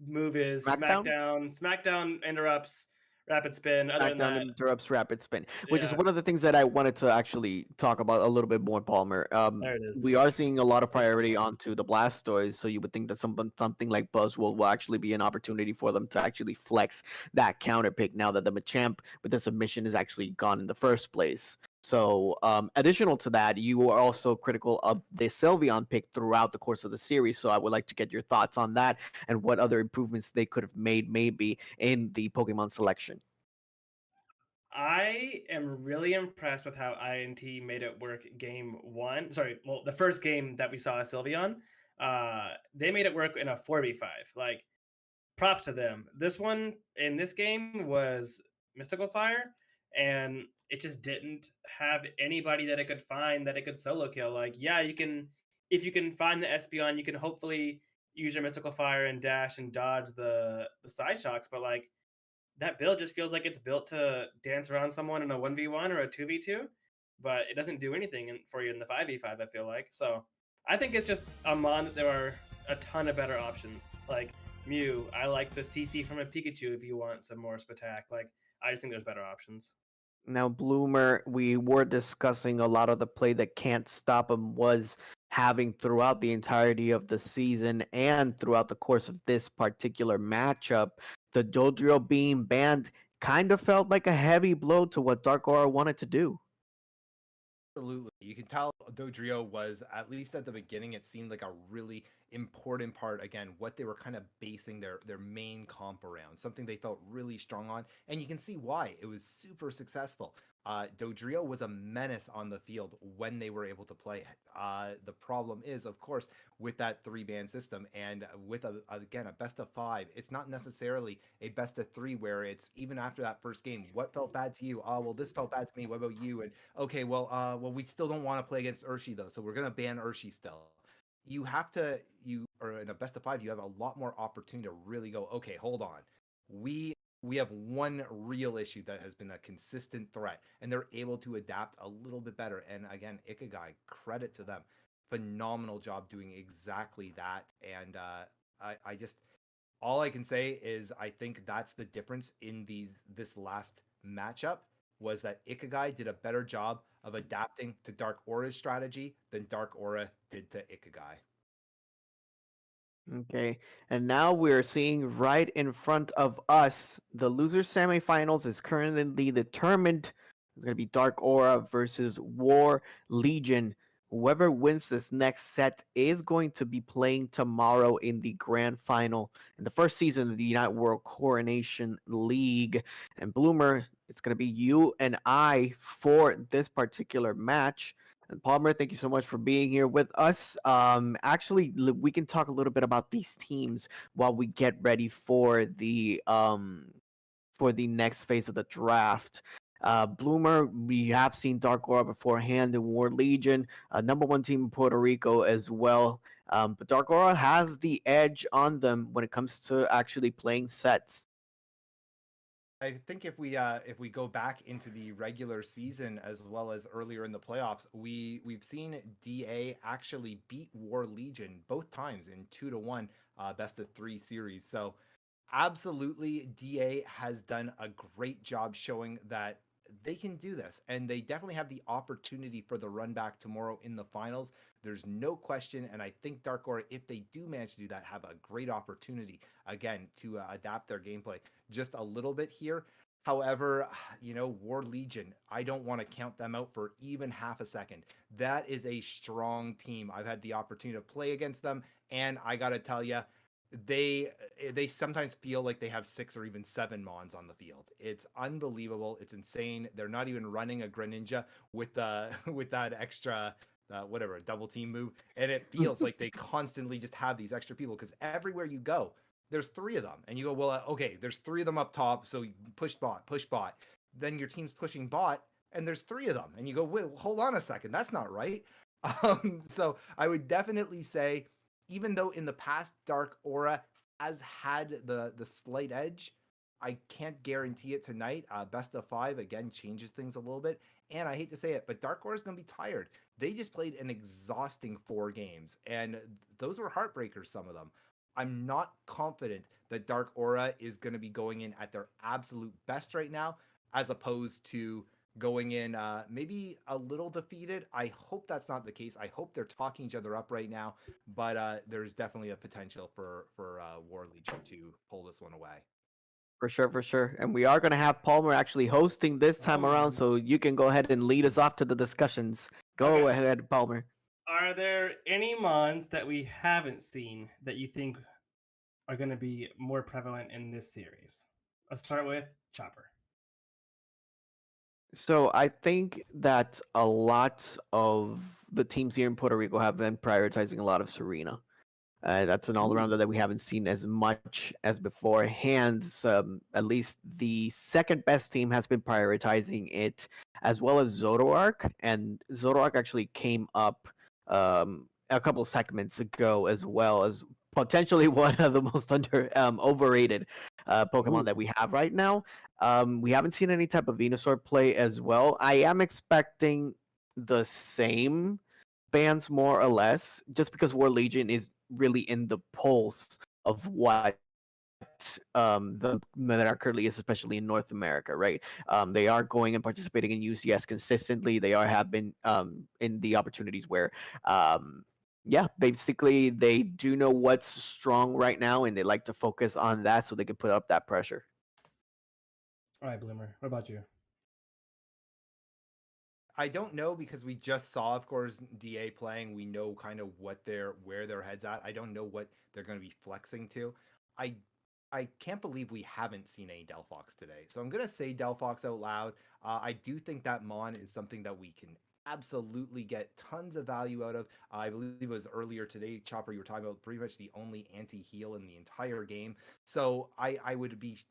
move is. SmackDown? SmackDown interrupts rapid spin. Other than SmackDown that, interrupts rapid spin, which is yeah, one of the things that I wanted to actually talk about a little bit more, Palmer. there it is. We are seeing a lot of priority onto the Blastoise, so you would think that something like Buzzwole will actually be an opportunity for them to actually flex that counter pick now that the Machamp with the submission is actually gone in the first place. So, additional to that, you are also critical of the Sylveon pick throughout the course of the series. So, I would like to get your thoughts on that and what other improvements they could have made, maybe in the Pokemon selection. I am really impressed with how INT made it work game one. Sorry, well, the first game that we saw Sylveon, they made it work in a 4v5. Like, props to them. This one in this game was Mystical Fire, and it just didn't have anybody that it could find that it could solo kill. Like, yeah, you can, if you can find the Espeon, you can hopefully use your Mystical Fire and dash and dodge the side shocks, but like that build just feels like it's built to dance around someone in a 1v1 or a 2v2, but it doesn't do anything for you in the 5v5, I feel like. So I think it's just a mon that there are a ton of better options. Like Mew, I like the CC from a Pikachu if you want some more Spatak. Like, I just think there's better options. Now, Bloomer, we were discussing a lot of the play that Can't Stop Him was having throughout the entirety of the season and throughout the course of this particular matchup. The Dodrio being banned kind of felt like a heavy blow to what Dark Aura wanted to do. Absolutely. You can tell Dodrio was, at least at the beginning, it seemed like a really important part, again, what they were kind of basing their main comp around, something they felt really strong on. And you can see why. It was super successful. Dodrio was a menace on the field when they were able to play it. The problem is, of course, with that 3-ban system and with, again, a best of 5, it's not necessarily a best of 3 where it's even after that first game, what felt bad to you? Oh, well, this felt bad to me. What about you? And okay, well, we still don't want to play against Urshi though, so we're gonna ban Urshi still. You have to, you are in a best of 5, you have a lot more opportunity to really go, okay, hold on. We have one real issue that has been a consistent threat, and they're able to adapt a little bit better. And again, Ikigai, credit to them. Phenomenal job doing exactly that. And I just, all I can say is I think that's the difference in this last matchup, was that Ikigai did a better job of adapting to Dark Aura's strategy than Dark Aura did to Ikigai. Okay, and now we're seeing right in front of us the loser semifinals is currently determined. It's going to be Dark Aura versus War Legion. Whoever wins this next set is going to be playing tomorrow in the grand final in the first season of the United World Coronation League. And Bloomer, it's going to be you and I for this particular match. And Palmer, thank you so much for being here with us. Actually, we can talk a little bit about these teams while we get ready for the next phase of the draft. Bloomer, we have seen Dark Aura beforehand in War Legion, number 1 team in Puerto Rico as well. But Dark Aura has the edge on them when it comes to actually playing sets. I think if we go back into the regular season as well as earlier in the playoffs, we've seen DA actually beat War Legion both times in 2-1 best of 3 series. So absolutely, DA has done a great job showing that they can do this, and they definitely have the opportunity for the run back tomorrow in the finals. There's no question, and I think Dark Aura, if they do manage to do that, have a great opportunity again to adapt their gameplay just a little bit here. However, War Legion, I don't want to count them out for even half a second. That is a strong team. I've had the opportunity to play against them, and I gotta tell you, they sometimes feel like they have 6 or even 7 mons on the field. It's unbelievable. It's insane. They're not even running a Greninja with with that extra whatever, a double team move, and it feels like they constantly just have these extra people, because everywhere you go there's 3 of them, and you go, well, okay, there's 3 of them up top, so push bot. Then your team's pushing bot, and there's 3 of them, and you go, wait, hold on a second, that's not right. So I would definitely say, even though in the past Dark Aura has had the slight edge, I can't guarantee it tonight. Best of 5 again changes things a little bit, and I hate to say it, but Dark Aura is going to be tired. They just played an exhausting 4 games, and those were heartbreakers. Some of them. I'm not confident that Dark Aura is going to be going in at their absolute best right now, as opposed to going in maybe a little defeated. I hope that's not the case. I hope they're talking each other up right now, but there's definitely a potential for War Legion to pull this one away. For sure, for sure. And we are going to have Palmer actually hosting this time around, man. so you can go ahead and lead us off to the discussions. Go Okay. ahead, Palmer. Are there any mons that we haven't seen that you think are going to be more prevalent in this series? Let's start with Chopper. So I think that a lot of the teams here in Puerto Rico have been prioritizing a lot of Serena. That's an all-rounder that we haven't seen as much as beforehand. At least the second best team has been prioritizing it, as well as Zoroark. And Zoroark actually came up a couple segments ago, as well as potentially one of the most overrated Pokemon that we have right now. We haven't seen any type of Venusaur play as well. I am expecting the same bans more or less, just because War Legion is really in the pulse of what the Meta currently is, especially in North America, right? They are going and participating in UCS consistently. They have been in the opportunities where yeah, basically they do know what's strong right now, and they like to focus on that so they can put up that pressure. All right, Bloomer. What about you? I don't know because we just saw, of course, DA playing. We know kind of where their heads at. I don't know what they're going to be flexing to. I I can't believe we haven't seen any Delphox today. So I'm gonna say Delphox out loud. I do think that Mon is something that we can absolutely get tons of value out of. I believe it was earlier today, Chopper, you were talking about pretty much the only anti-heal in the entire game. So I would be,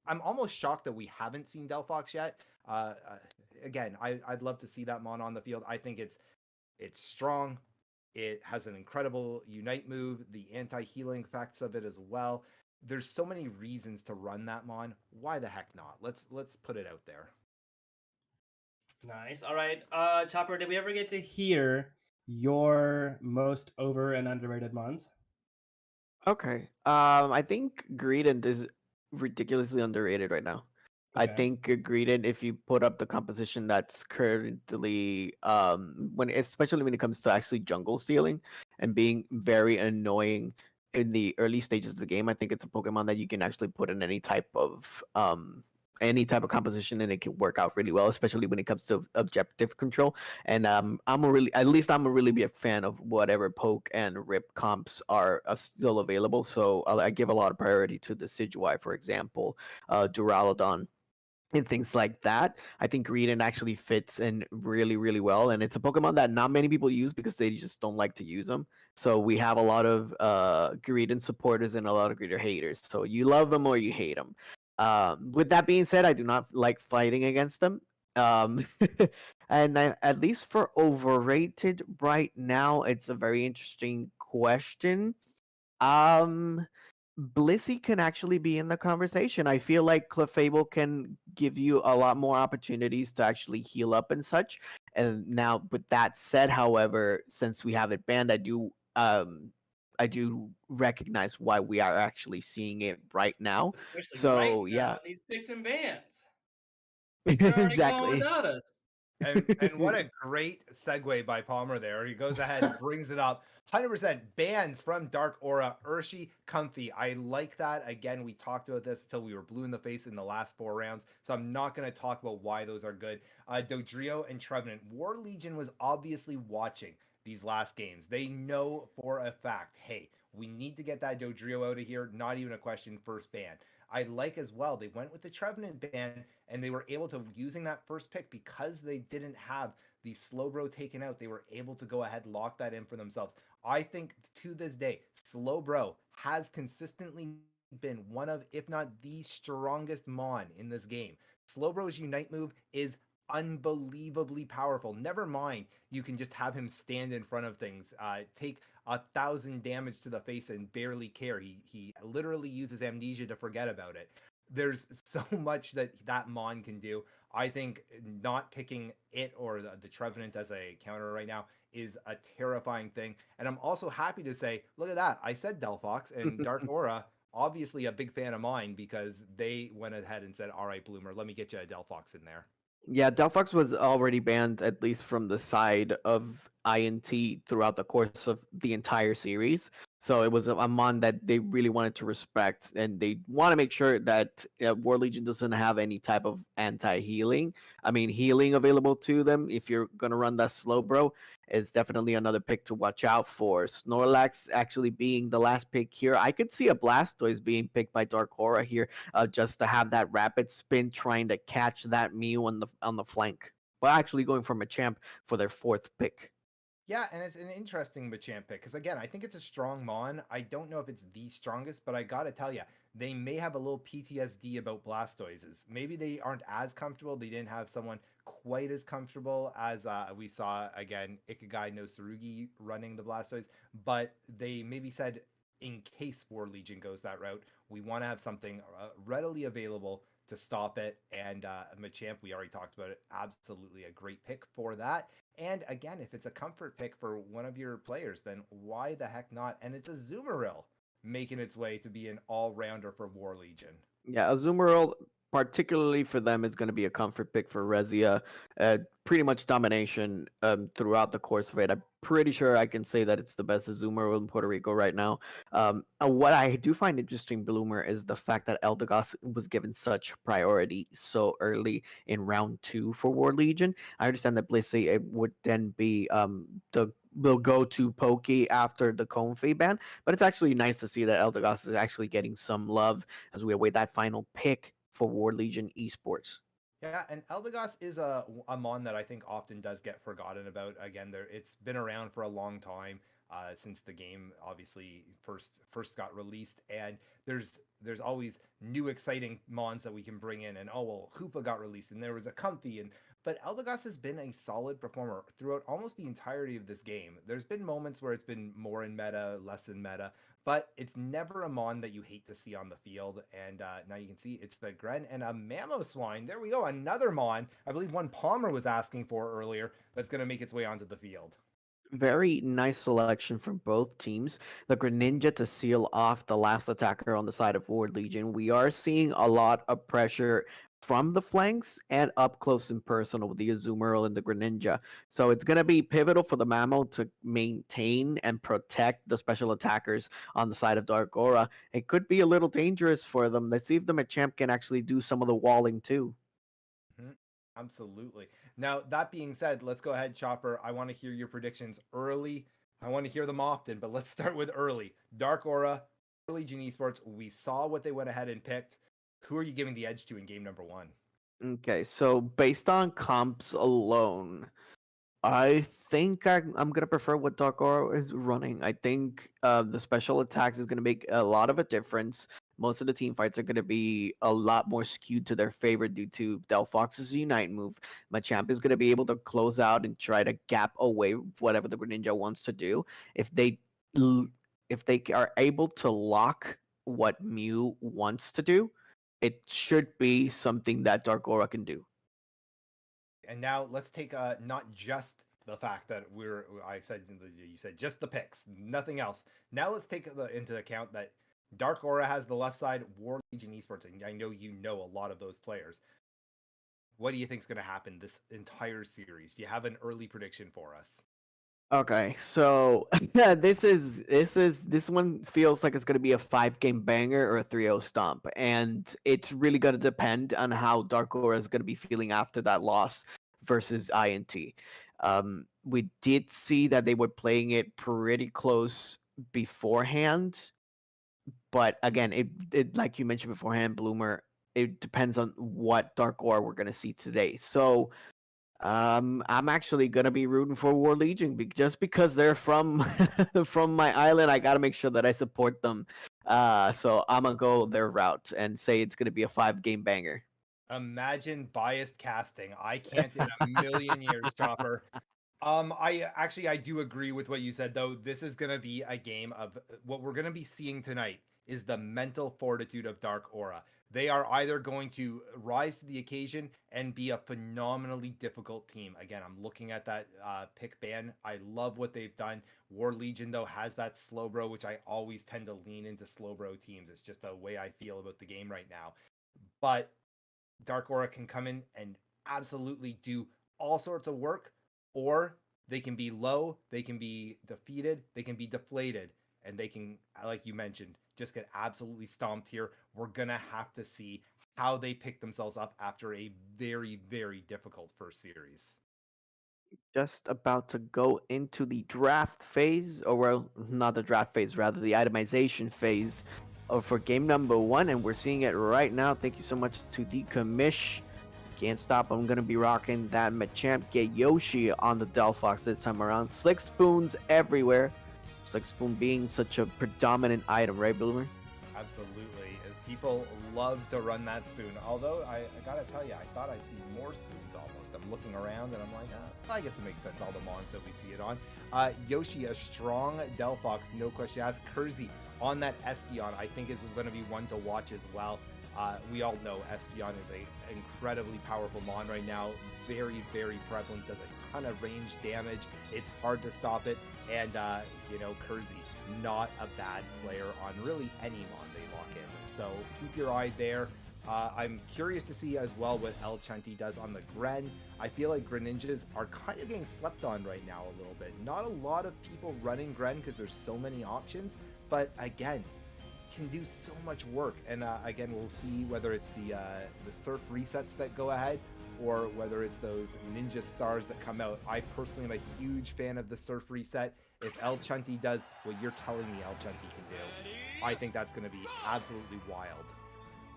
I'm almost shocked that we haven't seen Delphox yet. Again, I'd love to see that Mon on the field. I think it's strong. It has an incredible Unite move, the anti-healing effects of it as well. There's so many reasons to run that Mon. Why the heck not? Let's put it out there. Nice. All right. Chopper, did we ever get to hear your most over and underrated mons? Okay. I think Greedent is ridiculously underrated right now. I Okay. think Greedent, if you put up the composition that's currently especially when it comes to actually jungle stealing and being very annoying in the early stages of the game, I think it's a Pokemon that you can actually put in any type of composition and it can work out really well, especially when it comes to objective control. And I'm a really big fan of whatever poke and rip comps are still available. So I give a lot of priority to the Decidueye, for example, Duraludon, and things like that. I think Greedent actually fits in really, really well, and it's a Pokemon that not many people use because they just don't like to use them. So we have a lot of Greedent supporters and a lot of Greedent haters. So you love them or you hate them. With that being said, I do not like fighting against them. Um, at least for overrated right now, it's a very interesting question. Um, Blissey can actually be in the conversation. I feel like Clefable can give you a lot more opportunities to actually heal up and such. And now, with that said, however, since we have it banned, I do recognize why we are actually seeing it right now. Especially right So now, yeah, these picks and bans. They're already going exactly. without us. And what a great segue by Palmer there. He goes ahead and brings it up. 100% bans from Dark Aura, Urshi, Comfy. I like that. Again, we talked about this until we were blue in the face in the last 4 rounds, so I'm not going to talk about why those are good. Dodrio and Trevenant. War Legion was obviously watching these last games. They know for a fact, hey, we need to get that Dodrio out of here. Not even a question, first ban. I like as well, they went with the Trevenant ban and they were able to, using that first pick, because they didn't have the Slowbro taken out, they were able to go ahead, lock that in for themselves. I think to this day, Slowbro has consistently been one of, if not the strongest Mon in this game. Slowbro's Unite move is unbelievably powerful. Never mind, you can just have him stand in front of things, take 1,000 damage to the face and barely care. He literally uses amnesia to forget about it. there's so much that Mon can do. I think not picking it or the Trevenant as a counter right now is a terrifying thing. And I'm also happy to say, look at that. I said Delphox and Dark Aura, obviously a big fan of mine because they went ahead and said, all right, Bloomer, let me get you a Delphox in there. Yeah, Delphox was already banned at least from the side of INT throughout the course of the entire series. So it was a mon that they really wanted to respect, and they want to make sure that War Legion doesn't have any type of anti-healing. I mean, healing available to them if you're gonna run that slow, bro, is definitely another pick to watch out for. Snorlax actually being the last pick here. I could see a Blastoise being picked by Dark Aura here, just to have that rapid spin, trying to catch that Mew on the flank. But actually going for Machamp for their fourth pick. Yeah, and it's an interesting Machamp pick because again, I think it's a strong Mon. I don't know if it's the strongest, but I gotta tell you, they may have a little PTSD about Blastoises. Maybe they aren't as comfortable. They didn't have someone quite as comfortable as we saw again Ikigai no Tsurugi running the Blastoise, but they maybe said in case War Legion goes that route, we want to have something readily available to stop it. And Machamp, we already talked about it. Absolutely a great pick for that. And again, if it's a comfort pick for one of your players, then why the heck not? And it's a Zoomeril making its way to be an all-rounder for War Legion. Yeah, Azumarill, particularly for them, is going to be a comfort pick for Rezia. Pretty much domination throughout the course of it. I'm pretty sure I can say that it's the best Azumarill in Puerto Rico right now. What I do find interesting, Bloomer, is the fact that Eldegoss was given such priority so early in round 2 for War Legion. I understand that Blissey it would then be the will go to Pokey after the Comfey ban, but it's actually nice to see that Eldegoss is actually getting some love as we await that final pick for War Legion Esports. Yeah, and Eldegoss is a mon that I think often does get forgotten about. Again, it's been around for a long time since the game obviously first got released, and there's always new exciting mons that we can bring in. And oh well, Hoopa got released, and there was a Comfy, and but Eldegoss has been a solid performer throughout almost the entirety of this game. There's been moments where it's been more in meta, less in meta, but it's never a mon that you hate to see on the field. And now you can see it's the Gren and a Mamoswine. There we go, another mon. I believe one Palmer was asking for earlier that's going to make its way onto the field. Very nice selection from both teams. The Greninja to seal off the last attacker on the side of War Legion. We are seeing a lot of pressure from the flanks and up close and personal with the Azumarill and the Greninja. So it's going to be pivotal for the Mammal to maintain and protect the special attackers on the side of Dark Aura. It could be a little dangerous for them. Let's see if the Machamp can actually do some of the walling too. Absolutely. Now, that being said, let's go ahead, Chopper. I want to hear your predictions early. I want to hear them often, but let's start with early. Dark Aura, Legion Esports. We saw what they went ahead and picked. Who are you giving the edge to in game number 1? Okay, so based on comps alone, I think I'm gonna prefer what Dark Aura is running. I think the special attacks is gonna make a lot of a difference. Most of the team fights are gonna be a lot more skewed to their favor due to Delphox's Unite move. Machamp is gonna be able to close out and try to gap away whatever the Greninja wants to do. If they if they are able to lock what Mew wants to do, it should be something that Dark Aura can do. And now let's take not just the fact that you said just the picks, nothing else. Now let's take into account that Dark Aura has the left side, War Legion Esports, and I know you know a lot of those players. What do you think is going to happen this entire series? Do you have an early prediction for us? Okay, so this one feels like it's going to be a 5-game banger or a 3-0 stomp, and it's really going to depend on how Dark Aura is going to be feeling after that loss versus INT. We did see that they were playing it pretty close beforehand, but again, it like you mentioned beforehand, Bloomer, it depends on what Dark Aura we're going to see today. So I'm actually gonna be rooting for War Legion just because they're from from my island. I gotta make sure that I support them. So I'm gonna go their route and say it's gonna be a 5-game banger. Imagine biased casting. I can't in a million years, Chopper. I do agree with what you said though. This is gonna be a game of what we're gonna be seeing tonight is the mental fortitude of Dark Aura. They are either going to rise to the occasion and be a phenomenally difficult team. Again, I'm looking at that pick ban. I love what they've done. War Legion, though, has that slow bro, which I always tend to lean into slow bro teams. It's just the way I feel about the game right now. But Dark Aura can come in and absolutely do all sorts of work, or they can be low, they can be defeated, they can be deflated, and they can, like you mentioned, just get absolutely stomped here. We're going to have to see how they pick themselves up after a very, very difficult first series. Just about to go into the draft phase, or well, not the draft phase, rather the itemization phase for game number 1, and we're seeing it right now. Thank you so much to the commish. Can't stop. I'm gonna be rocking that Machamp. Get Yoshi on the Delphox this time around. Slick spoons everywhere. Slick spoon being such a predominant item, right, Bloomer? Absolutely. People love to run that spoon. Although I gotta tell you, I thought I'd see more spoons almost. I'm looking around and I'm like, I guess it makes sense. All the mons that we see it on. Yoshi, a strong Delphox, no question asked. Kersey on that Espeon, I think is going to be one to watch as well. We all know Espeon is an incredibly powerful mon right now. Very, very prevalent. Does a ton of range damage. It's hard to stop it. And, Kersey, not a bad player on really any mon they lock in. So keep your eye there. I'm curious to see as well what El Chunti does on the Gren. I feel like Greninjas are kind of getting slept on right now a little bit. Not a lot of people running Gren because there's so many options. But again, can do so much work. And again, we'll see whether it's the surf resets that go ahead or whether it's those ninja stars that come out. I personally am a huge fan of the surf reset. If El Chunti does what you're telling me El Chunti can do, I think that's going to be absolutely wild.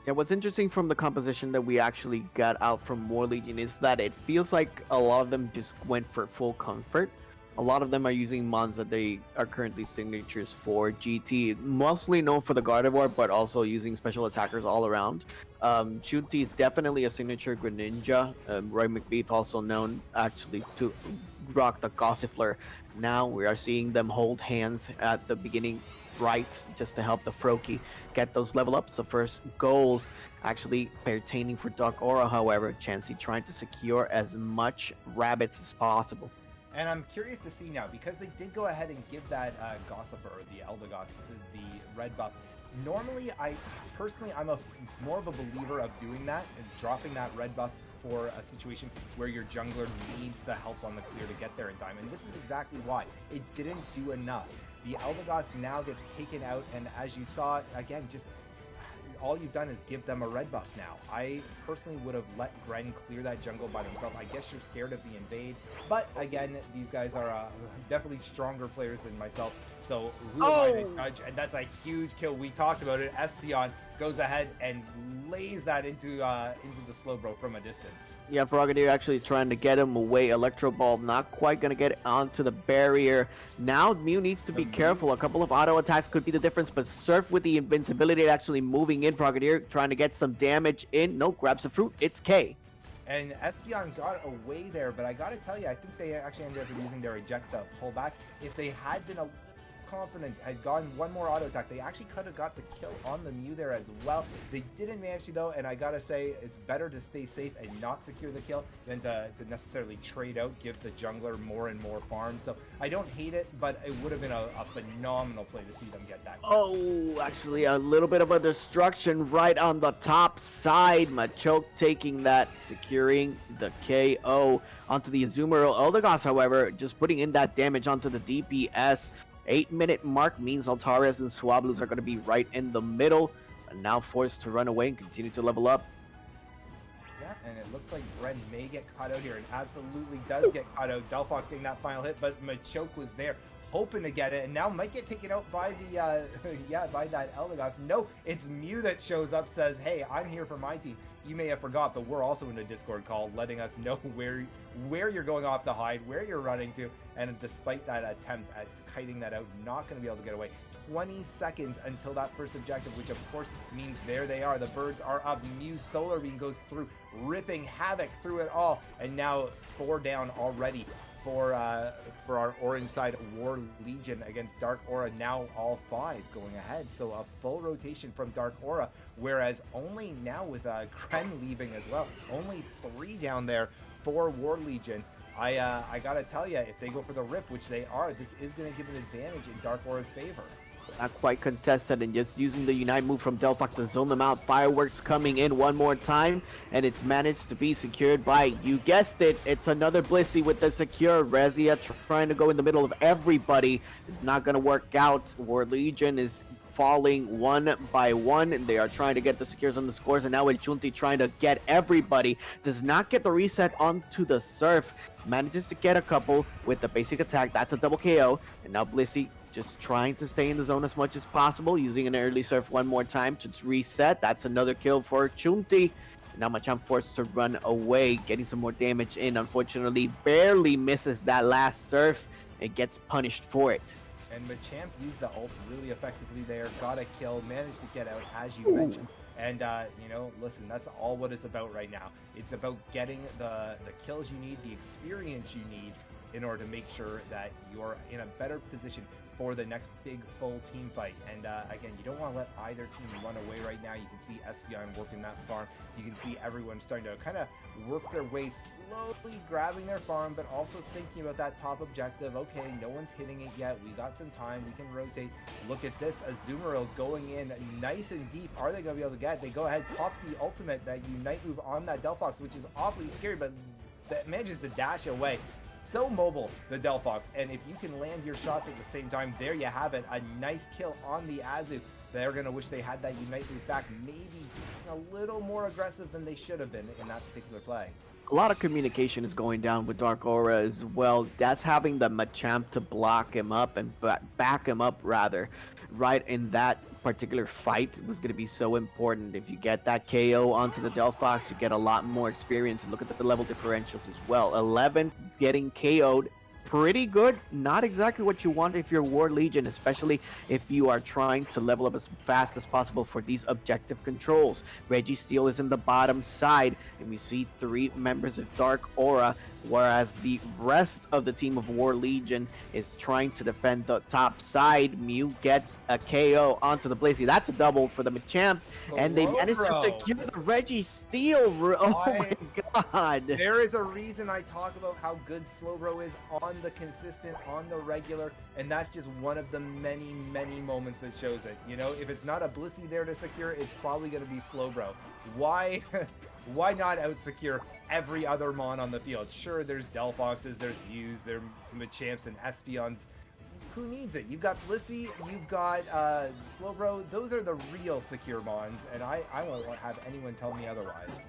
Yeah, what's interesting from the composition that we actually got out from War Legion is that it feels like a lot of them just went for full comfort. A lot of them are using mons that they are currently signatures for GT, mostly known for the Gardevoir, but also using special attackers all around. Shunti is definitely a signature Greninja. Roy McBeef also known actually to rock the Gossifleur. Now we are seeing them hold hands at the beginning right just to help the Froakie get those level ups. The first goals actually pertaining for Dark Aura, however, Chansey trying to secure as much rabbits as possible. And I'm curious to see now, because they did go ahead and give that Gossifleur, or the Eldegoss, the red buff. Normally, I'm more of a believer of doing that and dropping that red buff for a situation where your jungler needs the help on the clear to get there in time. And this is exactly why. It didn't do enough. The Eldegoss now gets taken out, and as you saw, again, just all you've done is give them a red buff now. I personally would have let Gren clear that jungle by himself. I guess you're scared of the invade, but again, these guys are definitely stronger players than myself, so who am I to judge? And that's a huge kill. We talked about it. Espeon goes ahead and lays that into the slow bro from a distance. Yeah, Frogadier actually trying to get him away. Electro Ball not quite going to get onto the barrier. Now Mew needs to be careful. A couple of auto attacks could be the difference, but Surf with the invincibility actually moving in. Frogadier trying to get some damage in. No, grabs the fruit. It's K. And Espeon got away there, but I got to tell you, I think they actually ended up using their eject to pull back. If they had been confident, had gotten one more auto attack, they actually could have got the kill on the Mew there as well. They didn't manage to though, and I gotta say, it's better to stay safe and not secure the kill than to necessarily trade out, give the jungler more and more farms. So I don't hate it, but it would have been a phenomenal play to see them get that kill. Oh, actually a little bit of a destruction right on the top side. Machoke taking that, securing the KO onto the Azumarill. Eldegoss, however, just putting in that damage onto the DPS. 8-minute mark means Altares and Swablus are going to be right in the middle, and now forced to run away and continue to level up. Yeah, and it looks like Gren may get caught out here, and absolutely does get caught out. Delphox getting that final hit, but Machoke was there, hoping to get it, and now might get taken out by the, by that Eldegoss. No, it's Mew that shows up, says, hey, I'm here for my team. You may have forgot, but we're also in a Discord call, letting us know where you're going off to hide, where you're running to, and despite that attempt at kiting that out, not going to be able to get away. 20 seconds until that first objective, which of course means there they are. The birds are up. Mew's Solar Beam goes through, ripping havoc through it all, and now 4 down already for our orange side, War Legion against Dark Aura, now all 5 going ahead. So a full rotation from Dark Aura, whereas only now with Kren leaving as well, only 3 down there for War Legion. I gotta tell you, if they go for the rip, which they are, this is going to give an advantage in Dark Aura's favor. Not quite contested, and just using the Unite move from Delphox to zone them out. Fireworks coming in one more time, and it's managed to be secured by, you guessed it, it's another Blissey with the secure. Rezia trying to go in the middle of everybody is not going to work out. War Legion is falling one by one, and they are trying to get the secures on the scores, and now Chunti trying to get everybody. Does not get the reset onto the Surf. Manages to get a couple with the basic attack. That's a double KO, and now Blissey just trying to stay in the zone as much as possible, using an early Surf one more time to reset. That's another kill for Chunti. Now Machamp forced to run away, getting some more damage in. Unfortunately, barely misses that last Surf and gets punished for it. And Machamp used the ult really effectively there, got a kill, managed to get out, as you mentioned. And, you know, listen, that's all what it's about right now. It's about getting the kills you need, the experience you need, in order to make sure that you're in a better position for the next big full team fight. And again, you don't want to let either team run away right now. You can see Espeon working that farm. You can see everyone starting to kind of work their way slowly, grabbing their farm, but also thinking about that top objective. Okay, no one's hitting it yet. We got some time. We can rotate. Look at this. Azumarill going in nice and deep. Are they going to be able to get it? They go ahead, pop the ultimate, that Unite move on that Delphox, which is awfully scary, but that manages to dash away. So mobile, the Delphox, and if you can land your shots at the same time, there you have it. A nice kill on the Azu. They're going to wish they had that Unite move back, maybe just a little more aggressive than they should have been in that particular play. A lot of communication is going down with Dark Aura as well. That's having the Machamp to block him up and back him up, rather, right in that particular fight was going to be so important. If you get that KO onto the Delphox, you get a lot more experience. And look at the level differentials as well. 11 getting KO'd. Pretty good. Not exactly what you want if you're War Legion, especially if you are trying to level up as fast as possible for these objective controls. Registeel is in the bottom side, and we see 3 members of Dark Aura, whereas the rest of the team of War Legion is trying to defend the top side. Mew gets a KO onto the Blissey. That's a double for the Machamp, and they managed to secure the Registeel. Oh my god. There is a reason I talk about how good Slowbro is on the consistent, on the regular, and that's just one of the many, many moments that shows it. You know, if it's not a Blissey there to secure, it's probably going to be Slowbro. Why? Why not out-secure every other Mon on the field? Sure, there's Delphoxes, there's Mews, there's some Machamps and Espeons. Who needs it? You've got Blissey, you've got Slowbro. Those are the real secure Mons, and I won't have anyone tell me otherwise.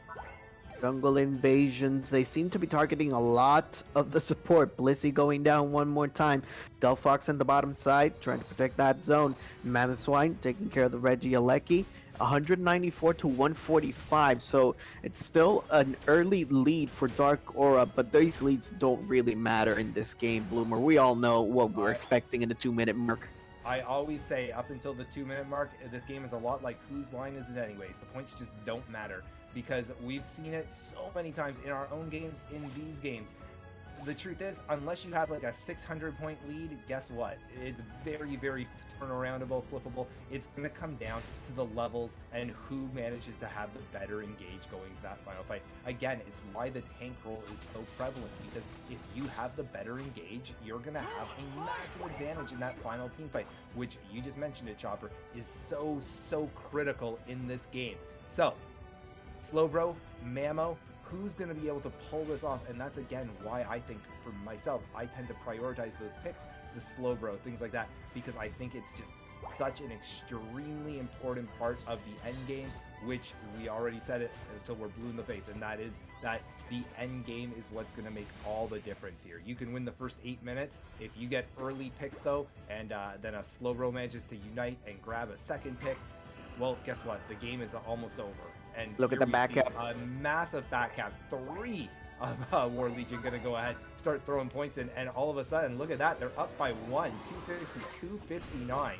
Jungle invasions. They seem to be targeting a lot of the support. Blissey going down one more time. Delphox on the bottom side, trying to protect that zone. Mamoswine taking care of the Regieleki. 194 to 145, so it's still an early lead for Dark Aura, but these leads don't really matter in this game, Bloomer. We all know what we're expecting in the 2-minute mark. I always say up until the 2-minute mark, this game is a lot like whose line is it anyways. The points just don't matter, because we've seen it so many times in our own games, in these games. The truth is, unless you have like a 600-point lead, guess what? It's very, very turnaroundable, flippable. It's going to come down to the levels and who manages to have the better engage going to that final fight. Again, it's why the tank role is so prevalent, because if you have the better engage, you're going to have a massive advantage in that final team fight, which you just mentioned it, Chopper, is so, so critical in this game. So, Slowbro, Mamo, who's going to be able to pull this off? And that's, again, why I think, for myself, I tend to prioritize those picks, the Slowbro, things like that, because I think it's just such an extremely important part of the end game, which we already said it until we're blue in the face, and that is that the end game is what's going to make all the difference here. You can win the first 8 minutes. If you get early pick, though, and then a Slowbro manages to unite and grab a second pick, well, guess what? The game is almost over. And look at the back cap. A massive back cap. 3 of War Legion going to go ahead, start throwing points in, and all of a sudden, look at that. They're up by 1, 260, 259.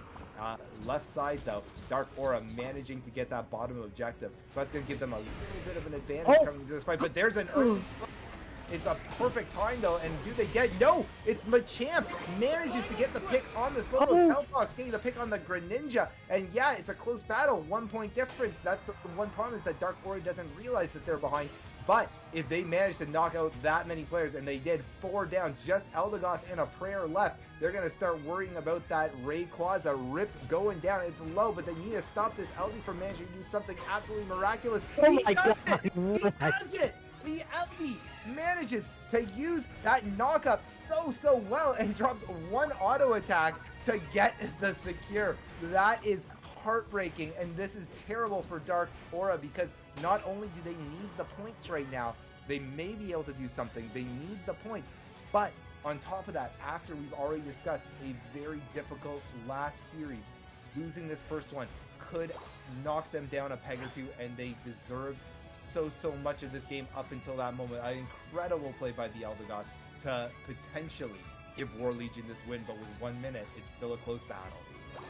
Left side, though, Dark Aura managing to get that bottom objective. So that's going to give them a little bit of an advantage coming into this fight. But there's an early... It's a perfect time though, and do they get? No, it's Machamp manages to get the pick on this little Delphox, getting the pick on the Greninja, and yeah, it's a close battle, 1 point difference. That's the one problem is that Dark Aura doesn't realize that they're behind. But if they manage to knock out that many players, and they did 4 down, just Eldegoss and a prayer left, they're going to start worrying about that Rayquaza rip going down. It's low, but they need to stop this Eldy from managing to do something absolutely miraculous. Oh He my does God. it! He does it! The Eldy manages to use that knock-up so well and drops 1 auto attack to get the secure. That is heartbreaking, and this is terrible for Dark Aura because not only do they need the points right now, they may be able to do something. They need the points. But on top of that, after we've already discussed a very difficult last series, losing this first one could knock them down a peg or two, and they deserved so much of this game up until that moment. An incredible play by the Eldegoss to potentially give War Legion this win, but with 1 minute, it's still a close battle.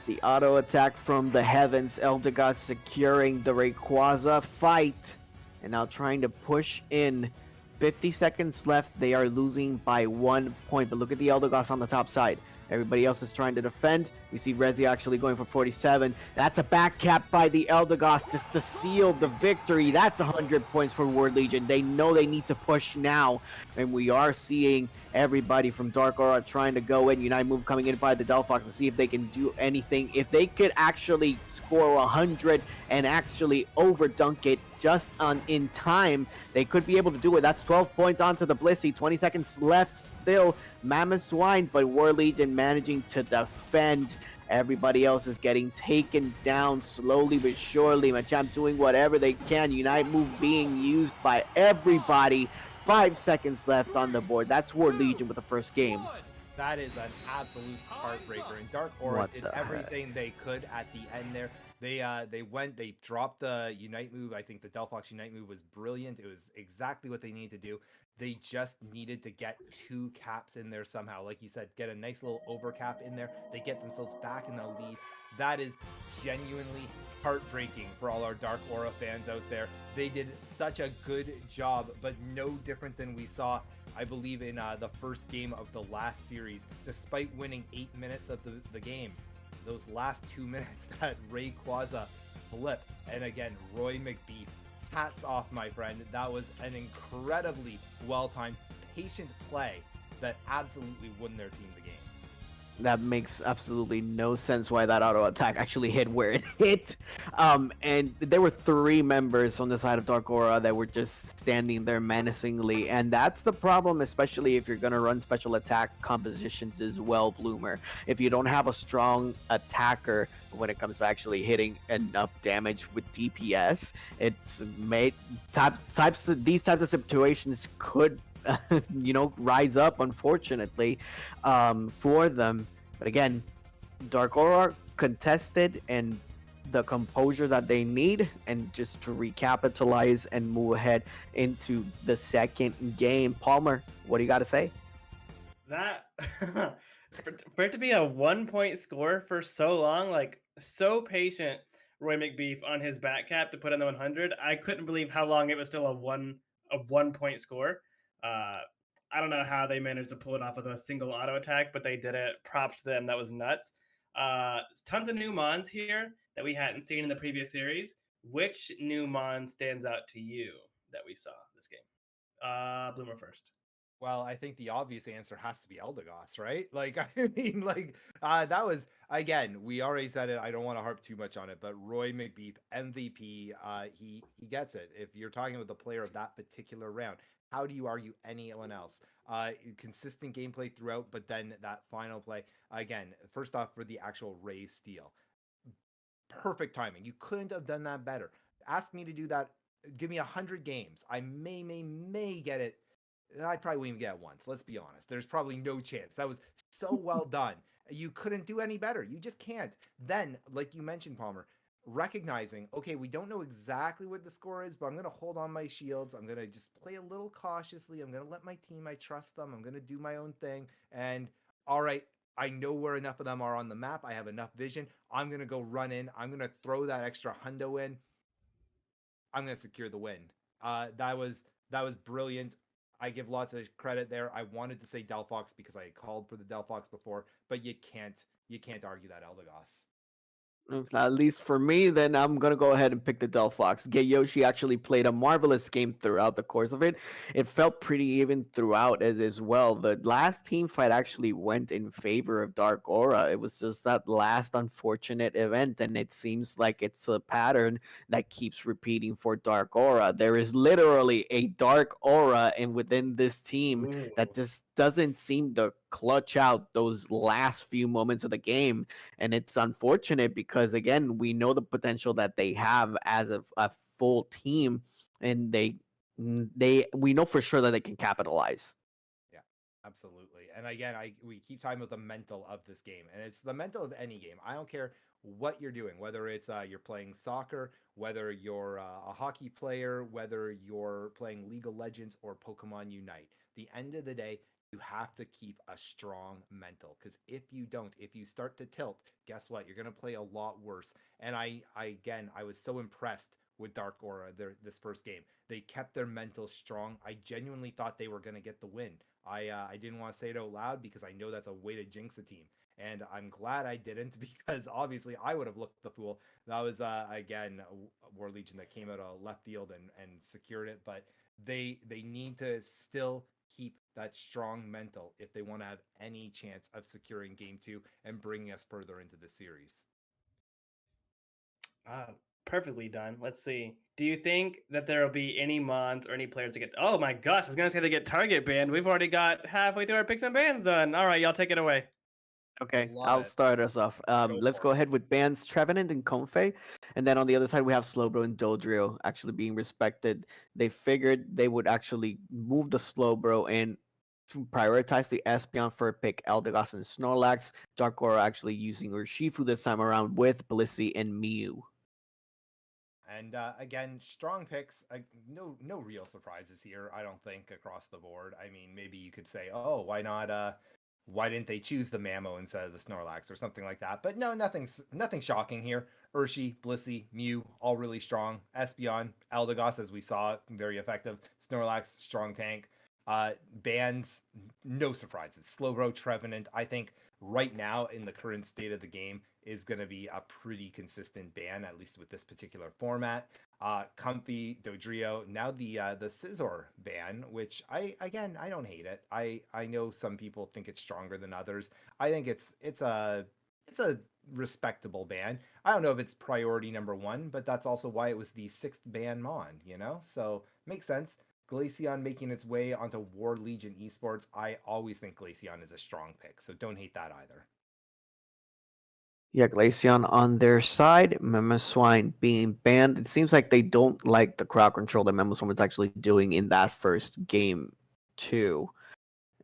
The auto attack from the heavens, Eldegoss securing the Rayquaza fight, and now trying to push in. 50 seconds left. They are losing by 1 point, but look at the Eldegoss on the top side. Everybody else is trying to defend. We see Rezi actually going for 47. That's a back cap by the Eldegoss just to seal the victory. That's 100 points for World Legion. They know they need to push now, and we are seeing everybody from Dark Aura trying to go in. United Move coming in by the Delphox to see if they can do anything. If they could actually score 100 and actually overdunk it just in time, they could be able to do it. That's 12 points onto the Blissey. 20 seconds left still. Mammoth Swine, but War Legion managing to defend. Everybody else is getting taken down slowly but surely. Machamp doing whatever they can. Unite Move being used by everybody. 5 seconds left on the board. That's War Legion with the first game. That is an absolute heartbreaker. And Dark Aura did everything they could at the end there. They dropped the Unite move. I think the Delphox Unite move was brilliant. It was exactly what they needed to do. They just needed to get 2 caps in there somehow. Like you said, get a nice little overcap in there. They get themselves back in the lead. That is genuinely heartbreaking for all our Dark Aura fans out there. They did such a good job, but no different than we saw, I believe, in the first game of the last series. Despite winning 8 minutes of the game, those last 2 minutes, that Rayquaza flip, and again, Roy McBeef, hats off, my friend. That was an incredibly well-timed, patient play that absolutely won their team the game. That makes absolutely no sense why that auto attack actually hit where it hit. And there were 3 members on the side of Dark Aura that were just standing there menacingly. And that's the problem, especially if you're going to run special attack compositions as well, Bloomer. If you don't have a strong attacker when it comes to actually hitting enough damage with DPS, it's made these types of situations could rise up, unfortunately, for them. But again, Dark Aura contested and the composure that they need, and just to recapitalize and move ahead into the second game. Palmer, what do you got to say? That for it to be a 1-point score for so long, like so patient, Roy McBeef on his back cap to put in the 100. I couldn't believe how long it was still a 1-point score. I don't know how they managed to pull it off with a single auto attack, but they did it. Props to them. That was nuts. Tons of new mons here that we hadn't seen in the previous series. Which new mon stands out to you that we saw this game? Bloomer first. Well, I think the obvious answer has to be Eldegoss, right? Like, I mean, like, that was, again, we already said it. I don't want to harp too much on it, but Roy McBeef, MVP, he gets it. If you're talking about the player of that particular round, how do you argue anyone else? Consistent gameplay throughout, but then that final play, again, first off, for the actual Ray steal. Perfect timing. You couldn't have done that better. Ask me to do that. Give me 100 games. I may get it. I probably won't even get it once. Let's be honest. There's probably no chance. That was so well done. You couldn't do any better. You just can't. Then, like you mentioned, Palmer, recognizing, okay, we don't know exactly what the score is, but I'm going to hold on my shields. I'm going to just play a little cautiously. I'm going to let my team, I trust them. I'm going to do my own thing. And all right, I know where enough of them are on the map. I have enough vision. I'm going to go run in. I'm going to throw that extra hundo in. I'm going to secure the win. That was brilliant. I give lots of credit there. I wanted to say Delphox because I called for the Delphox before, but you can't argue that Eldegoss. At least for me, then I'm gonna go ahead and pick the Delphox. Yoshi actually played a marvelous game throughout the course of it. It felt pretty even throughout as well. The last team fight actually went in favor of Dark Aura. It was just that last unfortunate event, and it seems like it's a pattern that keeps repeating for Dark Aura. There is literally a Dark Aura and within this team Ooh. that just doesn't seem to clutch out those last few moments of the game, and it's unfortunate because again we know the potential that they have as a full team, and we know for sure that they can capitalize. Yeah, absolutely. And again, we keep talking about the mental of this game, and it's the mental of any game. I don't care what you're doing, whether it's you're playing soccer, whether you're a hockey player, whether you're playing League of Legends or Pokemon Unite. The end of the day, you have to keep a strong mental, because if you don't, if you start to tilt, guess what? You're going to play a lot worse. And I was so impressed with Dark Aura this first game. They kept their mental strong. I genuinely thought they were going to get the win. I didn't want to say it out loud because I know that's a way to jinx a team. And I'm glad I didn't, because obviously I would have looked the fool. That was, again, War Legion that came out of left field and secured it. But they need to still keep that strong mental if they want to have any chance of securing game 2 and bringing us further into the series. Perfectly done. Let's see. Do you think that there will be any mons or any players that get? Oh my gosh, I was gonna say they get target banned. We've already got halfway through our picks and bans done. All right, y'all take it away. Okay, Love I'll it. start us off. Let's for go it. ahead with bands Trevenant and Comfey. And then on the other side, we have Slowbro and Dodrio actually being respected. They figured they would actually move the Slowbro and prioritize the Espeon for a pick Eldegoss and Snorlax. Dark Aura actually using Urshifu this time around with Blissey and Mew. And again, strong picks. No real surprises here, I don't think, across the board. I mean, maybe you could say, oh, why not? Why didn't they choose the Mamo instead of the Snorlax or something like that? But no, nothing shocking here. Urshi, Blissey, Mew, all really strong. Espeon, Eldegoss, as we saw, very effective. Snorlax, strong tank. Bans, no surprises. Slowbro, Trevenant, I think right now in the current state of the game is going to be a pretty consistent ban, at least with this particular format. Comfey, Dodrio, now the Scizor ban, which I don't hate it. I know some people think it's stronger than others. I think it's a respectable ban. I don't know if it's priority number 1, but that's also why it was the 6th ban mon, so makes sense. Glaceon making its way onto War Legion Esports. I always think Glaceon is a strong pick, so don't hate that either. Yeah, Glaceon on their side, Mamoswine being banned. It seems like they don't like the crowd control that Mamoswine was actually doing in that first game, too.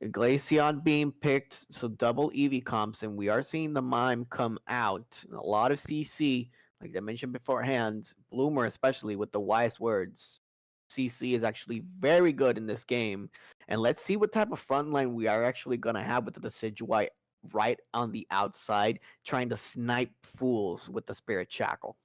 Glaceon being picked, so double EV comps, and we are seeing the mime come out. A lot of CC, like I mentioned beforehand, Bloomer especially with the wise words. CC is actually very good in this game, and let's see what type of frontline we are actually going to have with the Decidueye right on the outside, trying to snipe fools with the Spirit Shackle.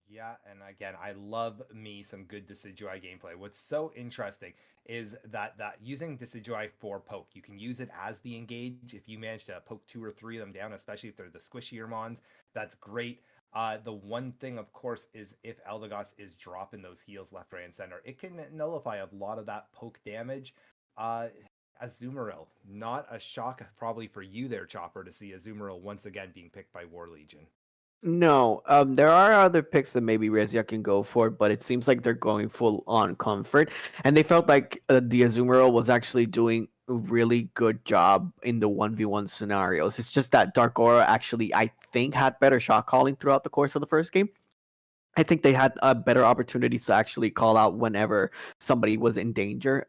Yeah, and again, I love me some good Decidueye gameplay. What's so interesting is that using Decidueye for poke, you can use it as the engage if you manage to poke 2 or 3 of them down, especially if they're the squishier mons. That's great. The one thing, of course, is if Eldegoss is dropping those heals left, right, and center, it can nullify a lot of that poke damage. Azumarill, not a shock probably for you there, Chopper, to see Azumarill once again being picked by War Legion. No, there are other picks that maybe Rezia can go for, but it seems like they're going full on comfort, and they felt like the Azumarill was actually doing a really good job in the 1v1 scenarios. It's just that Dark Aura actually, I think, had better shot calling throughout the course of the first game. I think they had better opportunities to actually call out whenever somebody was in danger.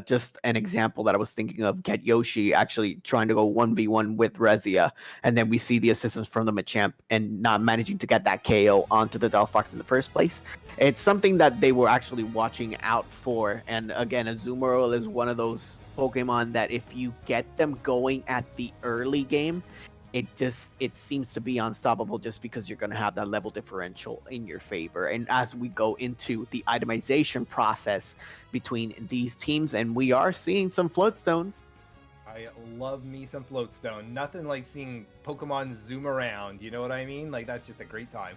Just an example that I was thinking of, Get Yoshi actually trying to go 1v1 with Rezia, and then we see the assistance from the Machamp and not managing to get that KO onto the Delphox in the first place. It's something that they were actually watching out for, and again, Azumarill is one of those Pokemon that if you get them going at the early game, it seems to be unstoppable just because you're going to have that level differential in your favor. And as we go into the itemization process between these teams, and we are seeing some floodstones. I love me some floatstone. Nothing like seeing Pokemon zoom around. You know what I mean? Like that's just a great time.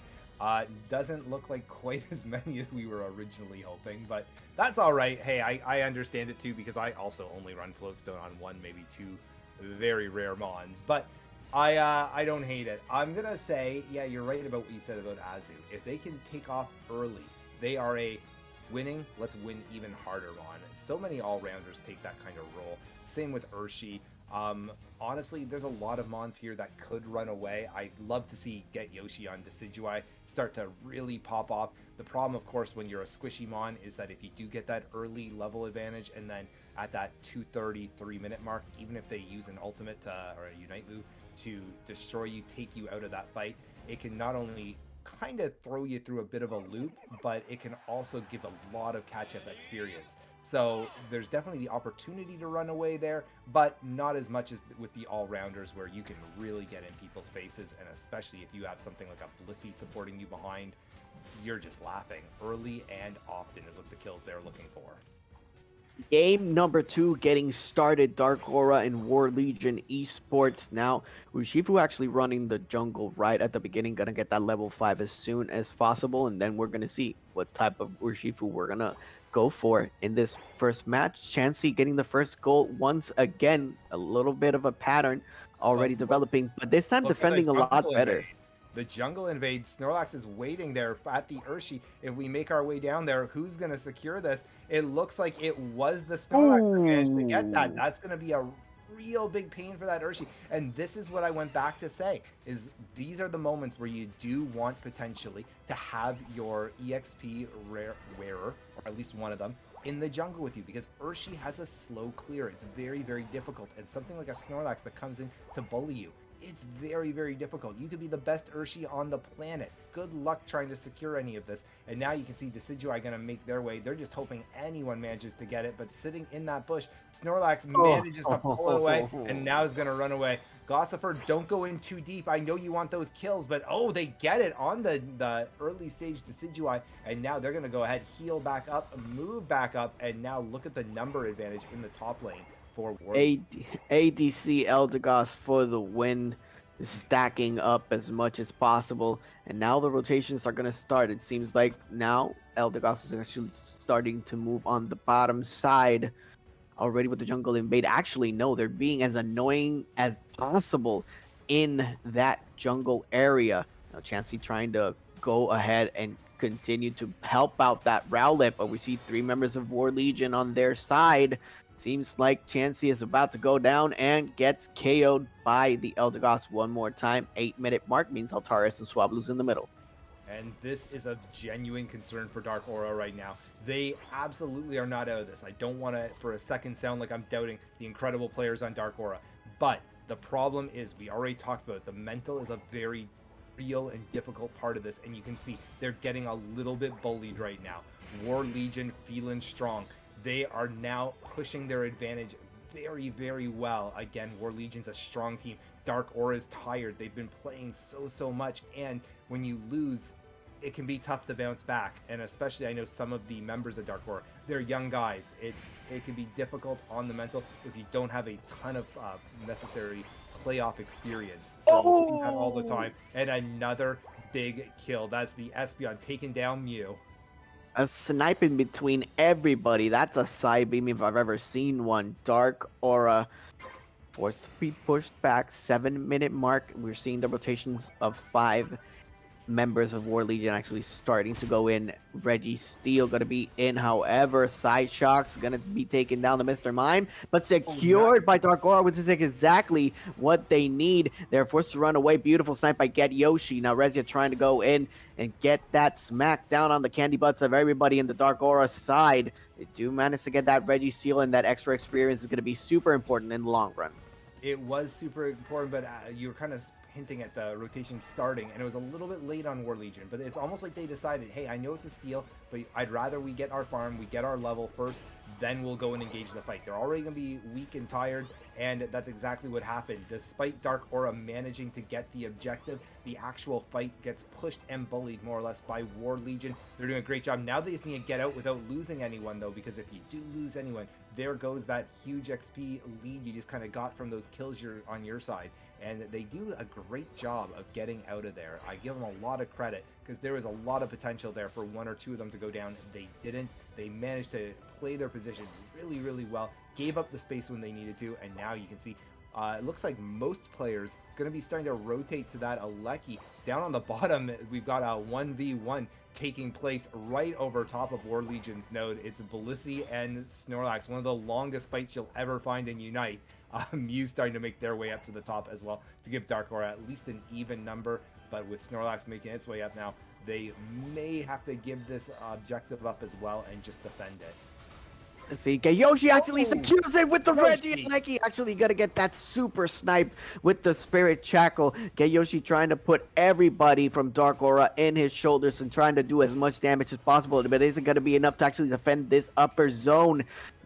Doesn't look like quite as many as we were originally hoping, but that's all right. Hey, I understand it too because I also only run floatstone on one, maybe two very rare mons. But I don't hate it. I'm gonna say, yeah, you're right about what you said about Azu. If they can take off early, they are a winning, let's win even harder mon. So many all-rounders take that kind of role. Same with Urshi. Honestly, there's a lot of mons here that could run away. I'd love to see Get Yoshi on Decidueye start to really pop off. The problem, of course, when you're a squishy mon is that if you do get that early level advantage and then at that 2:33 minute mark, even if they use an ultimate or a unite move to destroy you, take you out of that fight, it can not only kind of throw you through a bit of a loop, but it can also give a lot of catch-up experience. So there's definitely the opportunity to run away there, but not as much as with the all-rounders where you can really get in people's faces, and especially if you have something like a Blissey supporting you behind, you're just laughing. Early and often is what the kills they're looking for. Game number 2 getting started. Dark Aura and War Legion Esports. Now, Urshifu actually running the jungle right at the beginning. Gonna get that level 5 as soon as possible. And then we're gonna see what type of Urshifu we're gonna go for in this first match. Chansey getting the first goal once again. A little bit of a pattern already developing, but this time defending a lot better. The jungle invade. Snorlax is waiting there at the Urshi. If we make our way down there, who's going to secure this? It looks like it was the Snorlax that managed to get that. That's going to be a real big pain for that Urshi. And this is what I went back to say, is these are the moments where you do want potentially to have your EXP wearer, or at least one of them, in the jungle with you, because Urshi has a slow clear. It's very, very difficult. And something like a Snorlax that comes in to bully you, it's very, very difficult. You could be the best Urshi on the planet. Good luck trying to secure any of this. And now you can see Decidueye going to make their way. They're just hoping anyone manages to get it. But sitting in that bush, Snorlax manages to pull it away, and now is going to run away. Gossifer, don't go in too deep. I know you want those kills, but oh, they get it on the early stage Decidueye. And now they're going to go ahead, heal back up, move back up, and now look at the number advantage in the top lane. ADC Eldegoss for the win, stacking up as much as possible, and now the rotations are going to start. It seems like now Eldegoss is actually starting to move on the bottom side already with the jungle invade. Actually, no, they're being as annoying as possible in that jungle area. Now Chansey trying to go ahead and continue to help out that Rowlet, but we see 3 members of War Legion on their side. Seems like Chansey is about to go down and gets KO'd by the Eldegoss one more time. 8-minute mark means Altaris and Swablu's in the middle. And this is a genuine concern for Dark Aura right now. They absolutely are not out of this. I don't want to, for a second, sound like I'm doubting the incredible players on Dark Aura. But the problem is, we already talked about it, the mental is a very real and difficult part of this. And you can see they're getting a little bit bullied right now. War Legion feeling strong. They are now pushing their advantage very, very well. Again, War Legion's a strong team. Dark Aura is tired. They've been playing so much. And when you lose, it can be tough to bounce back. And especially, I know some of the members of Dark Aura, they're young guys. It can be difficult on the mental if you don't have a ton of necessary playoff experience. So we see that all the time. And another big kill. That's the Espeon taking down Mew. A sniping between everybody. That's a side beam if I've ever seen one. Dark Aura forced to be pushed back. 7-minute mark. We're seeing the rotations of 5 members of War Legion actually starting to go in. Reggie Steele going to be in. However, Sideshock's going to be taking down the Mr. Mime, but secured by Dark Aura, which is exactly what they need. They're forced to run away. Beautiful snipe by Get Yoshi. Now Rezia trying to go in and get that smack down on the candy butts of everybody in the Dark Aura side. They do manage to get that Reggie Steele, and that extra experience is going to be super important in the long run. It was super important, but you were kind of hinting at the rotation starting, and it was a little bit late on War Legion, but it's almost like they decided, hey, I know it's a steal, but I'd rather we get our farm, we get our level first, then we'll go and engage the fight. They're already going to be weak and tired, And that's exactly what happened. Despite Dark Aura managing to get the objective, the actual fight gets pushed and bullied more or less by War Legion. They're doing a great job. Now they just need to get out without losing anyone, though, because if you do lose anyone, there goes that huge XP lead you just kind of got from those kills on your side. And they do a great job of getting out of there. I give them a lot of credit because there was a lot of potential there for one or two of them to go down. They didn't. They managed to play their position really, really well, gave up the space when they needed to, and now you can see it looks like most players going to be starting to rotate to that Aleki. Down on the bottom, we've got a 1v1 taking place right over top of War Legion's node. It's Belissi and Snorlax, one of the longest fights you'll ever find in Unite. Mew starting to make their way up to the top as well to give Dark Aura at least an even number, but with Snorlax making its way up now, they may have to give this objective up as well and just defend it. Let's see, Yoshi actually secures it with the Reggie. He actually gonna get that super snipe with the Spirit Shackle. Yoshi trying to put everybody from Dark Aura in his shoulders and trying to do as much damage as possible, but it isn't gonna be enough to actually defend this upper zone.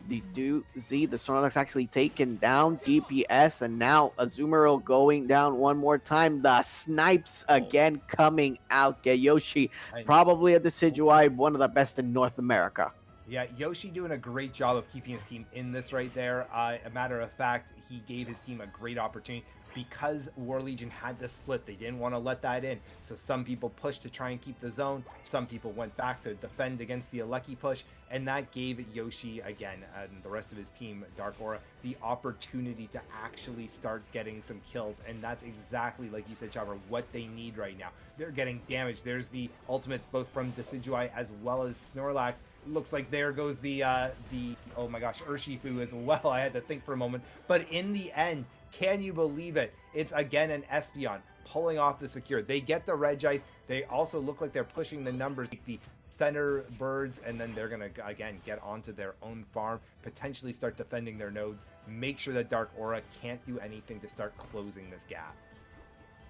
You do see the Snorlax actually taken down, DPS, and now Azumarill going down one more time. The snipes again coming out. Yoshi, probably a Decidueye, one of the best in North America. Yeah, Yoshi doing a great job of keeping his team in this right there. A matter of fact, he gave his team a great opportunity because War Legion had to split. They didn't want to let that in. So some people pushed to try and keep the zone. Some people went back to defend against the Aleki push. And that gave Yoshi, again, and the rest of his team, Dark Aura, the opportunity to actually start getting some kills. And that's exactly, like you said, Chopper, what they need right now. They're getting damage. There's the ultimates both from Decidueye as well as Snorlax. Looks like there goes the oh my gosh, Urshifu as well. I had to think for a moment. But in the end, can you believe it? It's again an Espeon pulling off the secure. They get the Regice. They also look like they're pushing the numbers, the center birds, and then they're gonna again get onto their own farm, potentially start defending their nodes, make sure that Dark Aura can't do anything to start closing this gap.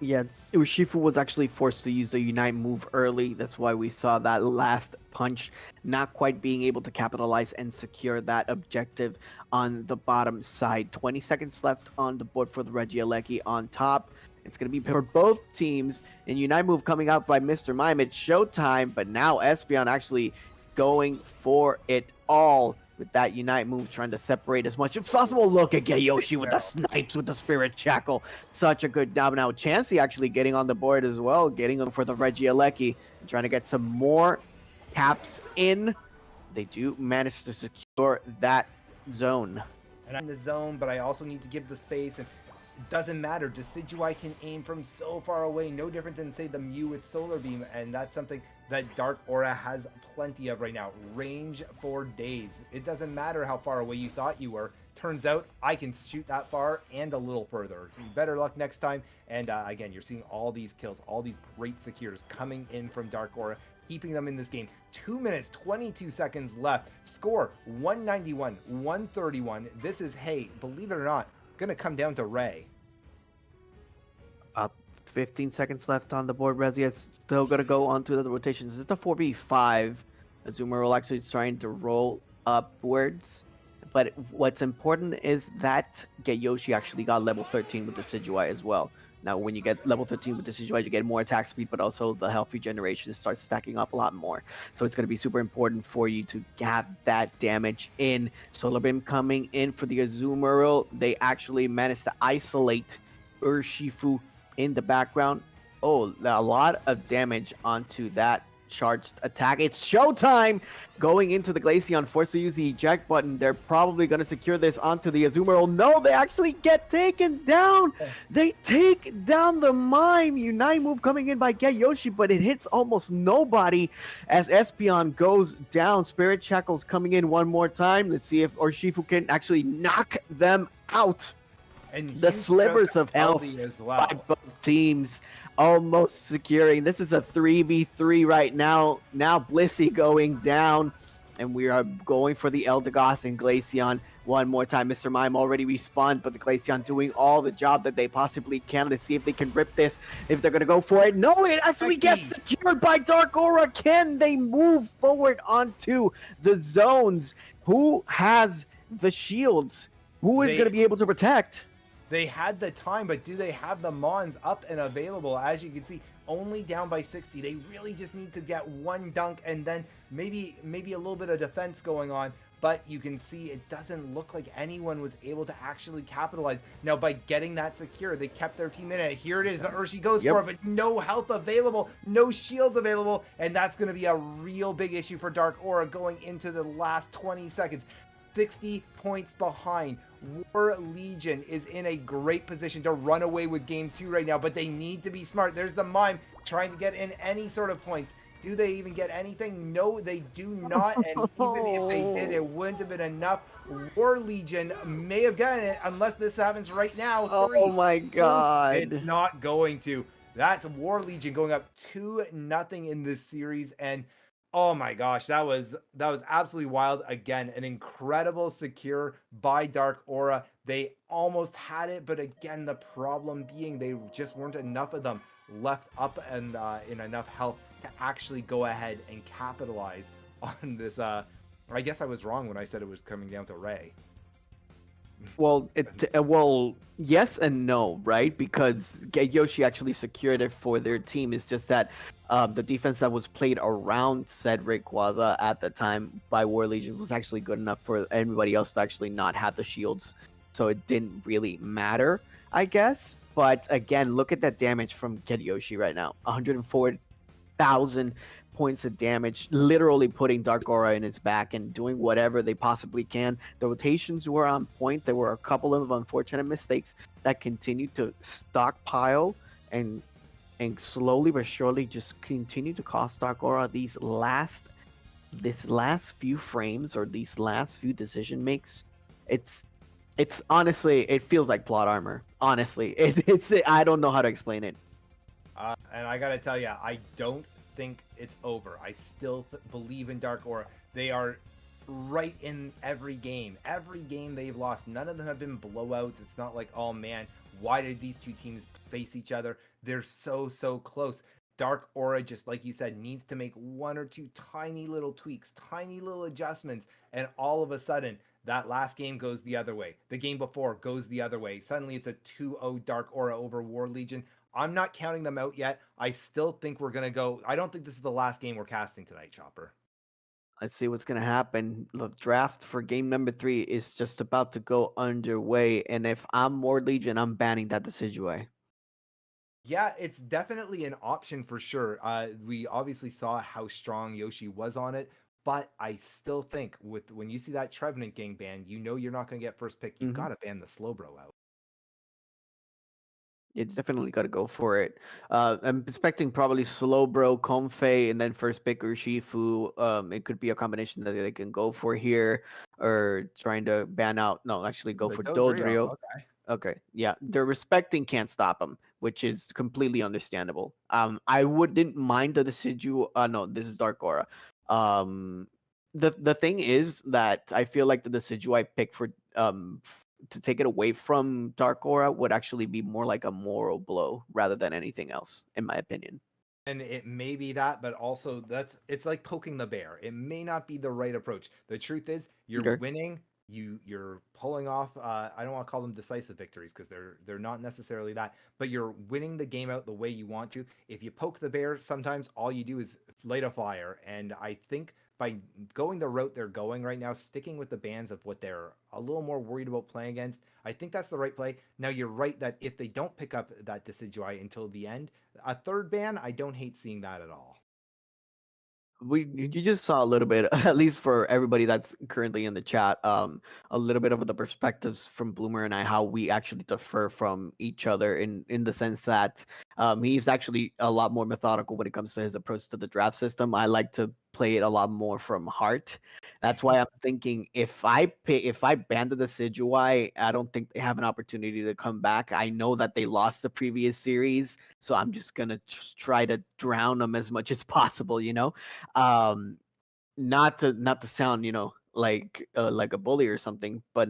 Yeah, Urshifu was actually forced to use the Unite move early. That's why we saw that last punch not quite being able to capitalize and secure that objective on the bottom side. 20 seconds left on the board for the Regieleki on top. It's going to be for both teams. And Unite move coming out by Mr. Mime. It's showtime, but now Espeon actually going for it all with that Unite move, trying to separate as much as possible. Look at Yoshi with the snipes with the Spirit Shackle. Such a good job. Now Chansey actually getting on the board as well, getting them for the Regieleki, trying to get some more taps in. They do manage to secure that zone. And I'm in the zone, but I also need to give the space, and it doesn't matter. Decidueye can aim from so far away, no different than, say, the Mew with Solar Beam, and that's something that Dark Aura has plenty of right now. Range for days. It doesn't matter how far away you thought you were. Turns out I can shoot that far and a little further. Better luck next time. And again, you're seeing all these kills, all these great secures coming in from Dark Aura, keeping them in this game. 2 minutes, 22 seconds left. Score 191, 131. This is, hey, believe it or not, going to come down to Ray. 15 seconds left on the board. Rezi is still going to go on to the rotations. It's a 4v5. Azumarill actually trying to roll upwards. But what's important is that Yoshi actually got level 13 with the Decidueye as well. Now, when you get level 13 with the Decidueye, you get more attack speed, but also the health regeneration starts stacking up a lot more. So it's going to be super important for you to have that damage in. Solar Beam coming in for the Azumarill. They actually managed to isolate Urshifu in the background. Oh, a lot of damage onto that charged attack. It's showtime! Going into the Glaceon, forced to use the eject button. They're probably going to secure this onto the Azumarill. No, they actually get taken down! They take down the Mime. Unite move coming in by Yoshi, but it hits almost nobody as Espeon goes down. Spirit Shackle's coming in one more time. Let's see if Urshifu can actually knock them out. And the slivers of health as well by both teams almost securing. This is a 3v3 right now. Now Blissey going down, and we are going for the Eldegoss and Glaceon one more time. Mr. Mime already respawned, but the Glaceon doing all the job that they possibly can. Let's see if they can rip this, if they're going to go for it. No, it actually gets secured by Dark Aura. Can they move forward onto the zones? Who has the shields? Who is They- going to be able to protect? They had the time, but do they have the Mons up and available? As you can see, only down by 60. They really just need to get one dunk and then maybe a little bit of defense going on. But you can see it doesn't look like anyone was able to actually capitalize. Now, by getting that secure, they kept their team in it. Here it is. The Urshi goes for it, but no health available, no shields available. And that's going to be a real big issue for Dark Aura going into the last 20 seconds. 60 points behind. War Legion is in a great position to run away with game 2 right now, but they need to be smart. There's the Mime trying to get in any sort of points. Do they even get anything? No, they do not. And even if they did, it wouldn't have been enough. War Legion may have gotten it unless this happens right now. Oh my God. It's not going to. That's War Legion going up 2-0 in this series. And oh my gosh, that was absolutely wild. Again, an incredible secure by Dark Aura. They almost had it, but again, the problem being they just weren't enough of them left up and in enough health to actually go ahead and capitalize on this. I guess I was wrong when I said it was coming down to Ray. Well, yes and no, right? Because Yoshi actually secured it for their team. It's just that the defense that was played around said Rayquaza at the time by War Legion was actually good enough for everybody else to actually not have the shields. So it didn't really matter, I guess. But again, look at that damage from Yoshi right now. 104,000 points of damage, literally putting Dark Aura in his back and doing whatever they possibly can. The rotations were on point. There were a couple of unfortunate mistakes that continued to stockpile and slowly but surely just continue to cost Dark Aura this last few frames or these last few decision makes. It's honestly, it feels like plot armor. Honestly, it's I don't know how to explain it. And I gotta tell you, I don't think it's over. I still believe in Dark Aura. They are right in every game. Every game they've lost, none of them have been blowouts. It's not like, oh man, why did these two teams face each other? They're so close. Dark Aura, just like you said, needs to make one or two tiny little tweaks, tiny little adjustments, and all of a sudden, that last game goes the other way. The game before goes the other way. Suddenly it's a 2-0 Dark Aura over War Legion. I'm not counting them out yet. I still think we're going to go. I don't think this is the last game we're casting tonight, Chopper. Let's see what's going to happen. The draft for game number 3 is just about to go underway. And if I'm War Legion, I'm banning that Decidueye. Yeah, it's definitely an option for sure. We obviously saw how strong Yoshi was on it. But I still think when you see that Trevenant gang banned, you know you're not going to get first pick. You've got to ban the Slowbro out. It's definitely got to go for it. I'm expecting probably Slowbro, Comfey, and then first pick Urshifu. It could be a combination that they can go for here, or trying to ban out. No, actually go for Dodrio. Okay, yeah, they're respecting Can't Stop Him, which is completely understandable. I wouldn't mind the Decidueye. No, this is Dark Aura. The thing is that I feel like the Decidueye pick for to take it away from Dark Aura would actually be more like a moral blow rather than anything else, in my opinion. And it may be that, but also it's like poking the bear. It may not be the right approach. The truth is, you're winning. You're pulling off. I don't want to call them decisive victories because they're not necessarily that. But you're winning the game out the way you want to. If you poke the bear, sometimes all you do is light a fire. And I think by going the route they're going right now, sticking with the bans of what they're a little more worried about playing against, I think that's the right play. Now, you're right that if they don't pick up that Decidueye until the end, a third ban, I don't hate seeing that at all. You just saw a little bit, at least for everybody that's currently in the chat, a little bit of the perspectives from Bloomer and I, how we actually differ from each other in the sense that he's actually a lot more methodical when it comes to his approach to the draft system. I like to play it a lot more from heart. That's why I'm thinking if I ban the Decidueye, I don't think they have an opportunity to come back. I know that they lost the previous series, so I'm just gonna try to drown them as much as possible. Not to sound like a bully or something, but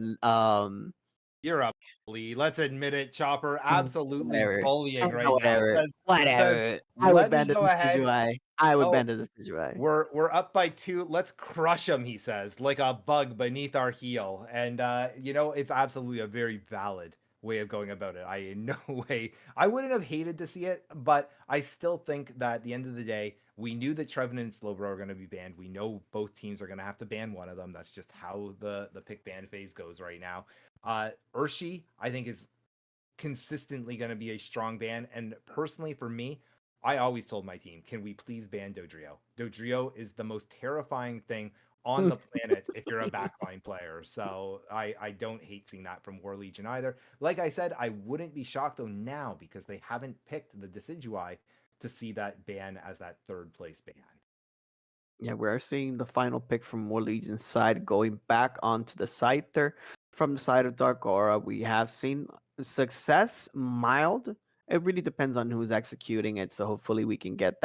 You're a bully. Let's admit it, Chopper. Absolutely Whatever. bullying right now. Whatever. Says, Whatever. I would let me ban the go ahead. Decidueye. I would Oh, ban the Decidueye. we're up by 2. Let's crush him, he says, like a bug beneath our heel. And it's absolutely a very valid way of going about it. I in no way I wouldn't have hated to see it, but I still think that at the end of the day, we knew that Trevin and Slowbro are going to be banned. We know both teams are going to have to ban one of them. That's just how the pick ban phase goes right now. Urshi, I think, is consistently going to be a strong ban. And personally, for me, I always told my team, can we please ban Dodrio? Dodrio is the most terrifying thing on the planet if you're a backline player. So I don't hate seeing that from War Legion either. Like I said, I wouldn't be shocked though now because they haven't picked the Decidueye to see that ban as that third place ban. Yeah, we're seeing the final pick from War Legion's side going back onto the side there. From the side of Dark Aura, we have seen success, mild. It really depends on who's executing it. So hopefully we can get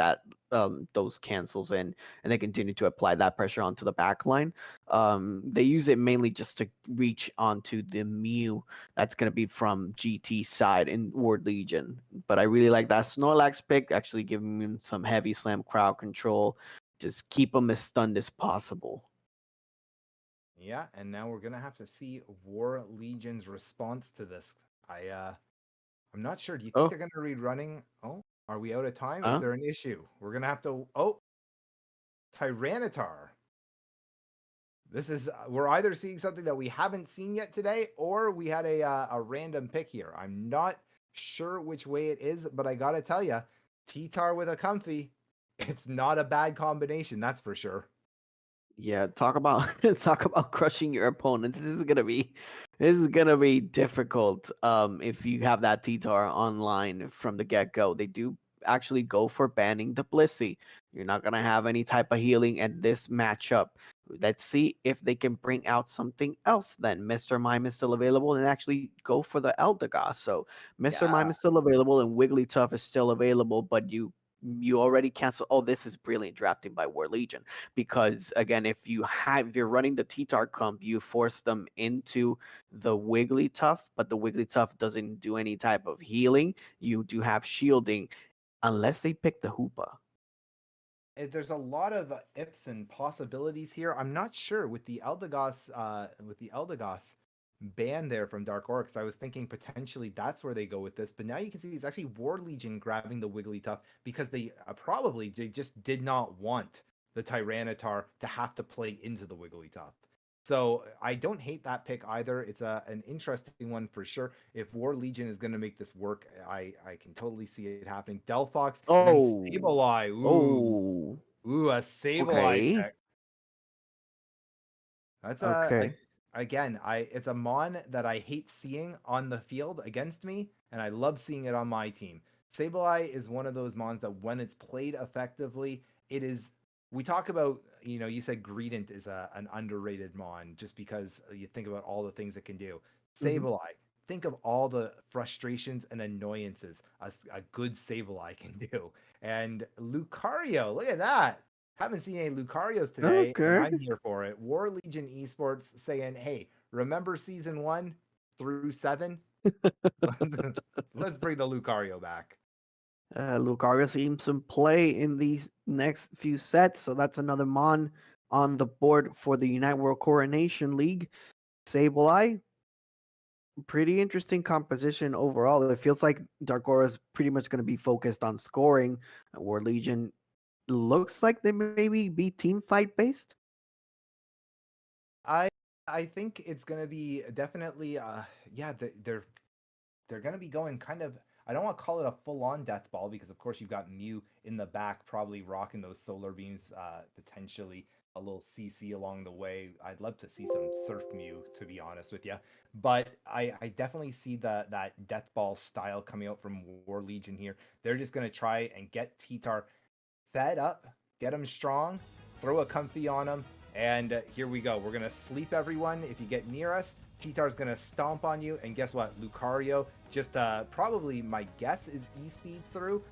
those cancels in and they continue to apply that pressure onto the back line. They use it mainly just to reach onto the Mew that's going to be from GT side in Ward Legion. But I really like that Snorlax pick, actually giving him some heavy slam crowd control. Just keep them as stunned as possible. Yeah, and now we're gonna have to see War Legion's response to this. I'm not sure. Do you think Oh, they're gonna read running? Oh, are we out of time? Is huh? there an issue? We're gonna have to. Oh, Tyranitar. This is we're either seeing something that we haven't seen yet today, or we had a random pick here. I'm not sure which way it is, but I gotta tell you, T-Tar with a comfy, it's not a bad combination. That's for sure. Yeah, talk about talk about crushing your opponents. This is gonna be difficult. If you have that T-Tar online from the get-go, they do actually go for banning the Blissey. You're not gonna have any type of healing in this matchup. Let's see if they can bring out something else. Then Mr. Mime is still available, and actually go for the Eldegoss. So Mr. Mime Yeah, is still available, and Wigglytuff is still available, but you already cancel. Oh, this is brilliant drafting by War Legion because again, if you're running the T-Tar comp, you force them into the Wigglytuff, but the Wigglytuff doesn't do any type of healing. You do have shielding unless they pick the Hoopa. there's a lot of ifs and possibilities here. I'm not sure with the Eldegoss ban there from Dark Orcs. I was thinking potentially that's where they go with this, but now you can see it's actually War Legion grabbing the Wigglytuff because they just did not want the Tyranitar to have to play into the Wigglytuff. So I don't hate that pick either. It's an interesting one for sure. If War Legion is going to make this work, I can totally see it happening. Delphox and then Oh, Sableye. oh, Ooh, a Sableye okay, pick. That's okay. again, it's a mon that I hate seeing on the field against me, and I love seeing it on my team. Sableye is one of those mons that when it's played effectively, it is. We talk about, you said Greedent is an underrated mon just because you think about all the things it can do. Mhm. Sableye, think of all the frustrations and annoyances a good Sableye can do. And Lucario, look at that. Haven't seen any Lucarios today, and Okay. I'm here for it. War Legion Esports saying, hey, remember season 1 through 7? Let's bring the Lucario back. Lucario seems some play in these next few sets, so that's another Mon on the board for the Unite World Coronation League. Sableye, pretty interesting composition overall. It feels like Dark Aura is pretty much going to be focused on scoring. War Legion looks like they maybe be team fight based. I I think it's gonna be definitely yeah, they're going to be going kind of, I don't want to call it a full-on death ball because of course you've got Mew in the back probably rocking those solar beams, potentially a little CC along the way. I'd love to see some Surf Mew, to be honest with you, but I definitely see that death ball style coming out from War Legion here. They're just going to try and get T-Tar fed up, get him strong, throw a comfy on him, and here we go. We're going to sleep everyone. If you get near us, T-Tar's going to stomp on you, and guess what? Lucario, just probably my guess is E-Speed through.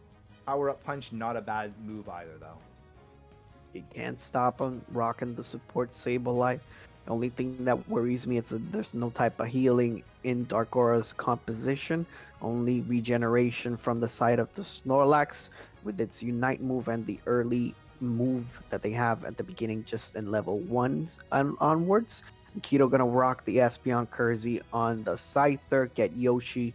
Power-up punch, not a bad move either, though. You can't stop him rocking the support Sableye. The only thing that worries me is that there's no type of healing in Dark Aura's composition, only regeneration from the side of the Snorlax with its Unite move and the early move that they have at the beginning just in level 1s onwards. Keto gonna rock the Espeon Kersey on the Scyther, get Yoshi.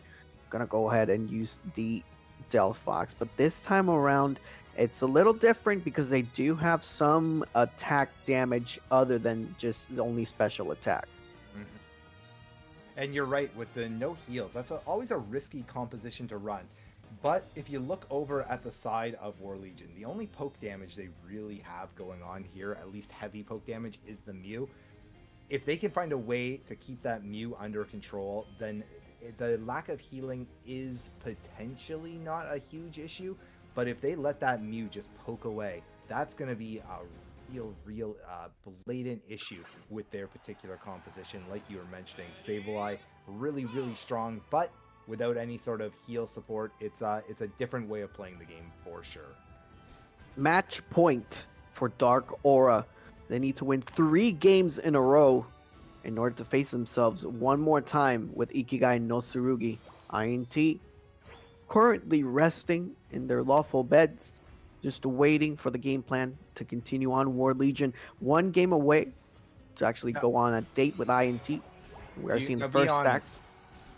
Gonna go ahead and use the Delphox. But this time around, it's a little different because they do have some attack damage other than just only special attack. And you're right, with the no heals, that's always a risky composition to run. But if you look over at the side of War Legion, the only poke damage they really have going on here, at least heavy poke damage, is the Mew. If they can find a way to keep that Mew under control, then the lack of healing is potentially not a huge issue. But if they let that Mew just poke away, that's going to be a real blatant issue with their particular composition. Like you were mentioning, Sableye, really, really strong, but without any sort of heal support, it's a different way of playing the game for sure. Match point for Dark Aura. They need to win 3 games in a row in order to face themselves one more time with Ikigai no Tsurugi. INT currently resting in their lawful beds, just waiting for the game plan to continue on. War Legion 1 game away to actually go on a date with INT. We are seeing the first stacks.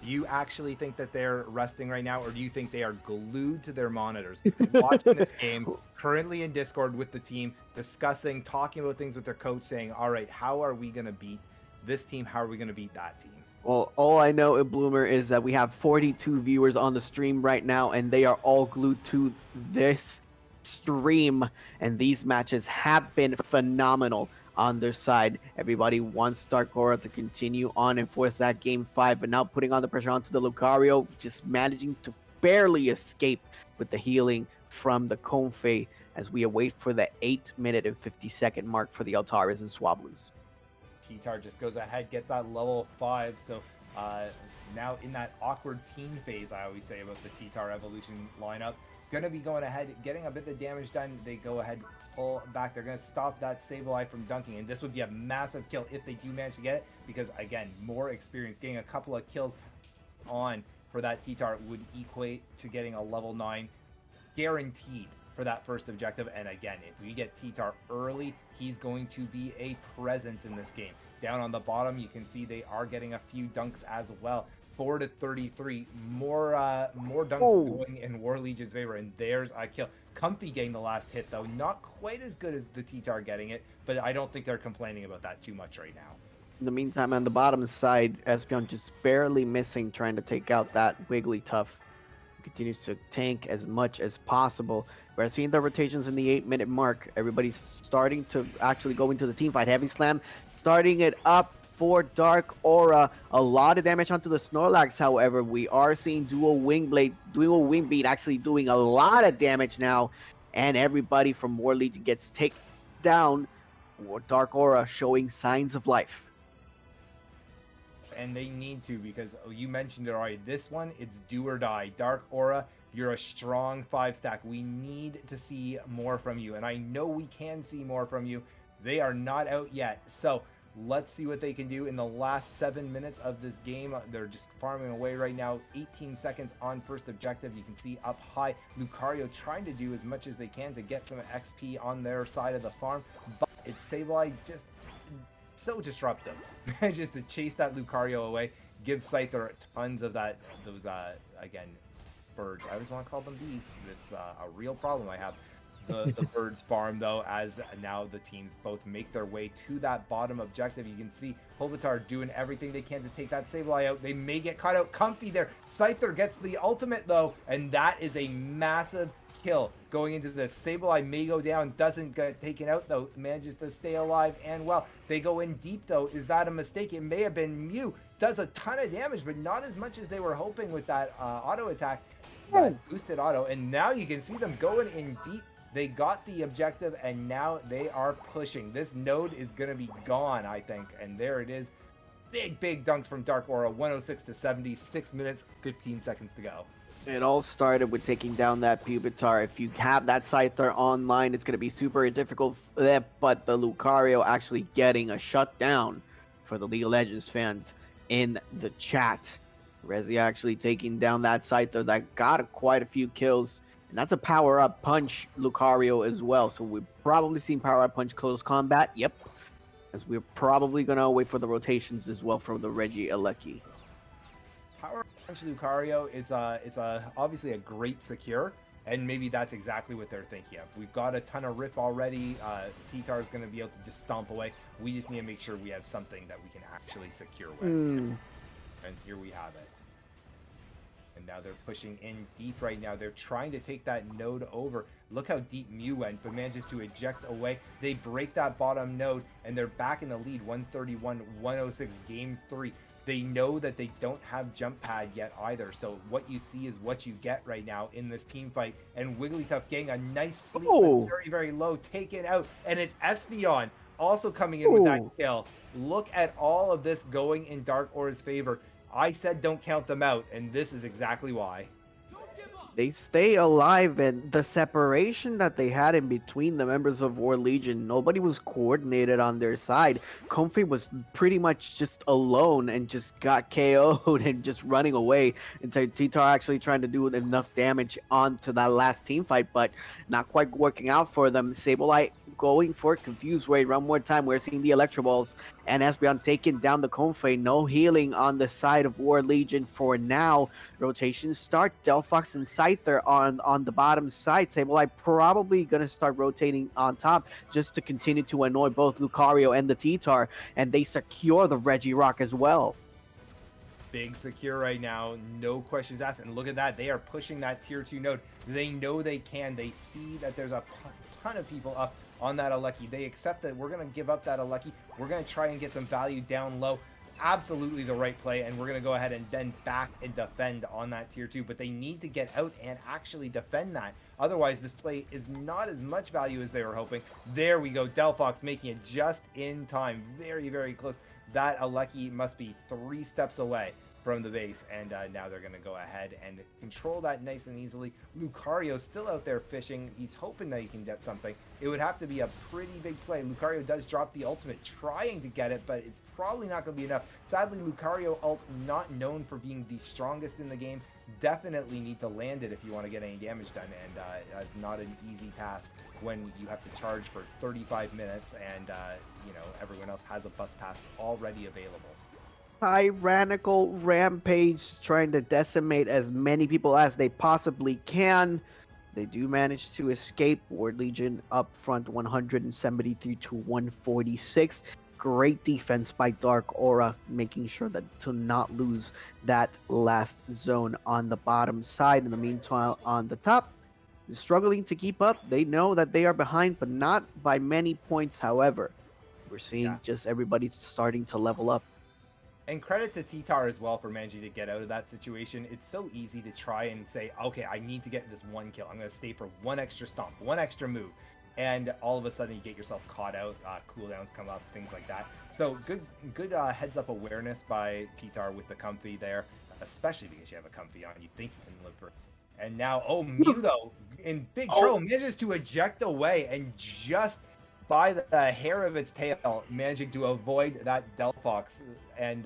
Do you actually think that they're resting right now, or do you think they are glued to their monitors, watching this game, currently in Discord with the team, discussing, talking about things with their coach, saying, all right, how are we going to beat this team? How are we going to beat that team? Well, all I know, Bloomer, is that we have 42 viewers on the stream right now, and they are all glued to this stream, and these matches have been phenomenal on their side. Everybody wants Dark Aura to continue on and force that game 5, but now putting on the pressure onto the Lucario, just managing to barely escape with the healing from the Confe as we await for the 8-minute and 50-second mark for the Altaras and Swablu's. T-Tar just goes ahead, gets that level 5, so now in that awkward teen phase, I always say about the T-Tar evolution lineup, gonna be going ahead, getting a bit of damage done. They go ahead, pull back. They're gonna stop that Sableye from dunking, and this would be a massive kill if they do manage to get it, because again, more experience, getting a couple of kills on for that T-Tar would equate to getting a level 9 guaranteed for that first objective. And again, if we get T-Tar early, he's going to be a presence in this game. Down on the bottom, you can see they are getting a few dunks as well. 4-33, more dunks going in War Legion's favor, and there's a kill. Comfy getting the last hit, though. Not quite as good as the T-Tar getting it, but I don't think they're complaining about that too much right now. In the meantime, on the bottom side, Espeon just barely missing, trying to take out that Wigglytuff. Continues to tank as much as possible. We're seeing the rotations in the 8-minute mark. Everybody's starting to actually go into the team fight. Heavy Slam starting it up for Dark Aura. A lot of damage onto the Snorlax, however. We are seeing Dual Wing Beat actually doing a lot of damage now. And everybody from War Legion gets taken down. Dark Aura showing signs of life. And they need to, because you mentioned it already. This one, it's do or die. Dark Aura, you're a strong 5-stack. We need to see more from you. And I know we can see more from you. They are not out yet. So let's see what they can do in the last 7 minutes of this game. They're just farming away right now. 18 seconds on first objective. You can see up high, Lucario trying to do as much as they can to get some XP on their side of the farm. But it's Sableye just so disruptive. Just to chase that Lucario away, give Scyther tons of those again, birds. I always want to call them bees. It's a real problem I have. The birds farm, though, as now the teams both make their way to that bottom objective. You can see Pulvitar doing everything they can to take that Sableye out. They may get caught out. Comfy there. Scyther gets the ultimate, though, and that is a massive kill going into this. Sableye may go down, doesn't get taken out, though, manages to stay alive and well. They go in deep, though. Is that a mistake? It may have been Mew. Does a ton of damage, but not as much as they were hoping with that auto attack, that boosted auto. And now you can see them going in deep. They got the objective, and now they are pushing. This node is going to be gone, I think. And there it is. Big dunks from Dark Aura. 106 to 70. 6 minutes, 15 seconds to go. It all started with taking down that Pupitar. If you have that Scyther online, it's going to be super difficult for them, but the Lucario actually getting a shutdown for the League of Legends fans in the chat. Rezi actually taking down that Scyther that got quite a few kills. And that's a power-up punch Lucario as well. So we've probably seen power-up punch close combat. Yep. As we're probably going to wait for the rotations as well from the Reggie Alecki. Power punch Lucario, it's obviously a great secure. And maybe that's exactly what they're thinking of. We've got a ton of rip already. T-Tar is going to be able to just stomp away. We just need to make sure we have something that we can actually secure with. And here we have it. And now they're pushing in deep right now. They're trying to take that node over. Look how deep Mew went, but manages to eject away. They break that bottom node, and they're back in the lead, 131-106, game 3. They know that they don't have jump pad yet either, so what you see is what you get right now in this team fight. And Wigglytuff getting a nice sleep, but very, very low, taken out. And it's Espeon also coming in with that kill. Look at all of this going in Dark Aura's favor. I said don't count them out, and this is exactly why. They stay alive, and the separation that they had in between the members of War Legion, nobody was coordinated on their side. Comfy was pretty much just alone and just got KO'd and just running away. And T-Tar actually trying to do enough damage onto that last team fight, but not quite working out for them. Sableye going for Confused Raid one more time. We're seeing the Electro Balls, and Espeon taking down the Comfey. No healing on the side of War Legion for now. Rotations start. Delphox and Scyther on the bottom side. Sableye probably going to start rotating on top just to continue to annoy both Lucario and the T-Tar, and they secure the Regirock as well. Big secure right now, no questions asked. And look at that, they are pushing that tier 2 node. They know they can. They see that there's a ton of people up on that Alecki. They accept that we're going to give up that Alecki. We're going to try and get some value down low. Absolutely the right play, and we're going to go ahead and then back and defend on that tier 2, but they need to get out and actually defend that. Otherwise, this play is not as much value as they were hoping. There we go, Delphox making it just in time. Very, very close. That Alecki must be 3 steps away from the base, and now they're going to go ahead and control that nice and easily. Lucario still out there fishing. He's hoping that he can get something. It would have to be a pretty big play. Lucario does drop the ultimate, trying to get it, but it's probably not going to be enough. Sadly, Lucario ult, not known for being the strongest in the game. Definitely need to land it if you want to get any damage done, and it's not an easy task when you have to charge for 35 minutes and you know, everyone else has a bus pass already available. Tyrannical Rampage trying to decimate as many people as they possibly can. They do manage to escape. War Legion up front 173 to 146. Great defense by Dark Aura, making sure that to not lose that last zone on the bottom side. In the meantime, on the top, struggling to keep up. They know that they are behind, but not by many points. However, we're seeing just everybody starting to level up. And credit to T-Tar as well for managing to get out of that situation. It's so easy to try and say, okay, I need to get this one kill. I'm going to stay for one extra stomp, one extra move. And all of a sudden you get yourself caught out, cooldowns come up, things like that. So good heads up awareness by T-Tar with the Comfy there, especially because you have a Comfy on. You think you can live for it. And now, Mew though, in big trouble, manages to eject away and just by the hair of its tail, managing to avoid that Delphox, and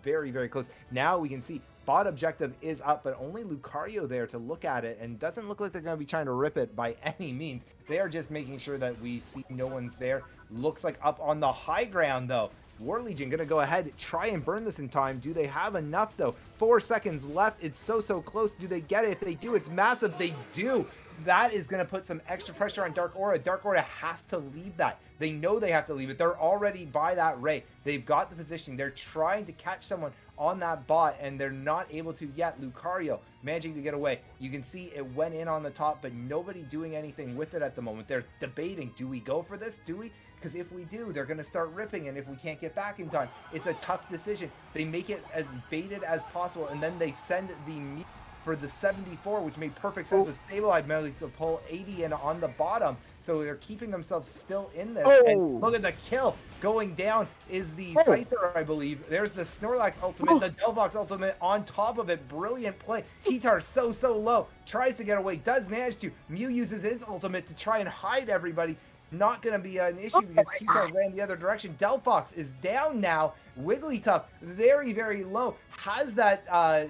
very, very close. Now we can see bot objective is up, but only Lucario there to look at it, and doesn't look like they're going to be trying to rip it by any means. They are just making sure that we see no one's there. Looks like up on the high ground, though. War Legion going to go ahead, try and burn this in time. Do they have enough, though? 4 seconds left. It's so close. Do they get it? If they do, it's massive. They do. That is going to put some extra pressure on Dark Aura. Dark Aura has to leave that. They know they have to leave it. They're already by that Ray. They've got the positioning. They're trying to catch someone on that bot, and they're not able to yet. Lucario managing to get away. You can see it went in on the top, but nobody doing anything with it at the moment. They're debating, do we go for this? Do we? Because if we do, they're going to start ripping, and if we can't get back in time, it's a tough decision. They make it as baited as possible, and then they send the for the 74, which made perfect sense with Sableye managing to pull 80 in on the bottom. So they're keeping themselves still in this. And look at the kill. Going down is the Scyther, I believe. There's the Snorlax ultimate, the Delphox ultimate on top of it. Brilliant play. T-Tar so low. Tries to get away. Does manage to. Mew uses his ultimate to try and hide everybody. not going to be an issue because T-Tar ran the other direction. Delphox is down now. Wigglytuff, very, very low. Has that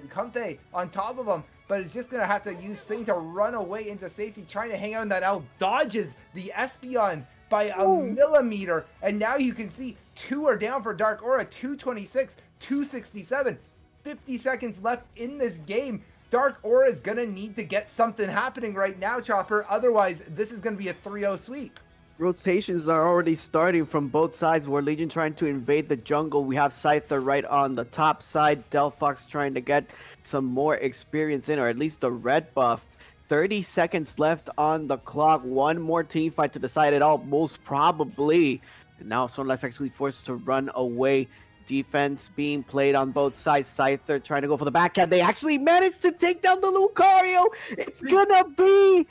Comfey on top of him, but it's just going to have to use Sing to run away into safety, trying to hang out, and that out dodges the Espeon by a millimeter. And now you can see 2 are down for Dark Aura, 226, 267. 50 seconds left in this game. Dark Aura is going to need to get something happening right now, Chopper. Otherwise, this is going to be a 3-0 sweep. Rotations are already starting from both sides. War Legion trying to invade the jungle. We have Scyther right on the top side. Delphox trying to get some more experience in, or at least the red buff. 30 seconds left on the clock. One more team fight to decide it all, most probably. And now Snorlax actually forced to run away. Defense being played on both sides. Scyther trying to go for the backhand. They actually managed to take down the Lucario. It's gonna be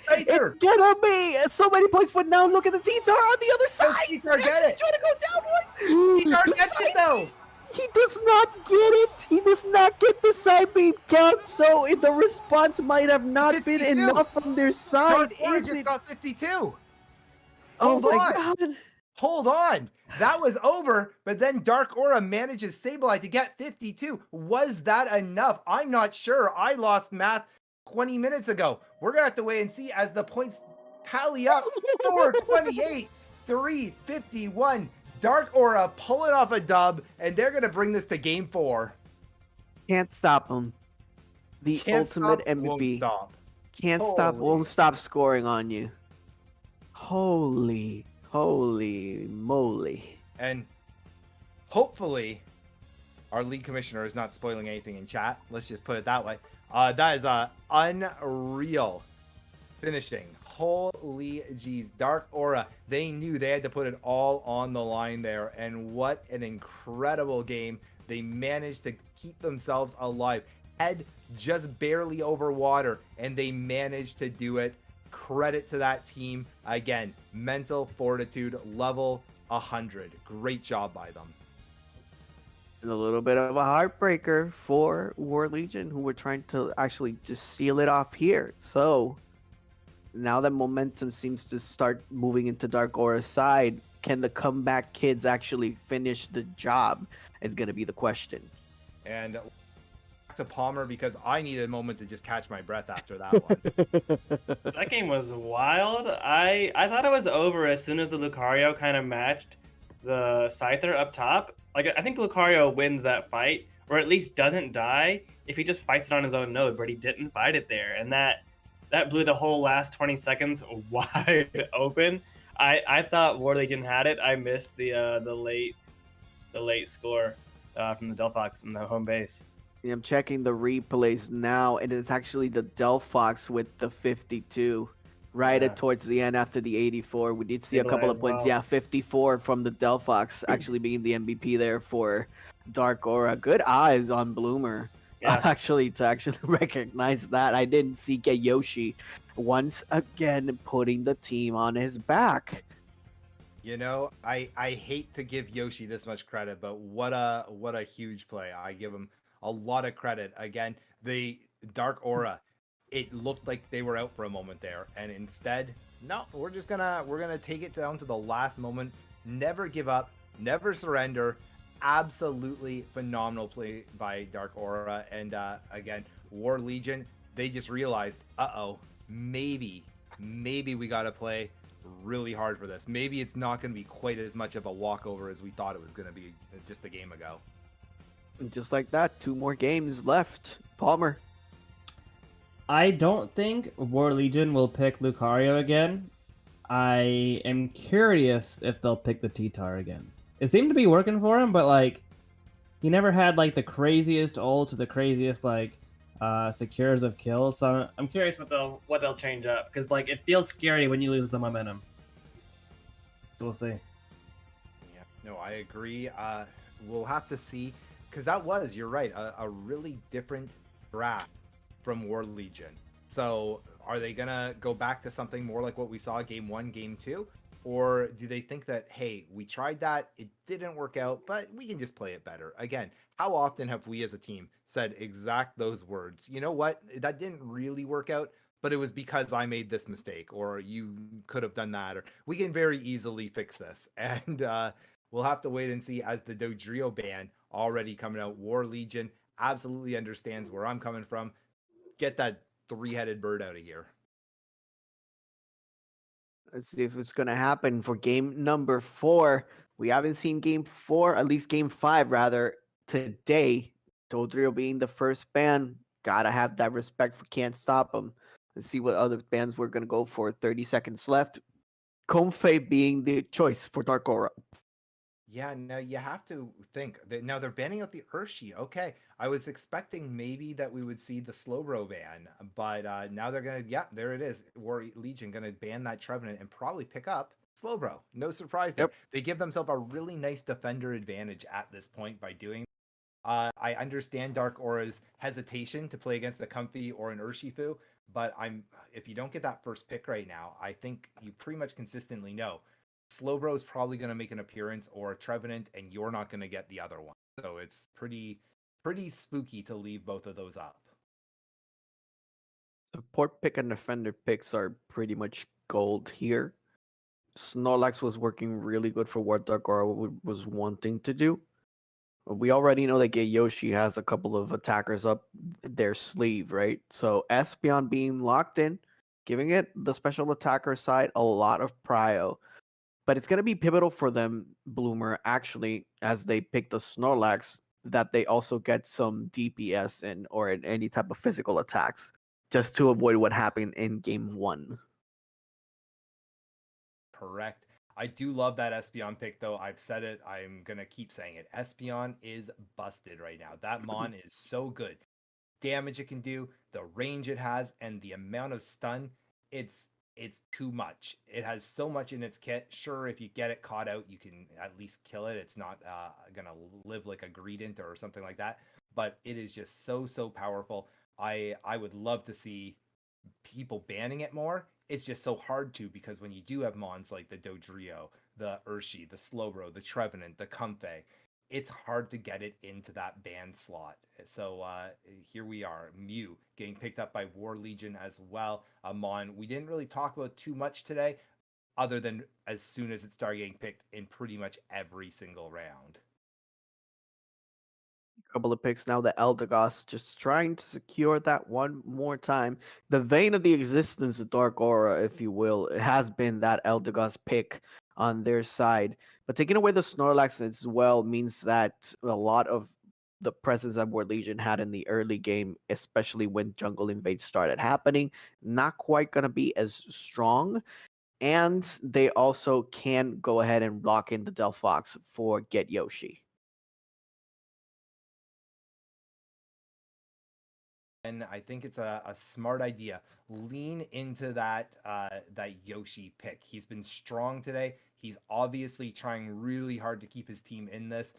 so many points. But now look at the T-Tar on the other side. T-Tar get it. Trying to go down one. T-Tar gets it though. He does not get it. He does not get the side beam count. So the response might have not 52. Been enough from their side. Is it? Got 52. Hold on. Hold on. That was over, but then Dark Aura manages Sableye to get 52. Was that enough? I'm not sure. I lost math 20 minutes ago. We're going to have to wait and see as the points tally up. 428, 351. Dark Aura pulling off a dub, and they're going to bring this to game 4. Can't stop him. The ultimate MVP. Won't stop. Can't stop, won't stop scoring on you. Holy moly. And hopefully our league commissioner is not spoiling anything in chat. Let's just put it that way. That is unreal finishing. Holy jeez. Dark Aura, they knew they had to put it all on the line there. And what an incredible game. They managed to keep themselves alive. Head just barely over water, and they managed to do it. Credit to that team. Again, mental fortitude level 100. Great job by them. And a little bit of a heartbreaker for War Legion, who were trying to actually just seal it off here. So now that momentum seems to start moving into Dark Aura's side, can the comeback kids actually finish the job is going to be the question. And to Palmer, because I needed a moment to just catch my breath after that one. That game was wild. I thought it was over as soon as the Lucario kind of matched the Scyther up top. Like, I think Lucario wins that fight, or at least doesn't die if he just fights it on his own node, but he didn't fight it there. And that blew the whole last 20 seconds wide open. I thought War Legion had it. I missed the late score from the Delphox in the home base. I'm checking the replays now, and it's actually the Delphox with the 52 right towards the end after the 84. We did see a couple of points. Yeah, 54 from the Delphox actually being the MVP there for Dark Aura. Good eyes on Bloomer. Yeah. Actually, to recognize that. I didn't see Yoshi once again putting the team on his back. You know, I hate to give Yoshi this much credit, but what a huge play. I give him a lot of credit. Again, the Dark Aura, it looked like they were out for a moment there, and instead, no, we're gonna take it down to the last moment. Never give up, never surrender. Absolutely phenomenal play by Dark Aura. And again, War Legion, they just realized, maybe we gotta play really hard for this. Maybe it's not gonna be quite as much of a walkover as we thought it was gonna be just a game ago. And just like that, 2 more games left. Palmer. I don't think War Legion will pick Lucario again. I am curious if they'll pick the T-Tar again. It seemed to be working for him, but like he never had like the craziest ult or the craziest like secures of kills. So I'm curious what they'll change up, because like it feels scary when you lose the momentum. So we'll see. Yeah, no, I agree. We'll have to see. Because that was, you're right, a really different draft from War Legion. So are they going to go back to something more like what we saw game 1, game 2? Or do they think that, hey, we tried that, it didn't work out, but we can just play it better? Again, how often have we as a team said exact those words? You know what? That didn't really work out, but it was because I made this mistake, or you could have done that, or we can very easily fix this. And we'll have to wait and see as the Dodrio ban already coming out. War Legion absolutely understands where I'm coming from. Get that three-headed bird out of here. Let's see if it's gonna happen for game number 4. We haven't seen game 4, at least game 5 rather, today. Dodrio being the first band, gotta have that respect for Can't Stop them. Let's see what other bands we're gonna go for. 30 seconds left. Confe being the choice for Dark Aura. Yeah, no, you have to think that now they're banning out the Urshi. Okay, I was expecting maybe that we would see the Slowbro ban, but now they're gonna, yeah, there it is. War Legion gonna ban that Trevenant and probably pick up Slowbro. No surprise there. Yep. They give themselves a really nice defender advantage at this point by doing. I understand Dark Aura's hesitation to play against a Comfy or an Urshifu, but if you don't get that first pick right now, I think you pretty much consistently know Slowbro is probably going to make an appearance or a Trevenant, and you're not going to get the other one. So it's pretty spooky to leave both of those up. Support pick and defender picks are pretty much gold here. Snorlax was working really good for what Dark Aura was wanting to do. We already know that Gay Yoshi has a couple of attackers up their sleeve, right? So Espeon being locked in, giving it the special attacker side a lot of prio. But it's going to be pivotal for them, Bloomer, actually, as they pick the Snorlax, that they also get some DPS and or in any type of physical attacks, just to avoid what happened in game 1. Correct. I do love that Espeon pick, though. I've said it. I'm going to keep saying it. Espeon is busted right now. That Mon is so good. Damage it can do, the range it has, and the amount of stun, it's too much. It has so much in its kit. Sure, if you get it caught out, you can at least kill it. It's not gonna live like a Greedent or something like that. But it is just so powerful. I would love to see people banning it more. It's just so hard to because when you do have mons like the Dodrio, the Urshi, the Slowbro, the Trevenant, the Comfey, it's hard to get it into that ban slot. So here we are, Mew getting picked up by War Legion as well. Mon, we didn't really talk about too much today, other than as soon as it started getting picked in pretty much every single round. Couple of picks now. The Eldegoss just trying to secure that one more time. The vein of the existence of Dark Aura, if you will, it has been that Eldegoss pick on their side. But taking away the Snorlax as well means that a lot of the presence that War Legion had in the early game, especially when Jungle Invade started happening, not quite going to be as strong. And they also can go ahead and block in the Delphox for Get Yoshi. And I think it's a smart idea. Lean into that Yoshi pick. He's been strong today. He's obviously trying really hard to keep his team in this.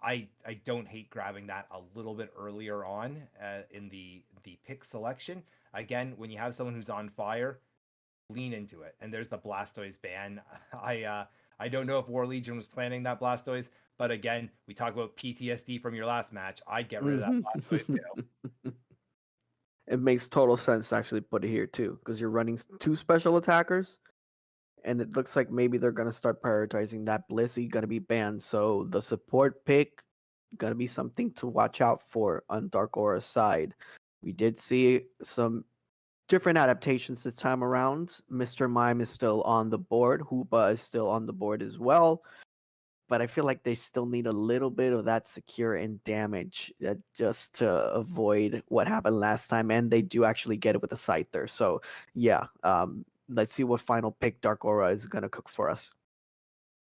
I don't hate grabbing that a little bit earlier on in the pick selection. Again, when you have someone who's on fire, lean into it. And there's the Blastoise ban. I don't know if War Legion was planning that Blastoise, but again, we talk about PTSD from your last match. I'd get rid of that Blastoise too. It makes total sense to actually put it here too, because you're running 2 special attackers, and it looks like maybe they're gonna start prioritizing that Blissey gonna be banned. So the support pick gonna be something to watch out for on Dark Aura's side. We did see some different adaptations this time around. Mr. Mime is still on the board. Hoopa is still on the board as well. But I feel like they still need a little bit of that secure and damage just to avoid what happened last time. And they do actually get it with a Scyther. So yeah, let's see what final pick Dark Aura is gonna cook for us.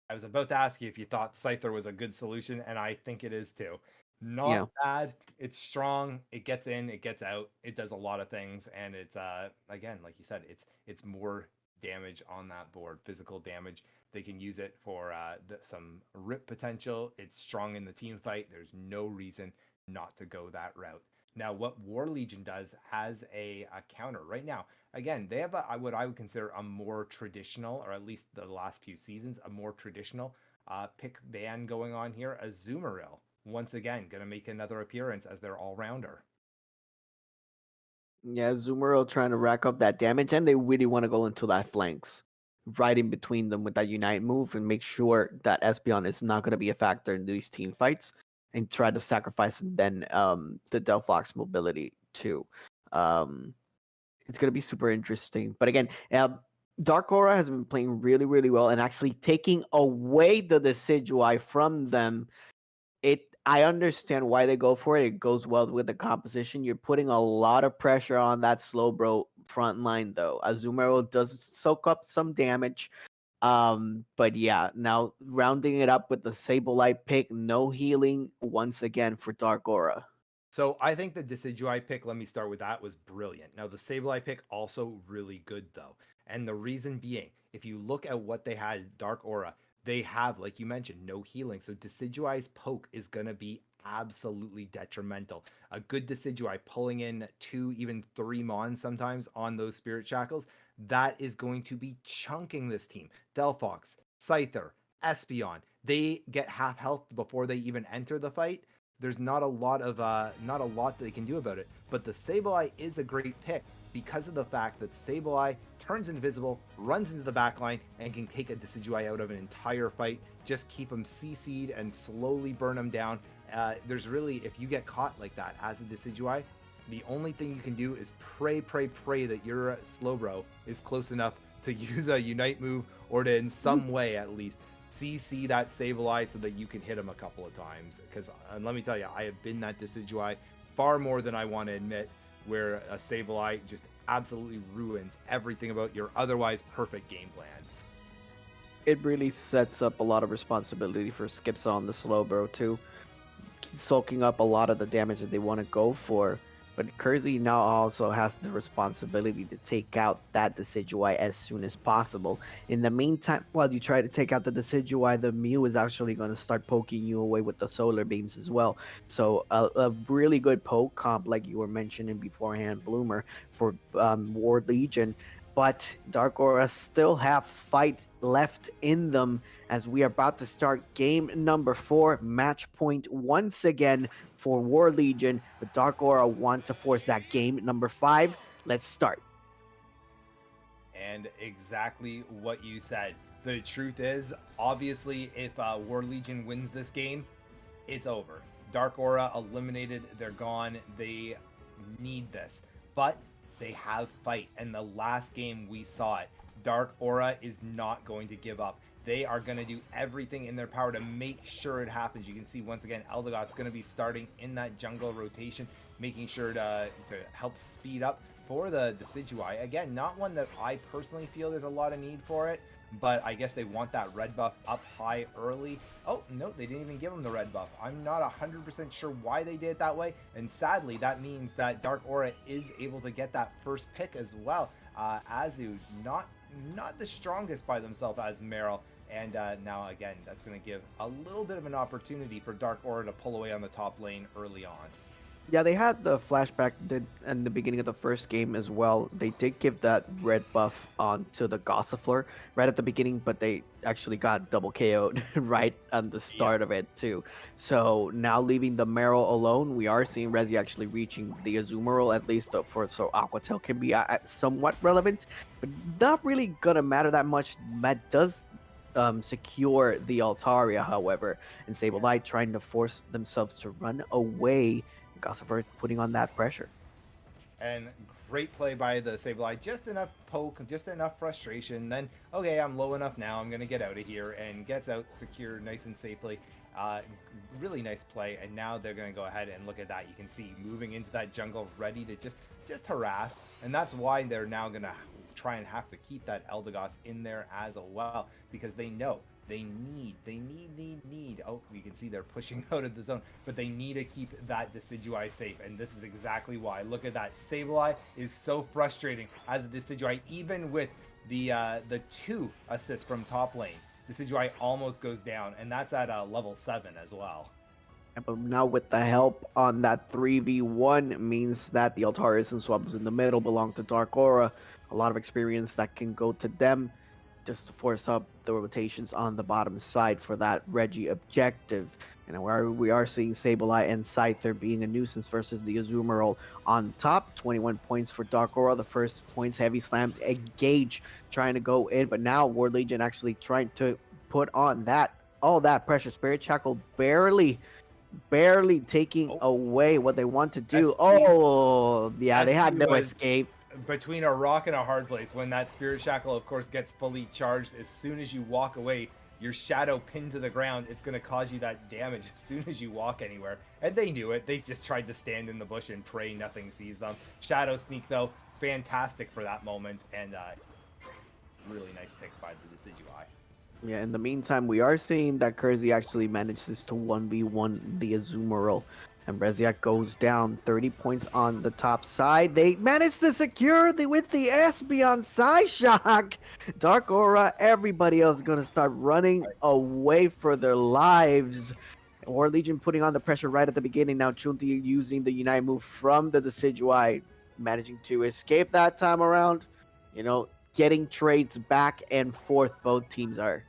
I was about to ask you if you thought Scyther was a good solution, and I think it is too. Yeah. Not bad. It's strong. It gets in. It gets out. It does a lot of things, and it's again, like you said, it's more damage on that board, physical damage. They can use it for some rip potential. It's strong in the team fight. There's no reason not to go that route. Now, what War Legion does has a counter right now. Again, they have what I would consider a more traditional, or at least the last few seasons, a more traditional pick ban going on here. Azumarill, once again, going to make another appearance as their all rounder. Yeah, Zumero trying to rack up that damage, and they really want to go into that flanks, right in between them with that Unite move, and make sure that Espeon is not going to be a factor in these team fights, and try to sacrifice then the Delphox mobility too. Um, it's going to be super interesting. But again, Dark Aura has been playing really, really well, and actually taking away the Decidueye from them. I understand why they go for it. It goes well with the composition. You're putting a lot of pressure on that Slowbro front line, though. Azumarill does soak up some damage. But yeah, now rounding it up with the Sableye pick, no healing once again for Dark Aura. So I think the Decidueye pick, let me start with that, was brilliant. Now the Sableye pick also really good though. And the reason being, if you look at what they had, Dark Aura, they have, like you mentioned, no healing. So Decidueye's poke is going to be absolutely detrimental. A good Decidueye pulling in 2, even 3 Mons sometimes on those Spirit Shackles, that is going to be chunking this team. Delphox, Scyther, Espeon, they get half health before they even enter the fight. There's not a lot that they can do about it. But the Sableye is a great pick because of the fact that Sableye turns invisible, runs into the backline, and can take a Decidueye out of an entire fight. Just keep him CC'd and slowly burn him down. There's really, if you get caught like that as a Decidueye, the only thing you can do is pray that your Slowbro is close enough to use a Unite move or to in some way at least CC that Sableye so that you can hit him a couple of times. Because let me tell you, I have been that Decidueye far more than I want to admit, where a Sableye just absolutely ruins everything about your otherwise perfect game plan. It really sets up a lot of responsibility for Skips on the Slowbro too, soaking up a lot of the damage that they want to go for. But Kersey now also has the responsibility to take out that Decidueye as soon as possible. In the meantime, while you try to take out the Decidueye, the Mew is actually going to start poking you away with the solar beams as well. So a really good poke comp, like you were mentioning beforehand, Bloomer, for Ward Legion. But Dark Aura still have fight left in them as we are about to start game number 4, match point once again for War Legion, but Dark Aura want to force that game number 5. Let's start. And exactly what you said. The truth is, obviously, if War Legion wins this game, it's over. Dark Aura eliminated, they're gone. They need this. But they have fight, and the last game we saw it. Dark Aura is not going to give up. They are going to do everything in their power to make sure it happens. You can see once again, Eldogot's going to be starting in that jungle rotation, making sure to help speed up for the Decidueye. Again, not one that I personally feel there's a lot of need for it, but I guess they want that red buff up high early. Oh, no, they didn't even give him the red buff. I'm not 100% sure why they did it that way, and sadly, that means that Dark Aura is able to get that first pick as well. Azu, not the strongest by themselves as Meryl, and now again, that's going to give a little bit of an opportunity for Dark Aura to pull away on the top lane early on. Yeah, they had the flashback in the beginning of the first game as well. They did give that red buff onto the Gossifleur right at the beginning, but they actually got double KO'd right at the start of it too. So now leaving the Meryl alone, we are seeing Rezi actually reaching the Azumarill, at least so Aquatail can be somewhat relevant, but not really gonna matter that much. Matt does secure the Altaria, however, and Sableye trying to force themselves to run away. Gossifleur putting on that pressure. And great play by the Sableye. Just enough poke, just enough frustration. Then, okay, I'm low enough now. I'm going to get out of here. And gets out secure nice and safely. Really nice play. And now they're going to go ahead and look at that. You can see moving into that jungle, ready to just harass. And that's why they're now going to try and have to keep that Eldegoss in there as well. Because they know they need. Oh, you can see they're pushing out of the zone, but they need to keep that Decidueye safe, and this is exactly why. Look at that. Sableye is so frustrating as a Decidueye, even with the 2 assists from top lane. Decidueye almost goes down, and that's at level 7 as well. But now with the help on that 3v1 means that the Altarius and Swabs in the middle belong to Dark Aura. A lot of experience that can go to them, just to force up the rotations on the bottom side for that Reggie objective. And we are seeing Sableye and Scyther being a nuisance versus the Azumarill on top. 21 points for Dark Aura. The first points, Heavy Slam, Engage trying to go in, but now War Legion actually trying to put on all that pressure. Spirit Shackle barely taking away what they want to do. SG They had no was escape. Between a rock and a hard place. When that Spirit Shackle, of course, gets fully charged, as soon as you walk away, your shadow pinned to the ground, it's going to cause you that damage as soon as you walk anywhere. And they knew it. They just tried to stand in the bush and pray nothing sees them. Shadow Sneak, though, fantastic for that moment. And really nice pick by the Decidueye. Yeah, in the meantime, we are seeing that Kersey actually manages to 1v1 the Azumarill. And Reziak goes down 30 points on the top side. They managed to secure with the Espeon Psyshock. Dark Aura, everybody else is going to start running away for their lives. War Legion putting on the pressure right at the beginning. Now Chunti using the Unite move from the Decidueye, managing to escape that time around. Getting trades back and forth, both teams are.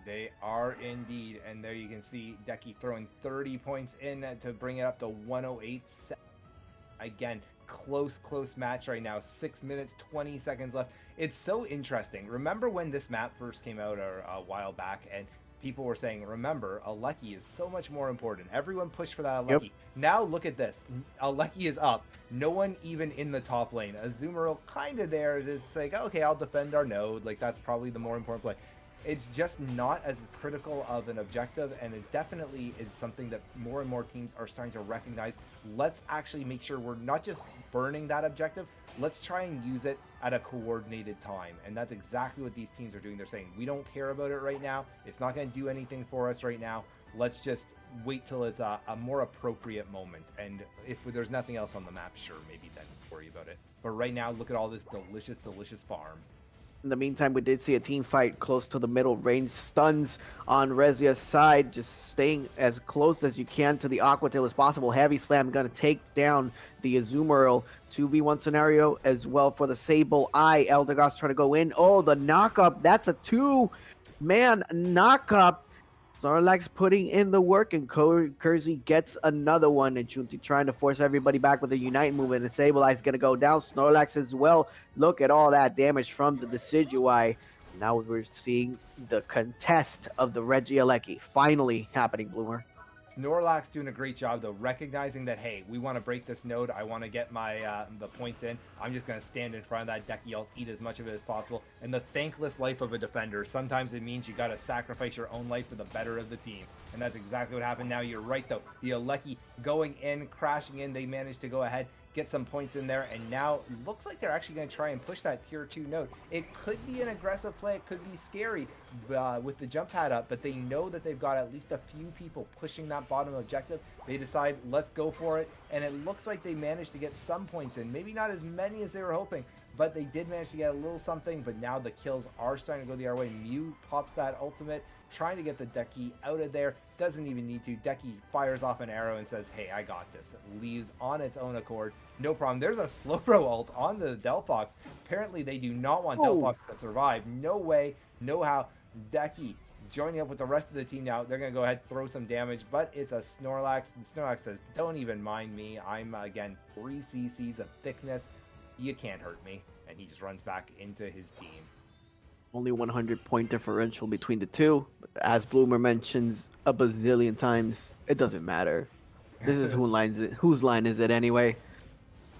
They are indeed, and there you can see Decky throwing 30 points in to bring it up to 108. Again, close match right now. 6 minutes, 20 seconds left. It's so interesting. Remember when this map first came out a while back, and people were saying, remember, Alecki is so much more important. Everyone pushed for that Alecki. Yep. Now look at this. Alecki is up. No one even in the top lane. Azumarill kind of there. It's like, okay, I'll defend our node. Like, that's probably the more important play. It's just not as critical of an objective, and it definitely is something that more and more teams are starting to recognize. Let's actually make sure we're not just burning that objective. Let's try and use it at a coordinated time, and that's exactly what these teams are doing. They're saying, we don't care about it right now. It's not going to do anything for us right now. Let's just wait till it's a more appropriate moment, and if there's nothing else on the map, sure, maybe then worry about it. But right now, look at all this delicious farm. In the meantime, we did see a team fight close to the middle range. Stuns on Rezia's side, just staying as close as you can to the Aqua Tail as possible. Heavy Slam going to take down the Azumarill. 2v1 scenario as well for the Sableye. Eldegoss trying to go in. Oh, the knock-up. That's a 2-man knock-up. Snorlax putting in the work, and Kersey gets another one, and Chunti trying to force everybody back with a Unite movement, and Sableye is going to go down. Snorlax as well. Look at all that damage from the Decidueye. Now we're seeing the contest of the Regieleki finally happening, Bloomer. Snorlax doing a great job, though, recognizing that, hey, we want to break this node. I want to get my the points in. I'm just going to stand in front of that Decky ult, eat as much of it as possible. And the thankless life of a defender, sometimes it means you got to sacrifice your own life for the better of the team. And that's exactly what happened now. You're right, though. The Alecki going in, crashing in. They managed to go ahead, get some points in there, and now it looks like they're actually going to try and push that tier 2 node. It could be an aggressive play. It could be scary with the jump pad up, but they know that they've got at least a few people pushing that bottom objective. They decide, let's go for it, and it looks like they managed to get some points in. Maybe not as many as they were hoping, but they did manage to get a little something, but now the kills are starting to go the other way. Mew pops that ultimate, trying to get the Decky out of there. Doesn't even need to. Decky fires off an arrow and says, hey, I got this. Leaves on its own accord. No problem. There's a Slowbro ult on the Delphox. Apparently, they do not want Delphox to survive. No way, no how. Decky joining up with the rest of the team now. They're going to go ahead, throw some damage, but it's a Snorlax. And Snorlax says, don't even mind me. I'm, again, 3 cc's of thickness. You can't hurt me. And he just runs back into his team. Only 100-point differential between the two. But as Bloomer mentions a bazillion times, it doesn't matter. This is whose line is it anyway?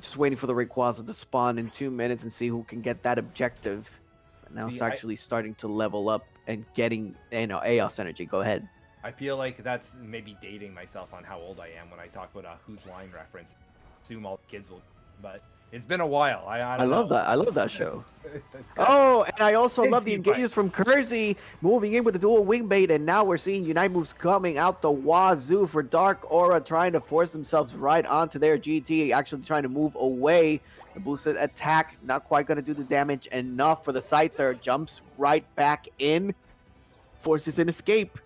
Just waiting for the Rayquaza to spawn in 2 minutes and see who can get that objective. But now it's actually starting to level up and getting, AOS energy. Go ahead. I feel like that's maybe dating myself on how old I am when I talk about a Whose Line reference. Assume all kids will, but it's been a while. I love that. I love that show. Oh, and I also love the engagements from Kersey moving in with the dual wing bait, and now we're seeing Unite moves coming out the wazoo for Dark Aura trying to force themselves right onto their GT, actually trying to move away. The boosted attack not quite going to do the damage enough for the Scyther. Jumps right back in, forces an escape.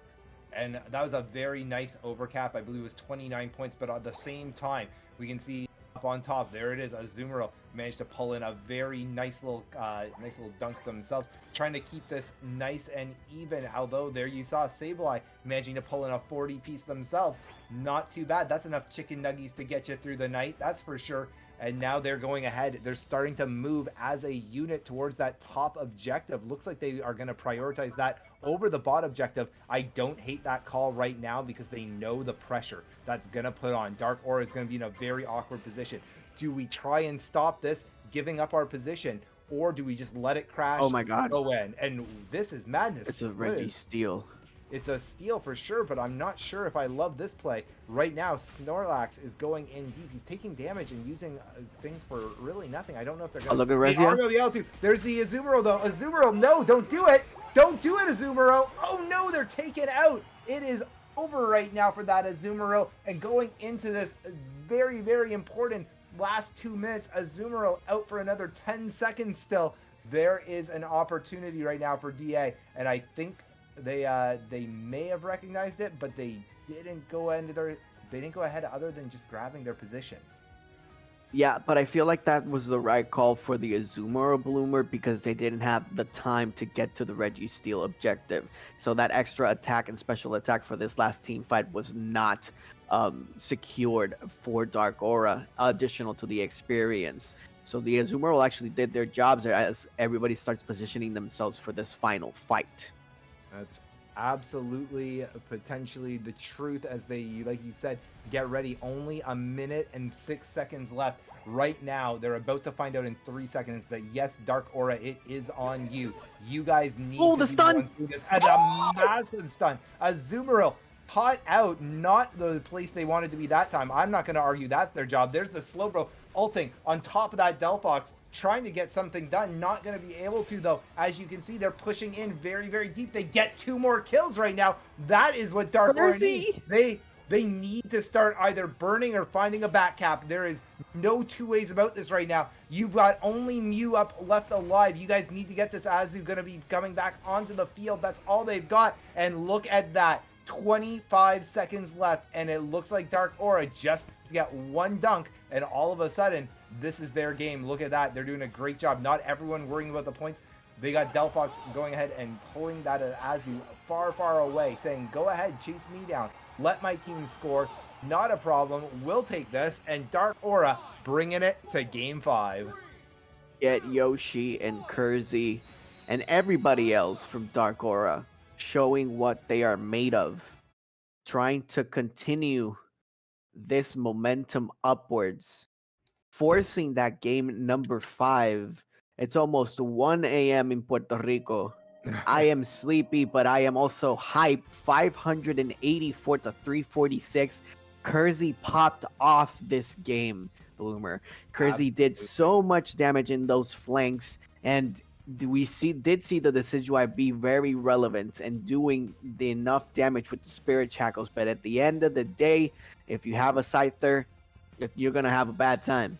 And that was a very nice overcap. I believe it was 29 points, but at the same time, we can see up on top, there it is, Azumarill managed to pull in a very nice little dunk themselves, trying to keep this nice and even. Although there you saw Sableye managing to pull in a 40 piece themselves. Not too bad. That's enough chicken nuggies to get you through the night, that's for sure. And now they're going ahead. They're starting to move as a unit towards that top objective. Looks like they are going to prioritize that over the bot objective. I don't hate that call right now because they know the pressure that's going to put on. Dark Aura is going to be in a very awkward position. Do we try and stop this, giving up our position, or do we just let it crash? Oh my God. Go in. And this is madness. It's a Reggie steal. It's a steal for sure, but I'm not sure if I love this play. Right now, Snorlax is going in deep. He's taking damage and using things for really nothing. I don't know if they're going to... look at Rezia. They are going to be able to. There's the Azumarill, though. Azumarill, no, don't do it. Don't do it, Azumarill. Oh, no, they're taken out. It is over right now for that Azumarill. And going into this very, very important last 2 minutes, Azumarill out for another 10 seconds still. There is an opportunity right now for DA, and I think they may have recognized it, but they didn't go ahead other than just grabbing their position. Yeah, but I feel like that was the right call for the Azumarill Bloomer because they didn't have the time to get to the Registeel objective. So that extra attack and special attack for this last team fight was not secured for Dark Aura, additional to the experience. So the Azumarill actually did their jobs as everybody starts positioning themselves for this final fight. That's absolutely potentially the truth as they, like you said, get ready. Only a minute and 6 seconds left. Right now, they're about to find out in 3 seconds that yes, Dark Aura, it is on you. You guys need to the stun! do this. And a massive stun. Azumarill caught out, not the place they wanted to be that time. I'm not going to argue that's their job. There's the Slowbro ulting on top of that Delphox, trying to get something done. Not going to be able to, though. As you can see, they're pushing in very, very deep. They get 2 more kills right now. That is what Dark Aura needs. They need to start either burning or finding a back cap. There is no 2 ways about this right now. You've got only Mew up left alive. You guys need to get this Azu going to be coming back onto the field. That's all they've got. And look at that. 25 seconds left, and it looks like Dark Aura just got 1 dunk, and all of a sudden, this is their game. Look at that. They're doing a great job. Not everyone worrying about the points. They got Delphox going ahead and pulling that Azu far, far away, saying, go ahead, chase me down. Let my team score. Not a problem. We'll take this. And Dark Aura bringing it to Game 5. Get Yoshi and Kersey and everybody else from Dark Aura showing what they are made of, trying to continue this momentum upwards, forcing that game number 5. It's almost 1 a.m. in Puerto Rico. I am sleepy, but I am also hyped. 584 to 346. Kersey popped off this game, Bloomer. Kersey did so much damage in those flanks, and we did see the Decidueye be very relevant and doing the enough damage with the Spirit Shackles. But at the end of the day, if you have a Scyther, you're going to have a bad time.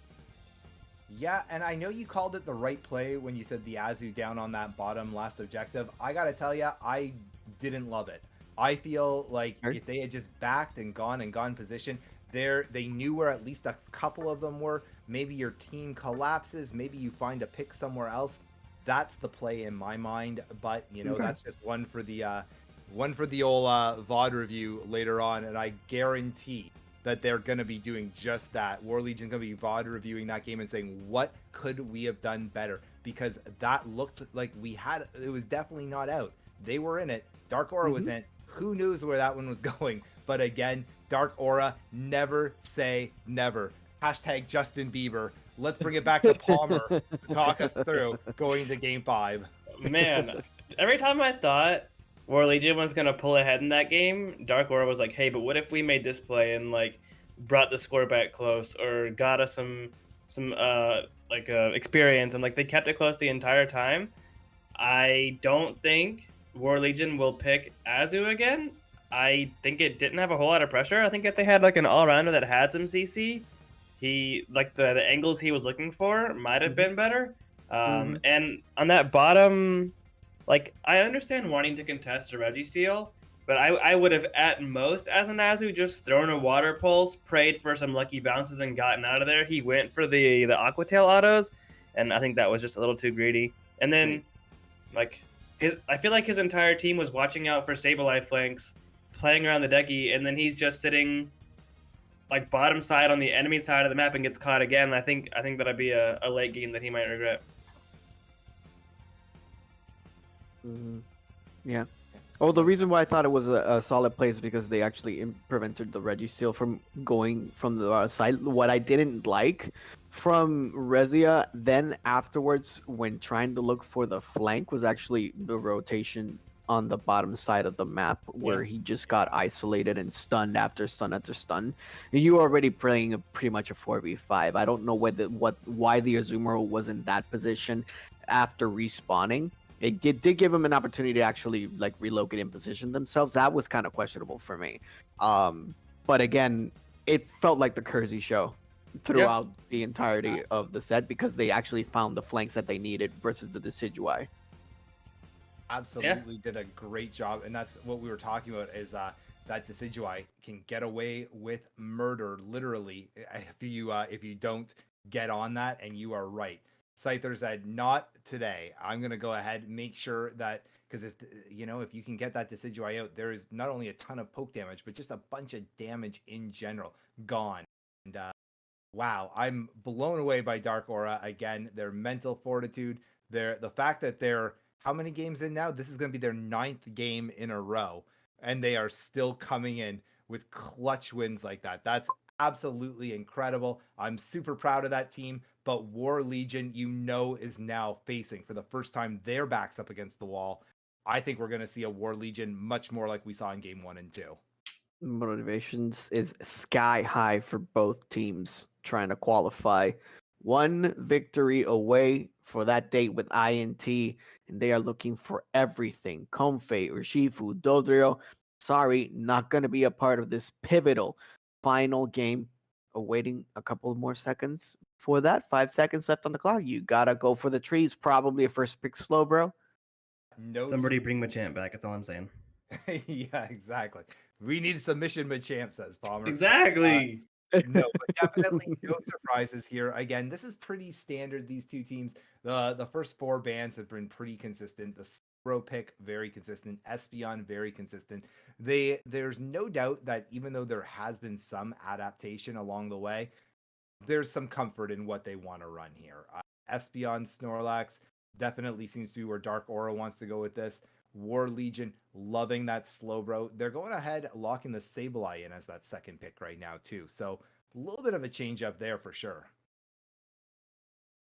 Yeah, and I know you called it the right play when you said the Azu down on that bottom last objective. I got to tell you, I didn't love it. I feel like if they had just backed and gone position, they knew where at least a couple of them were. Maybe your team collapses. Maybe you find a pick somewhere else. That's the play in my mind, but you know, that's just one for the old VOD review later on, and I guarantee that they're going to be doing just that. War Legion's going to be VOD reviewing that game and saying, what could we have done better? Because that looked like it was definitely not out. They were in it. Dark Aura was in. Who knows where that one was going? But again, Dark Aura, never say never. Hashtag Justin Bieber. Let's bring it back to Palmer to talk us through going to Game 5. Man, every time I thought War Legion was going to pull ahead in that game, Dark Aura was like, hey, but what if we made this play and like brought the score back close or got us some experience, and like they kept it close the entire time. I don't think War Legion will pick Azu again. I think it didn't have a whole lot of pressure. I think if they had like an all-rounder that had some CC, he like the angles he was looking for might have been better. And on that bottom, like I understand wanting to contest a Registeel, But I would have at most as a Nazu just thrown a water pulse, prayed for some lucky bounces, and gotten out of there. He went for the Aqua Tail autos, and I think that was just a little too greedy. And then like I feel like his entire team was watching out for Sableye flanks, playing around the decky, and then he's just sitting like bottom side on the enemy side of the map and gets caught again. I think that'd be a late game that he might regret. Yeah. Oh, the reason why I thought it was a solid play is because they actually prevented the Registeel from going from the side. What I didn't like from Rezia then afterwards when trying to look for the flank was actually the rotation on the bottom side of the map where he just got isolated and stunned after stun after stun. And you were already playing pretty much a 4v5. I don't know why the Azumarill was in that position after respawning. It did give them an opportunity to actually like relocate and position themselves. That was kind of questionable for me. But again, it felt like the Kersey show throughout the entirety of the set because they actually found the flanks that they needed versus the Decidueye. Absolutely did a great job, and that's what we were talking about is that Decidueye can get away with murder literally if you don't get on that, and you are right. Scyther said, not today. I'm going to go ahead and make sure that, because if you can get that Decidueye out, there is not only a ton of poke damage, but just a bunch of damage in general gone. And wow, I'm blown away by Dark Aura. Again, their mental fortitude, the fact that they're, how many games in now? This is going to be their 9th game in a row, and they are still coming in with clutch wins like that. That's absolutely incredible. I'm super proud of that team. But War Legion, is now facing, for the first time, their backs up against the wall. I think we're going to see a War Legion much more like we saw in game 1 and 2. Motivations is sky high for both teams trying to qualify. One victory away for that date with INT, and they are looking for everything. Comfey, Urshifu, Dodrio, sorry, not going to be a part of this pivotal final game. Awaiting a couple more seconds for that. 5 seconds left on the clock. You gotta go for the trees. Probably a first pick slow, bro. Somebody bring Machamp back. That's all I'm saying. Yeah, exactly. We need a submission, Machamp, says Palmer. Exactly. No, but definitely no surprises here. Again, this is pretty standard. These two teams, the first 4 bands have been pretty consistent. The Pro pick very consistent. Espeon very consistent. There's no doubt that even though there has been some adaptation along the way, there's some comfort in what they want to run here. Espeon, Snorlax definitely seems to be where Dark Aura wants to go with this. War Legion loving that Slowbro. They're going ahead locking the Sableye in as that second pick right now too. So a little bit of a change up there for sure.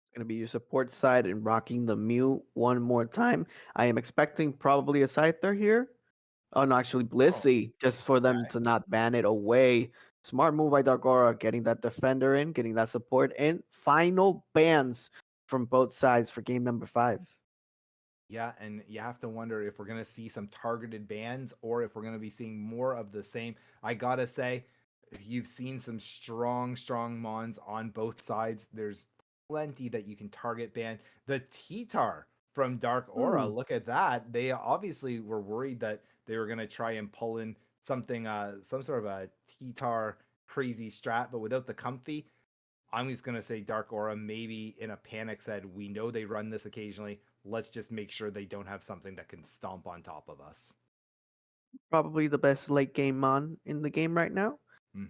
It's going to be your support side and rocking the Mew one more time. I am expecting probably a Scyther here. Oh, no, actually Blissey, just for them to not ban it away. Smart move by Dark Aura, getting that defender in, getting that support in. Final bans from both sides for game number 5. Yeah, and you have to wonder if we're going to see some targeted bans or if we're going to be seeing more of the same. I got to say, you've seen some strong mons on both sides. There's plenty that you can target ban. The T-Tar from Dark Aura, look at that. They obviously were worried that they were going to try and pull in something, some sort of a T-Tar crazy strat, but without the comfy, I'm just going to say Dark Aura maybe in a panic said, we know they run this occasionally. Let's just make sure they don't have something that can stomp on top of us. Probably the best late game mon in the game right now,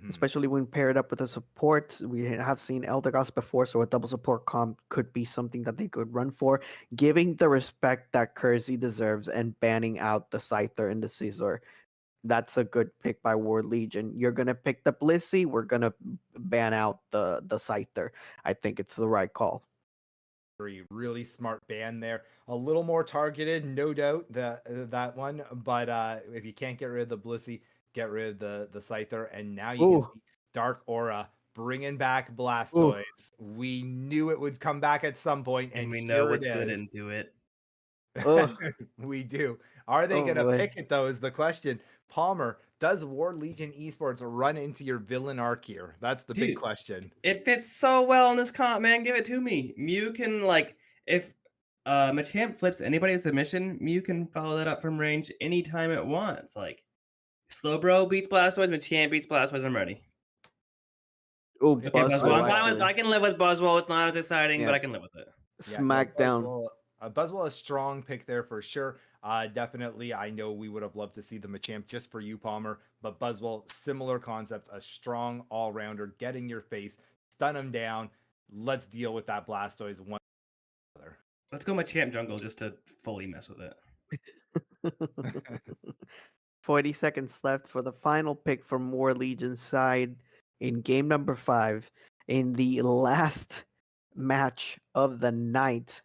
especially when paired up with a support. We have seen Eldegoss before, so a double support comp could be something that they could run for, giving the respect that Kersey deserves and banning out the Scyther and the Scizor. That's a good pick by War Legion. You're gonna pick the Blissey. We're gonna ban out the Scyther. I think it's the right call. Really smart ban there. A little more targeted, no doubt, that one. But if you can't get rid of the Blissey, get rid of the Scyther. And now you can see Dark Aura bringing back Blastoise. We knew it would come back at some point, and we know what's good and do it. We do. Are they going to pick it, though, is the question. Palmer, does War Legion Esports run into your villain arc here? That's the big question. It fits so well in this comp, man. Give it to me. Mew can, like, if Machamp flips anybody's submission, Mew can follow that up from range anytime it wants. Like, Slowbro beats Blastoise, Machamp beats Blastoise. I'm ready. Oh, Okay, Buzzwole. Buzzwole, I'm fine with. actually. I can live with Buzzwole. It's not as exciting, Yeah. but I can live with it. Yeah, no, Smackdown. Buzzwell, a strong pick there for sure. Definitely, I know we would have loved to see the Machamp just for you, Palmer. But Buzzwell, similar concept, a strong all-rounder, get in your face, stun him down. Let's deal with that Blastoise one other. Let's go Machamp Jungle just to fully mess with it. 40 seconds left for the final pick from War Legion's side in game number 5 in the last match of the night.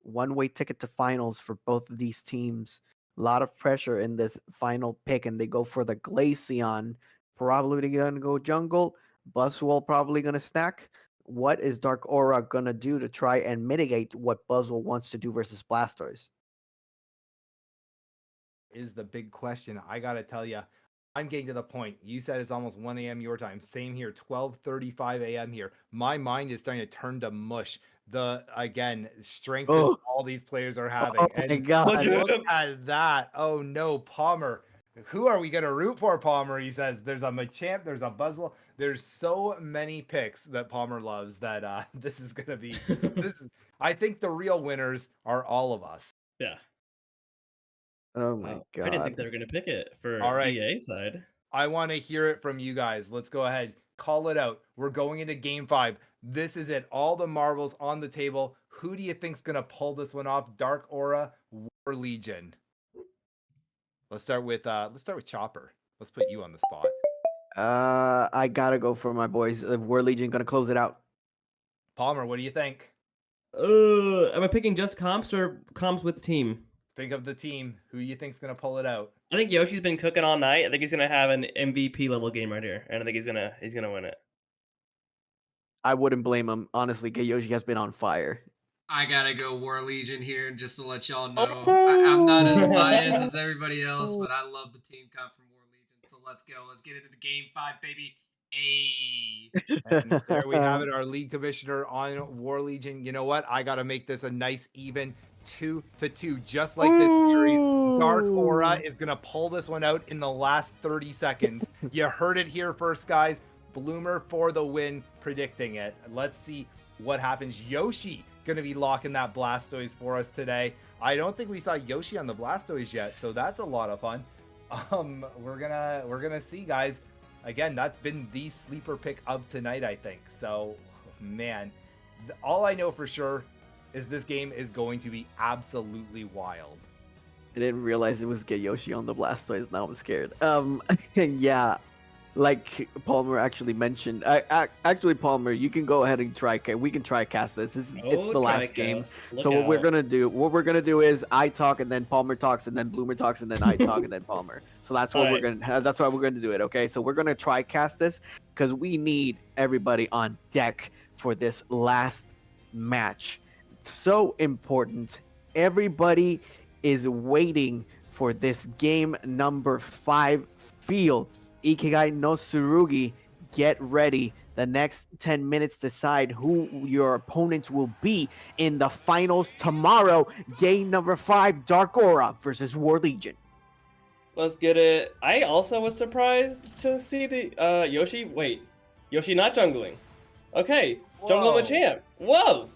One-way ticket to finals for both of these teams. A lot of pressure in this final pick, and they go for the Glaceon. Probably gonna go jungle. Buzzwole probably gonna stack. What is Dark Aura gonna do to try and mitigate what Buzzwole wants to do versus Blastoise? Is the big question. I gotta tell you, I'm getting to the point. You said it's almost 1 a.m. your time. Same here, 12:35 a.m. here. My mind is starting to turn to mush. The strength that all these players are having. Oh my God. Look at that. Oh no, Palmer. Who are we gonna root for, Palmer? He says there's a Machamp, there's a Buzzwole. There's so many picks that Palmer loves that this is gonna be I think the real winners are all of us. Yeah. Oh my Wow. God. I didn't think they were gonna pick it for All right. EA side. I want to hear it from you guys. Let's go ahead. Call it out. We're going into game 5. This is it. All the marbles on the table. Who do you think's going to pull this one off? Dark Aura, War Legion. Let's start with Chopper. Let's put you on the spot. I gotta go for my boys. War Legion gonna close it out. Palmer, what do you think? Am I picking just comps or comps with team? Think of the team. Who you think's going to pull it out? I think Yoshi's been cooking all night. I think he's gonna have an MVP level game right here, and I think he's gonna win it. I wouldn't blame him. Honestly, Yoshi has been on fire. I gotta go War Legion here, just to let y'all know. I'm not as biased as everybody else, but I love the team comp from War Legion. So let's go. Let's get into the game 5, baby. Hey. And there we have it, our league commissioner on War Legion. You know what? I got to make this a nice even 2-2, just like this series. Dark Aura is going to pull this one out in the last 30 seconds. You heard it here first, guys. Bloomer for the win, predicting it. Let's see what happens. Yoshi going to be locking that Blastoise for us today. I don't think we saw Yoshi on the Blastoise yet, so that's a lot of fun. We're gonna see, guys. Again, that's been the sleeper pick of tonight, I think. So, man, all I know for sure is this game is going to be absolutely wild. I didn't realize it was Yoshi on the Blastoise. Now I'm scared. Yeah, like Palmer actually mentioned. Actually, Palmer, you can go ahead and try. We can try cast this. It's the last game. So what we're gonna do is I talk and then Palmer talks and then Bloomer talks and then I talk and then Palmer. So that's what we're gonna. That's why we're gonna do it. Okay. So we're gonna try cast this because we need everybody on deck for this last match. So important. Everybody is waiting for this game number 5 field. Ikigai no Tsurugi, get ready. The next 10 minutes decide who your opponents will be in the finals tomorrow. Game number 5, Dark Aura versus War Legion. Let's get it. I also was surprised to see the Yoshi. Wait, Yoshi not jungling. Okay, jungle Machamp. Whoa!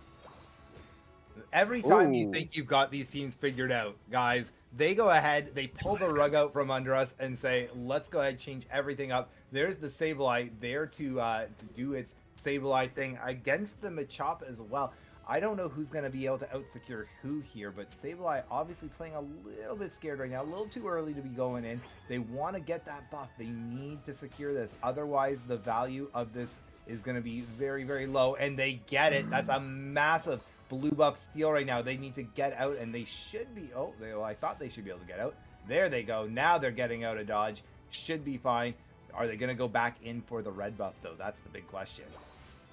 Every time you think you've got these teams figured out, guys, they go ahead, they pull the rug out from under us and say, let's go ahead and change everything up. There's the Sableye there to do its Sableye thing against the Machop as well. I don't know who's going to be able to out-secure who here, but Sableye obviously playing a little bit scared right now, a little too early to be going in. They want to get that buff. They need to secure this. Otherwise, the value of this is going to be very, very low, and they get it. That's a massive blue buff steal right now. They need to get out, and they should be. I thought they should be able to get out. There they go. Now they're getting out of dodge. Should be fine. Are they going to go back in for the red buff, though? That's the big question.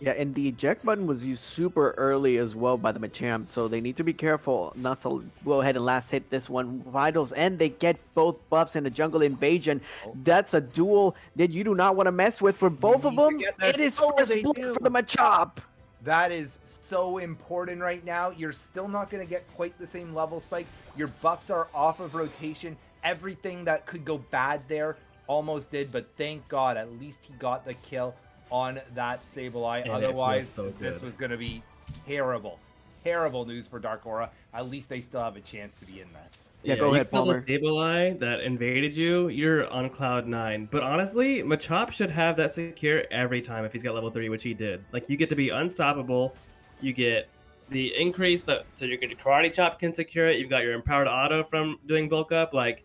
Yeah, and the eject button was used super early as well by the Machamp, so they need to be careful not to go ahead and last hit this one. Vitals, and they get both buffs in the jungle invasion. That's a duel that you do not want to mess with for both of them. It is first blood for the Machop. That is so important right now. You're still not going to get quite the same level spike. Your buffs are off of rotation. Everything that could go bad there almost did, but thank God at least he got the kill on that Sableye. And Otherwise, so this good. was going to be terrible. Terrible news for Dark Aura. At least they still have a chance to be in this. Yeah, go ahead, you Palmer. The Sableye that invaded you, you're on cloud 9. But honestly, Machop should have that secure every time if he's got level 3, which he did. Like, you get to be unstoppable. You get the increase that so your Karate Chop can secure it. You've got your empowered auto from doing bulk up. Like,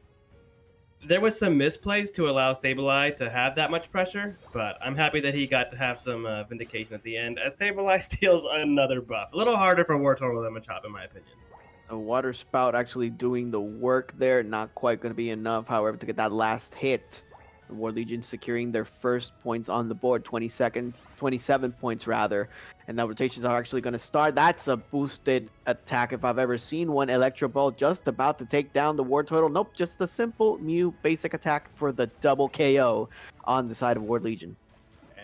there was some misplays to allow Sableye to have that much pressure, but I'm happy that he got to have some vindication at the end as Sableye steals another buff. A little harder for Wartortle than Machop, in my opinion. A water spout actually doing the work there, not quite going to be enough, however, to get that last hit. The War Legion securing their first points on the board, 27 points rather, and the rotations are actually going to start. That's a boosted attack if I've ever seen one. Electro Ball just about to take down the War Turtle. Nope, just a simple Mew basic attack for the double KO on the side of War Legion.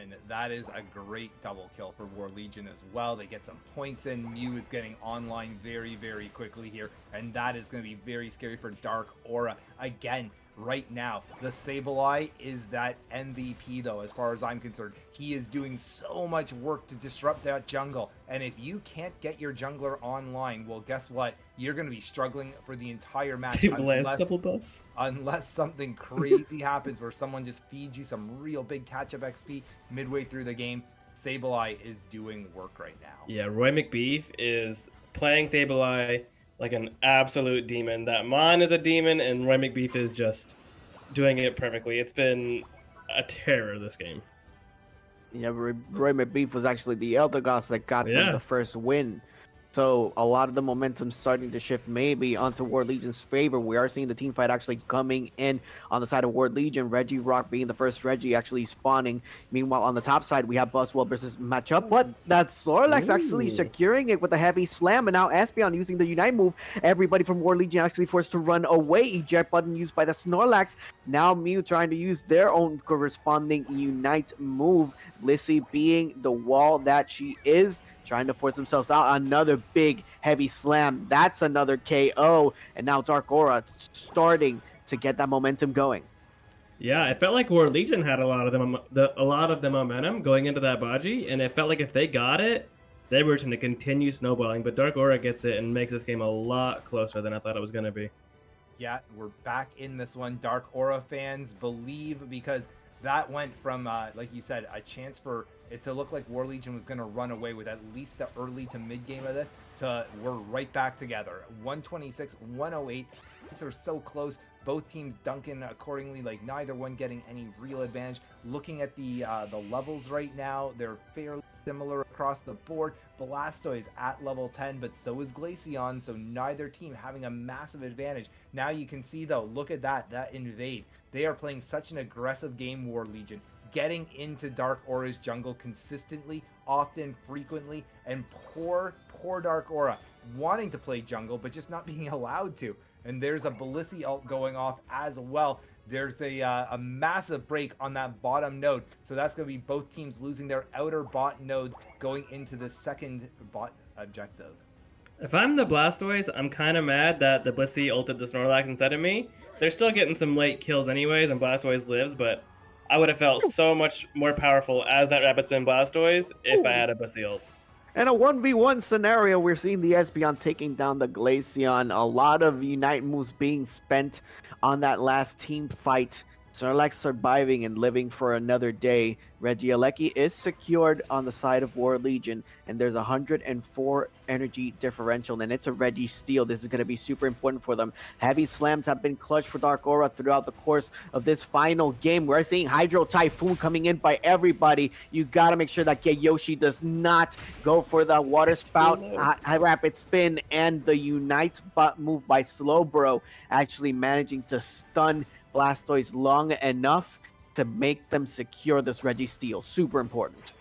And that is a great double kill for War Legion as well. They get some points in. Mew is getting online very, very quickly here. And that is going to be very scary for Dark Aura. Again, right now, the Sableye is that MVP, though, as far as I'm concerned. He is doing so much work to disrupt that jungle. And if you can't get your jungler online, well, guess what? You're going to be struggling for the entire match. Sableye double buffs. Unless something crazy happens where someone just feeds you some real big catch-up XP midway through the game. Sableye is doing work right now. Yeah, Roy McBeef is playing Sableye like an absolute demon. That Mon is a demon, and Roy McBeef is just doing it perfectly. It's been a terror this game. Yeah, Roy McBeef was actually the Elder Goss that got them the first win. So a lot of the momentum starting to shift maybe onto War Legion's favor. We are seeing the team fight actually coming in on the side of War Legion. Reggie Rock being the first Reggie actually spawning. Meanwhile, on the top side, we have Buzzwell versus Matchup. But that's Snorlax actually securing it with a heavy slam. And now Espeon using the Unite move. Everybody from War Legion actually forced to run away. Eject button used by the Snorlax. Now Mew trying to use their own corresponding Unite move. Lissy being the wall that she is, trying to force themselves out. Another big heavy slam. That's another KO. And now Dark Aura starting to get that momentum going. Yeah, it felt like War Legion had a lot of the momentum going into that Baji, and it felt like if they got it, they were going to continue snowballing. But Dark Aura gets it and makes this game a lot closer than I thought it was going to be. Yeah, we're back in this one. Dark Aura fans believe, because that went from, like you said, a chance for it to look like War Legion was going to run away with at least the early to mid game of this, to we're right back together. 126, 108. These are so close. Both teams dunking accordingly, like neither one getting any real advantage. Looking at the levels right now, they're fairly similar across the board. Blastoise at level 10, but so is Glaceon, so neither team having a massive advantage. Now you can see, though, look at that invade. They are playing such an aggressive game, War Legion, getting into Dark Aura's jungle consistently, often, frequently, and poor Dark Aura wanting to play jungle, but just not being allowed to. And there's a Bellissi ult going off as well. There's a massive break on that bottom node. So that's going to be both teams losing their outer bot nodes going into the second bot objective. If I'm the Blastoise, I'm kind of mad that the Blissey ulted the Snorlax instead of me. They're still getting some late kills anyways, and Blastoise lives, but I would have felt so much more powerful as that Rapid Spin Blastoise if I had a Blissey ult. In a 1v1 scenario, we're seeing the Espeon taking down the Glaceon. A lot of Unite moves being spent on that last team fight. Snorlax surviving and living for another day. Regieleki is secured on the side of War Legion, and there's 104 energy differential, and it's a Regi steal. This is going to be super important for them. Heavy slams have been clutch for Dark Aura throughout the course of this final game. We're seeing Hydro Typhoon coming in by everybody. You got to make sure that Yoshi does not go for the water spout, high rapid spin, and the Unite move by Slowbro, actually managing to stun Blastoise long enough to make them secure this Regi steal. Super important.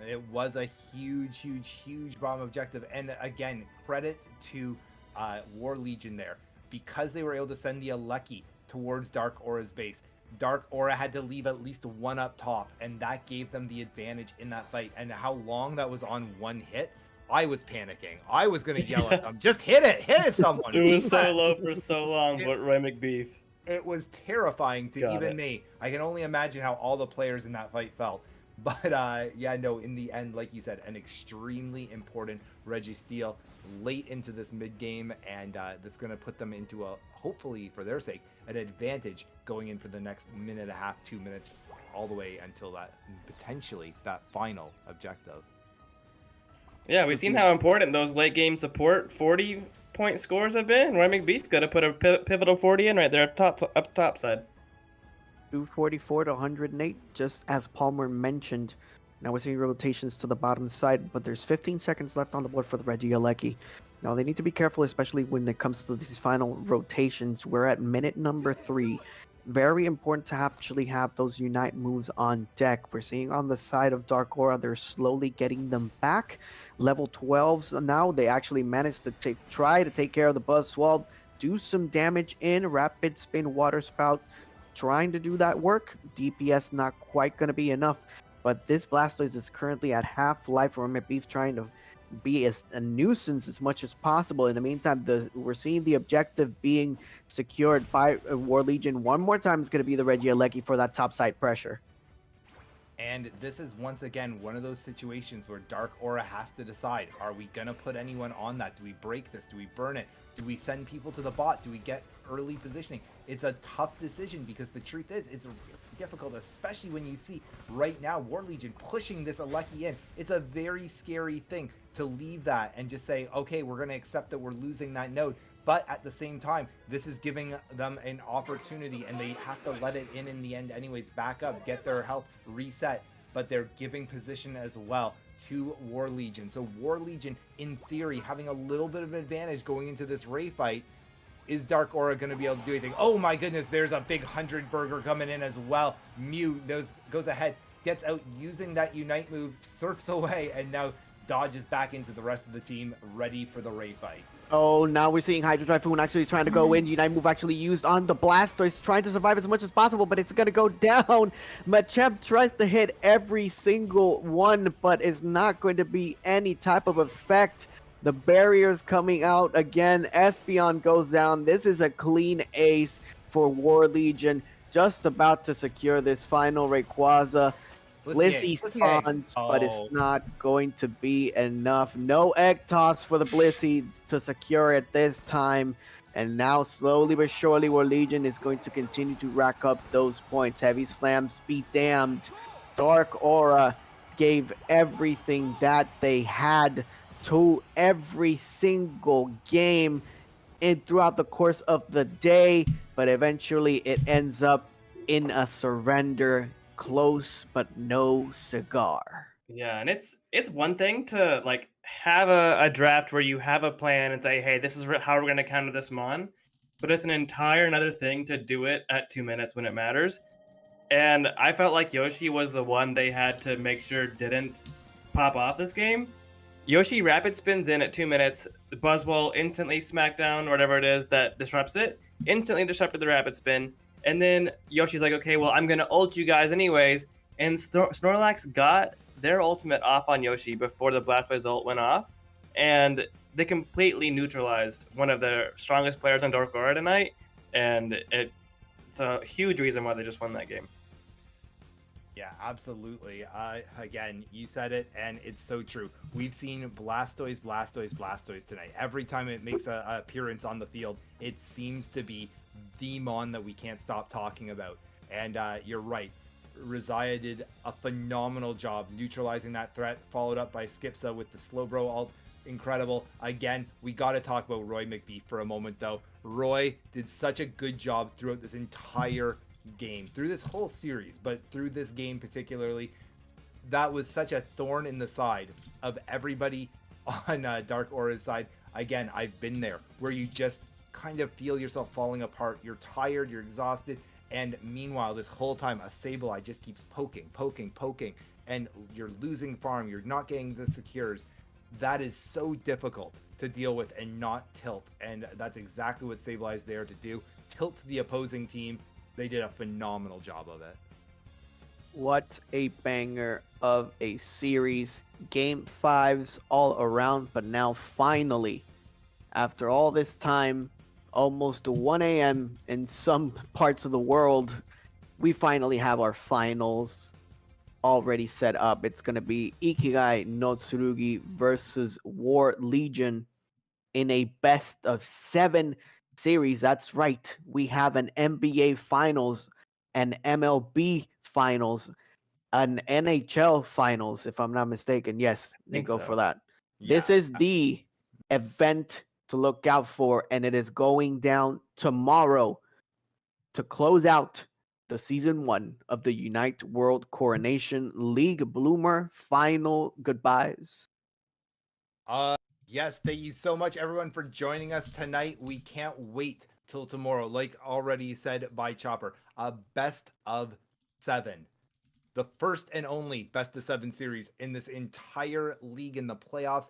It was a huge bomb objective, and again, credit to War Legion there, because they were able to send the Alecki towards Dark Aura's base. Dark Aura had to leave at least one up top, and that gave them the advantage in that fight. And how long that was on one hit, I was panicking. I was gonna yell at them, just hit it, someone. It was so low for so long, but Roy McBeef. It was terrifying to Got even it. me. I can only imagine how all the players in that fight felt. But yeah, no, in the end, like you said, an extremely important Registeel late into this mid game, and that's going to put them into a, hopefully for their sake, an advantage going in for the next minute and a half, 2 minutes, all the way until that potentially that final objective. Yeah, we've seen how important those late game support 40-point scores have been. Roy McBeef got to put a pivotal 40 in right there up top side. 244 to 108, just as Palmer mentioned. Now we're seeing rotations to the bottom side, but there's 15 seconds left on the board for the Regieleki. Now they need to be careful, especially when it comes to these final rotations. We're at minute number 3. Very important to actually have those Unite moves on deck. We're seeing on the side of Dark Aura, they're slowly getting them back. Level 12s now, they actually managed to try to take care of the Buzzsword, do some damage in Rapid Spin Water Spout, trying to do that work. DPS not quite going to be enough, but this Blastoise is currently at half life. Roy McBeef trying to be as a nuisance as much as possible. In the meantime, we're seeing the objective being secured by War Legion. One more time is going to be the Regieleki for that top side pressure. And this is once again one of those situations where Dark Aura has to decide, are we going to put anyone on that? Do we break this? Do we burn it? Do we send people to the bot? Do we get early positioning? It's a tough decision because the truth is it's difficult, especially when you see right now War Legion pushing this Aleki in. It's a very scary thing to leave that and just say, okay, we're going to accept that we're losing that node. But at the same time, this is giving them an opportunity, and they have to let it in the end anyways, back up, get their health reset, but they're giving position as well to War Legion. So War Legion, in theory, having a little bit of an advantage going into this Ray fight. Is Dark Aura going to be able to do anything? Oh my goodness, there's a big 100 burger coming in as well. Mew goes ahead, gets out using that Unite move, surfs away, and now dodges back into the rest of the team, ready for the Ray fight. Oh, now we're seeing Hydro Typhoon actually trying to go in. Unite move actually used on the Blastoise, trying to survive as much as possible, but it's going to go down. Machamp tries to hit every single one, but is not going to be any type of effect. The barrier's coming out again. Espeon goes down. This is a clean ace for War Legion. Just about to secure this final Rayquaza. Blissey spawns, but it's not going to be enough. No egg toss for the Blissey to secure it this time. And now, slowly but surely, War Legion is going to continue to rack up those points. Heavy Slams be damned. Dark Aura gave everything that they had to every single game throughout the course of the day, but eventually it ends up in a surrender. Close but no cigar. Yeah, and it's one thing to like have a draft where you have a plan and say, hey, this is how we're going to counter this mon, but it's an entire another thing to do it at 2 minutes when it matters. And I felt like Yoshi was the one they had to make sure didn't pop off this game. Yoshi rapid spins in at 2 minutes, the Buzzwole instantly smackdown or whatever it is that disrupts it, instantly disrupted the rapid spin. And then Yoshi's like, okay, well, I'm going to ult you guys anyways. And Snorlax got their ultimate off on Yoshi before the Blastoise ult went off. And they completely neutralized one of the strongest players on Dark Aura tonight. And it's a huge reason why they just won that game. Yeah, absolutely. Again, you said it, and it's so true. We've seen Blastoise tonight. Every time it makes an appearance on the field, it seems to be the mon that we can't stop talking about. And you're right. Rizaya did a phenomenal job neutralizing that threat, followed up by Skipsa with the Slowbro ult. Incredible. Again, we got to talk about Roy McBeef for a moment, though. Roy did such a good job throughout this entire game, through this whole series, but through this game particularly. That was such a thorn in the side of everybody on Dark Aura's side. Again, I've been there, where you just kind of feel yourself falling apart. You're tired, you're exhausted, and meanwhile, this whole time, a Sableye just keeps poking, and you're losing farm, you're not getting the secures. That is so difficult to deal with and not tilt, and that's exactly what Sableye is there to do. Tilt the opposing team. They did a phenomenal job of it. What a banger of a series. Game 5s all around, but now finally, after all this time, almost 1 a.m. in some parts of the world, we finally have our finals already set up. It's going to be Ikigai no Tsurugi versus War Legion in a best of 7 series. That's right. We have an NBA finals, an MLB finals, an NHL finals, if I'm not mistaken. Yes, they Think go so. for that. Yeah. This is the event to look out for, and it is going down tomorrow to close out the season 1 of the Unite World Coronation League Bloomer final goodbyes. Uh, yes, thank you so much, everyone, for joining us tonight. We can't wait till tomorrow. Like already said by Chopper, a best of 7. The first and only best of 7 series in this entire league in the playoffs,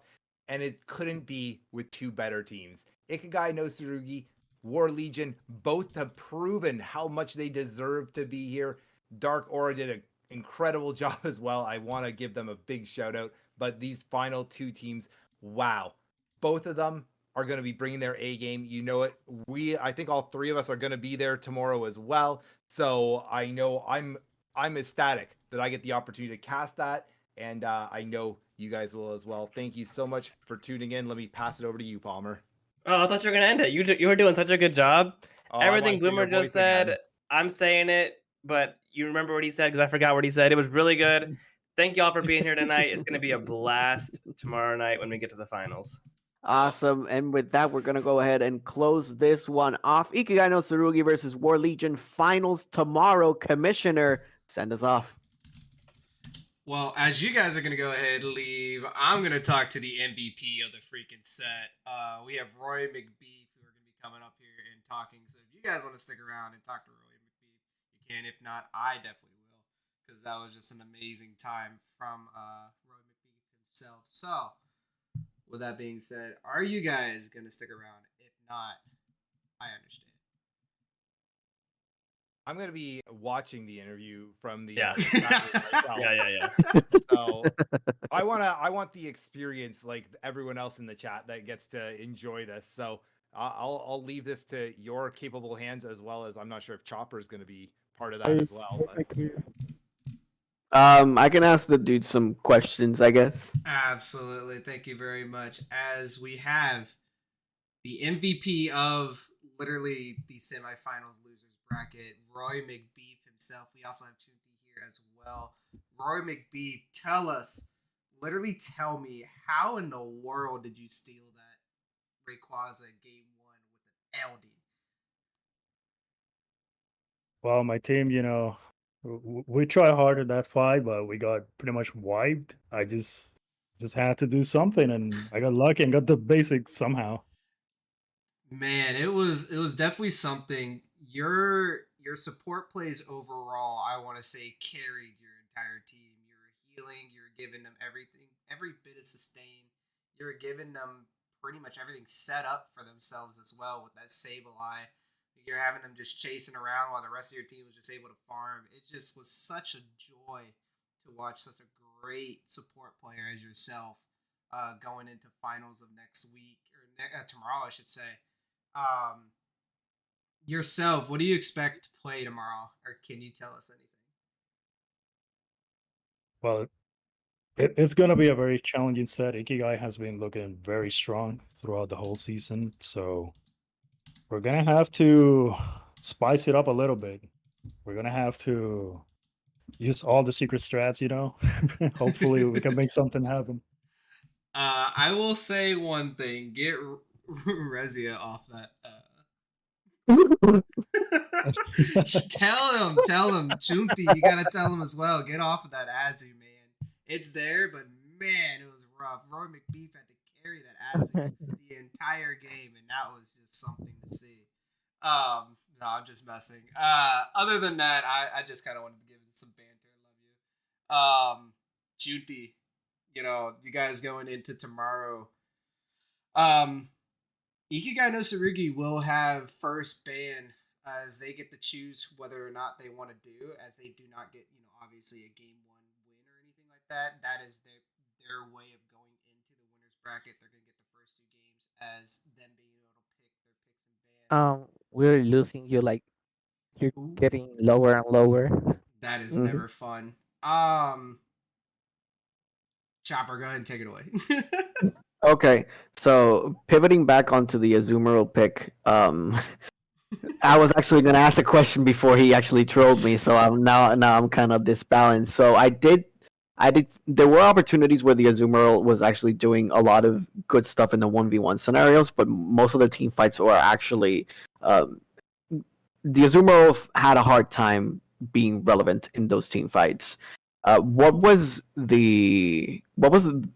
and it couldn't be with 2 better teams. Ikigai no Tsurugi, War Legion, both have proven how much they deserve to be here. Dark Aura did an incredible job as well. I want to give them a big shout out. But these final 2 teams, wow, both of them are going to be bringing their A game. You know it. I think all 3 of us are going to be there tomorrow as well. So I know I'm ecstatic that I get the opportunity to cast that, and I know you guys will as well. Thank you so much for tuning in. Let me pass it over to you, Palmer. Oh, I thought you were gonna end it. You were doing such a good job. Oh, I Everything wanna hear your Bloomer just voice again. said, I'm saying it, but you remember what he said because I forgot what he said. It was really good. Thank y'all for being here tonight. It's gonna be a blast tomorrow night when we get to the finals. Awesome. And with that, we're going to go ahead and close this one off. Ikigai no Tsurugi versus War Legion finals tomorrow. Commissioner, send us off. Well, as you guys are going to go ahead and leave, I'm going to talk to the MVP of the freaking set. We have Roy McBeef, who are going to be coming up here and talking. So if you guys want to stick around and talk to Roy McBeef, you can. If not, I definitely will, because that was just an amazing time from Roy McBeef himself. So, with that being said, are you guys going to stick around? If not, I understand. I'm gonna be watching the interview from the Yeah. myself. Yeah. So I want the experience like everyone else in the chat that gets to enjoy this. So I'll leave this to your capable hands, as well as I'm not sure if Chopper is going to be part of that as well. But I can ask the dude some questions, I guess. Absolutely. Thank you very much. As we have the MVP of literally the semifinals losers bracket, Roy McBeef himself. We also have Chunti here as well. Roy McBeef, literally tell me, how in the world did you steal that Rayquaza game 1 with an LD? Well, my team, we try hard at that fight, but we got pretty much wiped. I just had to do something, and I got lucky and got the basics somehow. Man, it was definitely something. Your support plays overall, I want to say, carried your entire team. You were healing, you were giving them everything, every bit of sustain. You were giving them pretty much everything set up for themselves as well with that Sableye. You're having them just chasing around while the rest of your team was just able to farm. It just was such a joy to watch such a great support player as yourself going into finals of next week or tomorrow, I should say. Yourself, what do you expect to play tomorrow, or can you tell us anything? Well, it's going to be a very challenging set. Ikigai has been looking very strong throughout the whole season, so we're going to have to spice it up a little bit. We're going to have to use all the secret strats, Hopefully we can make something happen. I will say one thing: get Rezia off that. Tell him, Chunti. You gotta tell him as well. Get off of that Azu, man. It's there, but man, it was rough. Roy McBeef had to carry that Azu the entire game, and that was just something to see. No, I'm just messing. Other than that, I just kind of wanted to give it some banter. Love you. Chunti, you guys going into tomorrow. Ikigai no Tsurugi will have first ban as they get to choose whether or not they want to do, as they do not get, obviously a game 1 win or anything like that. That is their way of going into the winners bracket. They're going to get the first 2 games as them being able to pick their picks and ban. we're losing you. Like you're Ooh, getting lower and lower. that is Mhm. never fun. Chopper, go ahead and take it away. Okay, so pivoting back onto the Azumarill pick, I was actually going to ask a question before he actually trolled me, so now I'm kind of disbalanced. So I did. There were opportunities where the Azumarill was actually doing a lot of good stuff in the 1v1 scenarios, but most of the team fights were actually um, the Azumarill had a hard time being relevant in those team fights. What was the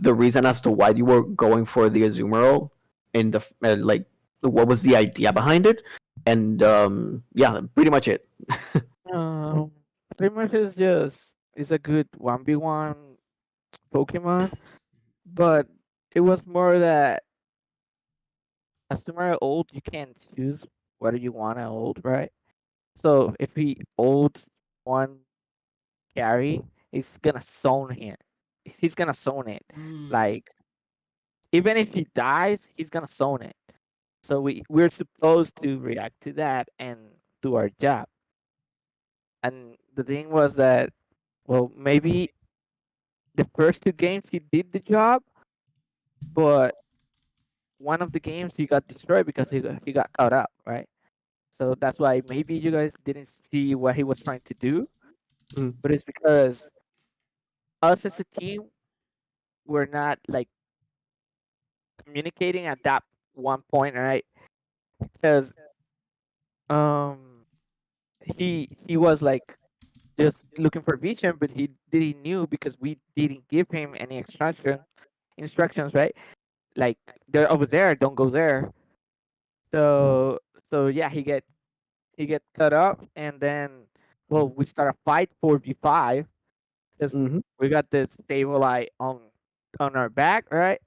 reason as to why you were going for the Azumarill in the like? What was the idea behind it? And yeah, pretty much it. Um, Pretty much is a good 1v1 Pokemon, but it was more that as tomorrow old, you can't choose whether you want to ult, right? So if he ults one carry, he's gonna zone him. He's gonna zone it. Mm. Like even if he dies, he's gonna zone it. So we're supposed to react to that and do our job. And the thing was that well maybe the first two games he did the job, but one of the games he got destroyed because he got caught up, right? So that's why maybe you guys didn't see what he was trying to do, Mm. but it's because us as a team were not like communicating at that one point, right? Because um he was like just looking for vision, but he didn't knew because we didn't give him any instructions, right? Like they're over there, don't go there. So so yeah, he get cut up, and then well we start a fight 4v5 because Mhm. we got the stabilize on our back, right?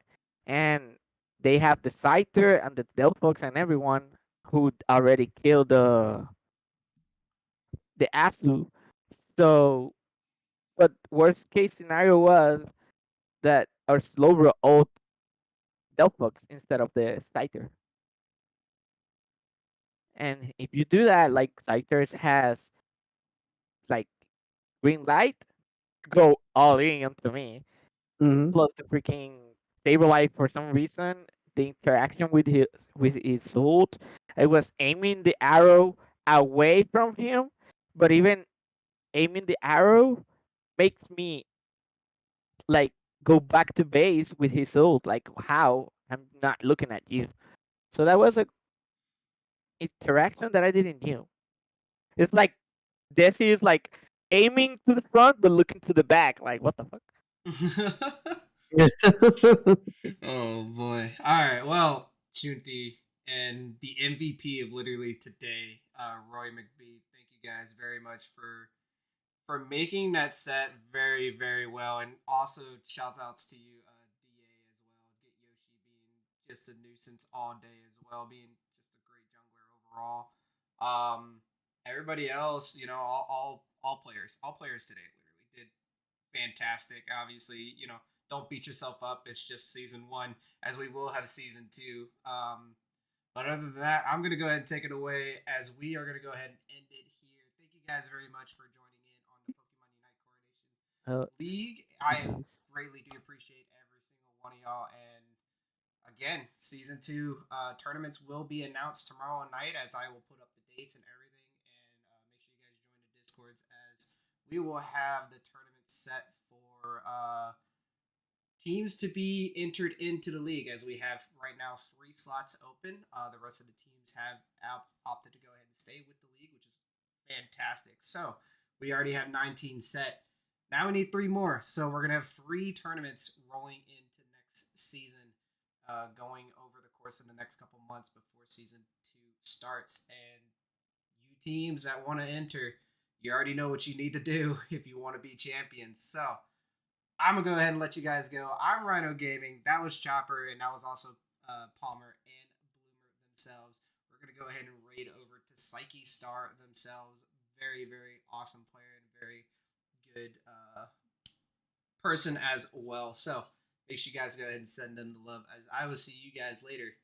And they have the Scyther and the Delphox and everyone who already killed the Asu. So, but worst case scenario was that our Slowbro ult Delphox instead of the Scyther. And if you do that, like Scyther has like green light, go all in onto me. Mhm. Plus the freaking Saberlight for some reason, the interaction with his ult, I was aiming the arrow away from him, but even aiming the arrow makes me like go back to base with his ult. Like how I'm not looking at you. So that was a interaction that I didn't knew. It's like Desi is like aiming to the front but looking to the back. Like what the fuck? Oh boy. All right. Well, Chunti and the MVP of literally today, Roy McBee. Thank you guys very much for making that set very very well, and also shout outs to you, Da as well. Get Yoshi being just a nuisance all day as well, being just a great jungler overall. Everybody else, all players today literally did fantastic. Obviously, don't beat yourself up. It's just season one, as we will have season two. But other than that, I'm going to go ahead and take it away, as we are going to go ahead and end it here. Thank you guys very much for joining in on the Pokemon Unite Uh, Coronation League. I Jeez. greatly do appreciate every single one of y'all. And again, season two tournaments will be announced tomorrow night, as I will put up the dates and everything. And make sure you guys join the Discords, as we will have the tournament set for teams to be entered into the league, as we have right now 3 slots open. The rest of the teams have opted to go ahead and stay with the league, which is fantastic. So we already have 19 set. Now we need 3 more. So we're going to have 3 tournaments rolling into next season, going over the course of the next couple months before season 2 starts. And you teams that want to enter, you already know what you need to do if you want to be champions. So I'm gonna go ahead and let you guys go. I'm Rhino Gaming. That was Chopper, and that was also Palmer and Bloomer themselves. We're gonna go ahead and raid over to Psyche Star themselves. Very, very awesome player and very good person as well. So make sure you guys go ahead and send them the love, as I will see you guys later.